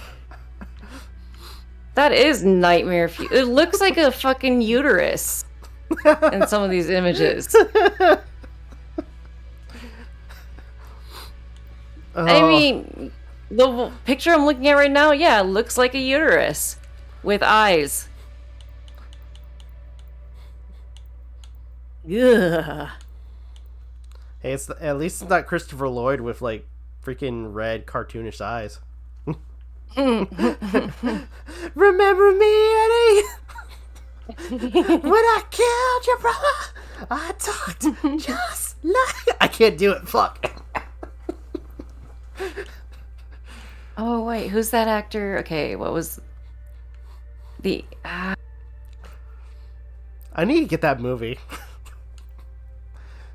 Speaker 9: That is Nightmare Fuel. It looks like a fucking uterus in some of these images. I mean, the picture I'm looking at right now, yeah, looks like a uterus with eyes. Ugh.
Speaker 1: Hey, at least it's not Christopher Lloyd with like freaking red cartoonish eyes. Remember me, Eddie? When I killed your brother, I talked just like... I can't do it, fuck.
Speaker 9: Oh, wait, who's that actor? Okay, what was the...
Speaker 1: I need to get that movie.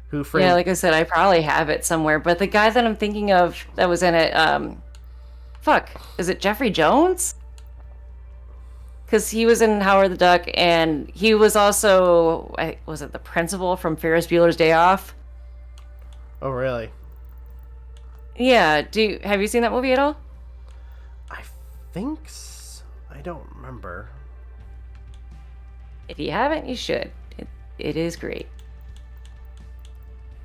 Speaker 1: Who framed...
Speaker 9: Yeah, like I said, I probably have it somewhere, but the guy that I'm thinking of that was in it, fuck, is it Jeffrey Jones? Because he was in Howard the Duck, and he was also, was it the principal from Ferris Bueller's Day Off?
Speaker 1: Oh, really?
Speaker 9: Yeah, have you seen that movie at all?
Speaker 1: I think so. I don't remember.
Speaker 9: If you haven't, you should. It is great.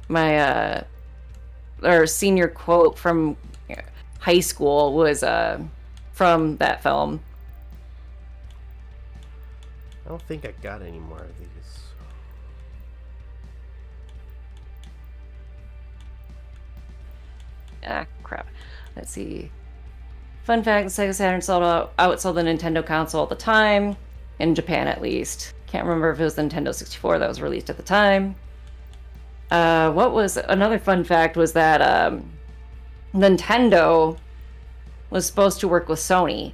Speaker 9: My, our senior quote from high school was, from that film.
Speaker 1: I don't think I got any more of these.
Speaker 9: Ah, crap. Let's see. Fun fact, the Sega Saturn outsold the Nintendo console at the time, in Japan at least. Can't remember if it was the Nintendo 64 that was released at the time. What was another fun fact was that Nintendo was supposed to work with Sony,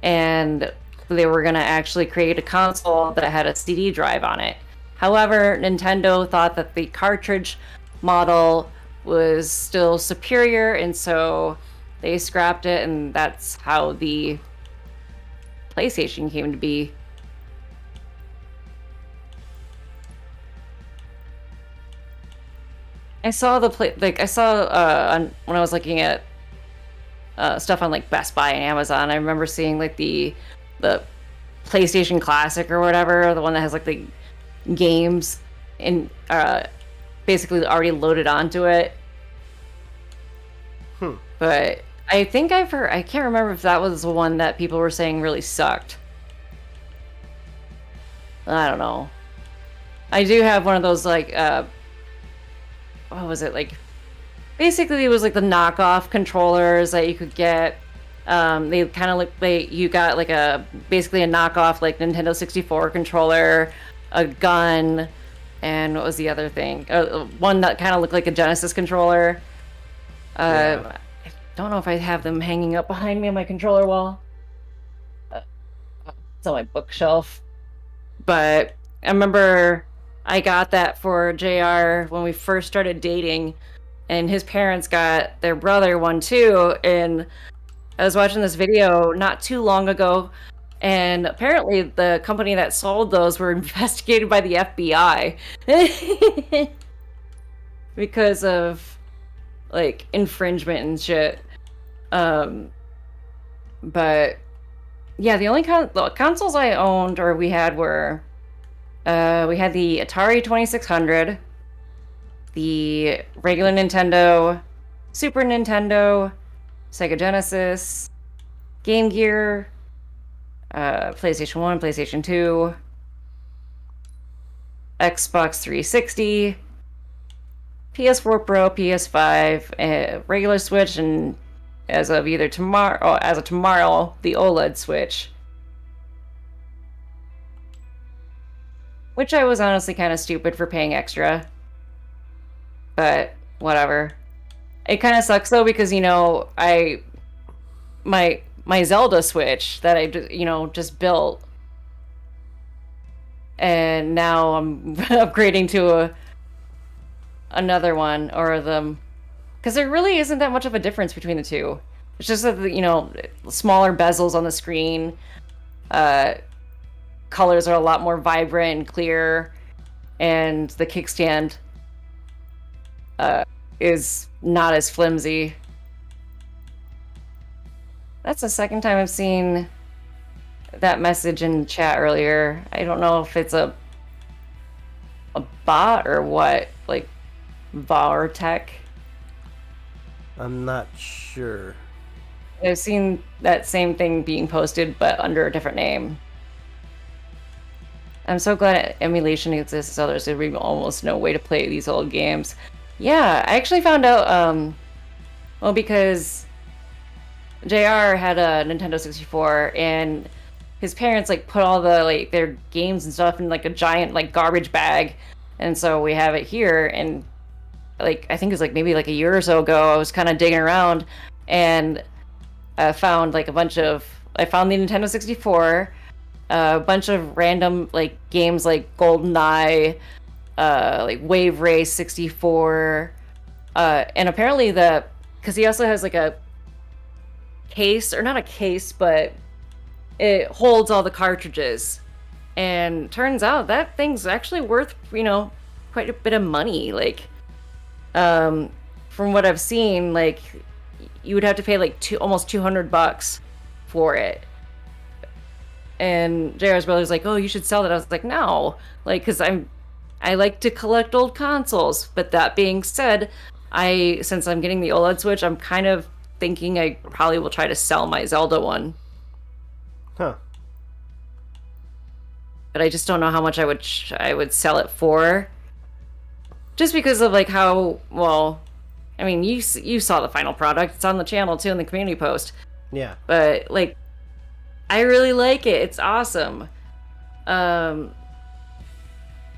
Speaker 9: and they were going to actually create a console that had a CD drive on it. However, Nintendo thought that the cartridge model was still superior, and so they scrapped it, and that's how the PlayStation came to be. I saw when I was looking at stuff on like Best Buy and Amazon, I remember seeing like the PlayStation Classic or whatever, the one that has like the games and basically already loaded onto it. But I think I've heard, I can't remember if that was the one that people were saying really sucked. I don't know. I do have one of those like what was it, like basically it was like the knockoff controllers that you could get. They kind of look like you got like basically a knockoff like Nintendo 64 controller, a gun, and what was the other thing? One that kind of looked like a Genesis controller. I don't know if I have them hanging up behind me on my controller wall. It's on my bookshelf. But I remember I got that for JR when we first started dating, and his parents got their brother one too. And I was watching this video not too long ago, and apparently the company that sold those were investigated by the FBI because of like infringement and shit. But yeah, the only consoles I owned or we had were we had the Atari 2600, the regular Nintendo, Super Nintendo, Sega Genesis, Game Gear, PlayStation 1, PlayStation 2, Xbox 360, PS4 Pro, PS5, regular Switch, and as of tomorrow, the OLED Switch. Which I was honestly kind of stupid for paying extra. But whatever. It kind of sucks though because, you know, my Zelda Switch that I just built, and now I'm upgrading to another one, or because there really isn't that much of a difference between the two. It's just that smaller bezels on the screen, colors are a lot more vibrant and clear, and the kickstand is not as flimsy. That's the second time I've seen that message in chat earlier. I don't know if it's a bot or what, like Vartech.
Speaker 1: I'm not sure.
Speaker 9: I've seen that same thing being posted, but under a different name. I'm so glad emulation exists, so there's almost no way to play these old games. Yeah, I actually found out, well, because JR had a Nintendo 64, and his parents, like, put all the, their games and stuff in, a giant, garbage bag, and so we have it here, and, I think it was, maybe, a year or so ago, I was kind of digging around, and I found, I found the Nintendo 64, a bunch of random, games like GoldenEye, Wave Race 64, and apparently because he also has, a case, or not a case, but it holds all the cartridges, and turns out that thing's actually worth, quite a bit of money. From what I've seen, you would have to pay almost $200 for it. And JR's brother's like, "Oh, you should sell that." I was like, "No," because I like to collect old consoles. But that being said, since I'm getting the OLED Switch, I'm kind of thinking I probably will try to sell my Zelda one.
Speaker 1: Huh.
Speaker 9: But I just don't know how much I would sell it for. Just because of like how well, I mean, you saw the final product. It's on the channel too in the community post.
Speaker 1: Yeah.
Speaker 9: But like, I really like it. It's awesome. I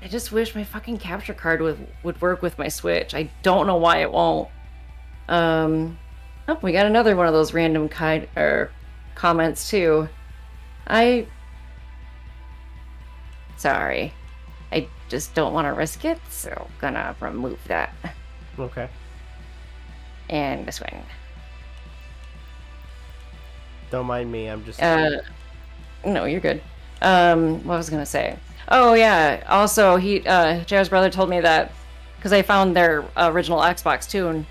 Speaker 9: just wish my fucking capture card would work with my Switch. I don't know why it won't. Oh, we got another one of those random comments too. Sorry. I just don't want to risk it, so gonna remove that.
Speaker 1: Okay.
Speaker 9: And this one.
Speaker 1: Don't mind me. I'm just.
Speaker 9: No, you're good. What was I gonna say? Oh yeah. Also, Jared's brother told me that because I found their original Xbox tune.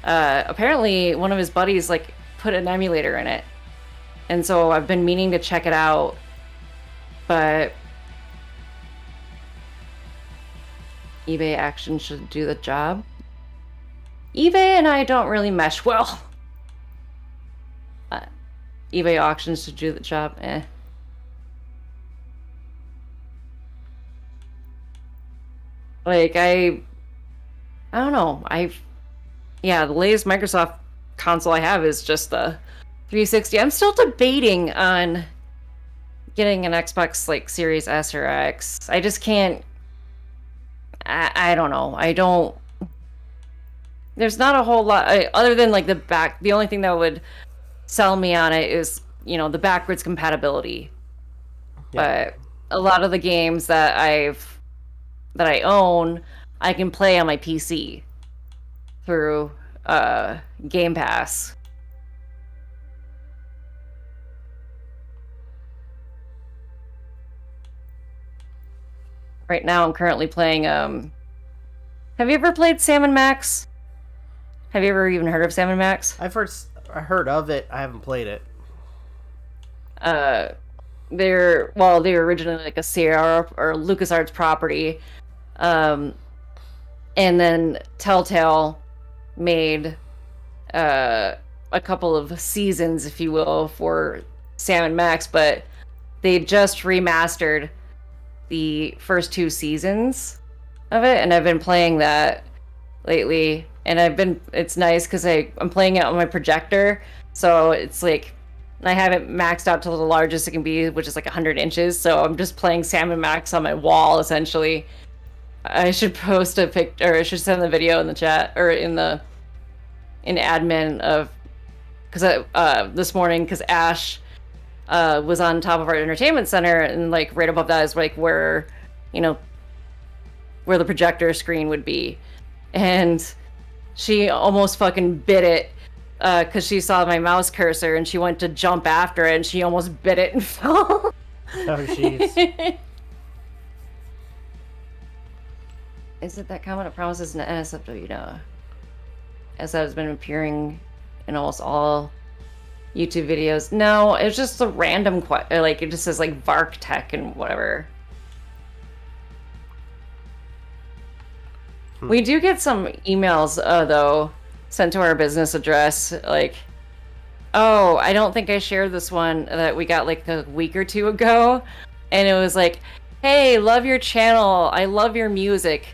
Speaker 9: Apparently, one of his buddies like put an emulator in it, and so I've been meaning to check it out, but eBay action should do the job. eBay and I don't really mesh well. eBay auctions should do the job. Like I don't know. The latest Microsoft console I have is just the 360. I'm still debating on getting an Xbox like Series S or X. I just can't. I don't know. There's not a whole lot other than like the only thing that would sell me on it is, the backwards compatibility.
Speaker 1: Yeah.
Speaker 9: But a lot of the games that I own, I can play on my PC through Game Pass. Right now I'm currently playing have you ever played Sam and Max? Have you ever even heard of Sam and Max?
Speaker 1: I heard of it. I haven't played it.
Speaker 9: They're originally like a Sierra or LucasArts property. And then Telltale made a couple of seasons, if you will, for Sam and Max, but they just remastered the first 2 seasons of it, and I've been playing that lately, and it's nice because I'm playing it on my projector, so it's like I have it maxed out to the largest it can be, which is like 100 inches, so I'm just playing Sam and Max on my wall essentially. I should post a picture, or I should send the video in the chat or in admin of, because this morning, because Ash was on top of our entertainment center, and like right above that is like where the projector screen would be, and she almost fucking bit it because she saw my mouse cursor and she went to jump after it and she almost bit it and fell.
Speaker 1: Oh jeez.
Speaker 9: Is it that comment? It promises an NSFW, as has been appearing in almost all YouTube videos. No, it's just a random like it just says like Vark Tech and whatever. We do get some emails though sent to our business address like, oh, I don't think I shared this one that we got like a week or 2 ago, and it was like, hey, love your channel, I love your music.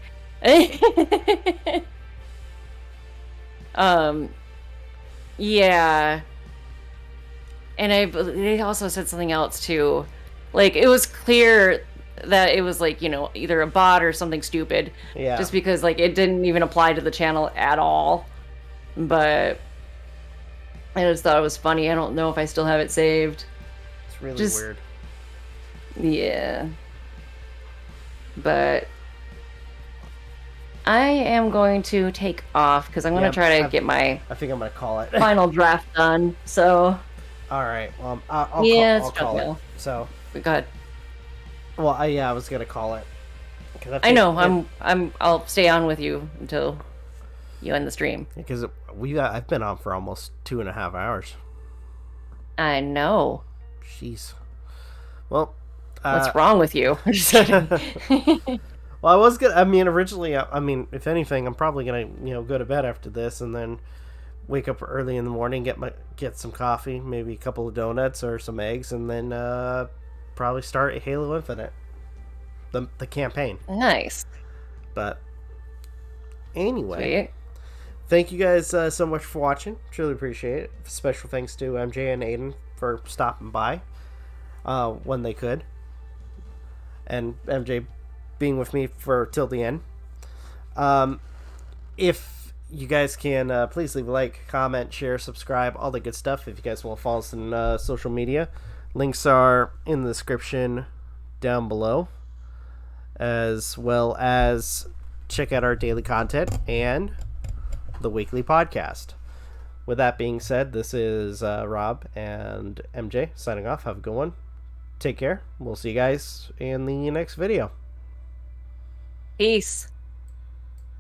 Speaker 9: Yeah. And they also said something else too. Like, it was clear that it was like, either a bot or something stupid.
Speaker 1: Yeah.
Speaker 9: Just because like it didn't even apply to the channel at all. But I just thought it was funny. I don't know if I still have it saved.
Speaker 1: It's really weird.
Speaker 9: Yeah. But I am going to take off because I'm going to try to get my
Speaker 1: I think I'm going to call it.
Speaker 9: final draft done. So.
Speaker 1: All right. Well, I'll call it. So.
Speaker 9: Go ahead.
Speaker 1: Well, I was going to call it.
Speaker 9: I know. I'll stay on with you until you end the stream.
Speaker 1: Because I've been on for almost 2.5 hours.
Speaker 9: I know.
Speaker 1: Jeez. Well.
Speaker 9: What's wrong with you?
Speaker 1: Well, I was gonna. I mean, originally, if anything, I'm probably gonna, go to bed after this and then wake up early in the morning, get some coffee, maybe a couple of donuts or some eggs, and then probably start Halo Infinite, the campaign.
Speaker 9: Nice.
Speaker 1: But anyway,
Speaker 9: Sweet.
Speaker 1: thank you guys so much for watching. Truly appreciate it. Special thanks to MJ and Aiden for stopping by when they could, and MJ being with me for till the end. If you guys can please leave a like, comment, share, subscribe, all the good stuff. If you guys want to follow us on social media, links are in the description down below, as well as check out our daily content and the weekly podcast. With that being said, this is Rob and MJ signing off. Have a good one. Take care. We'll see you guys in the next video.
Speaker 9: Peace.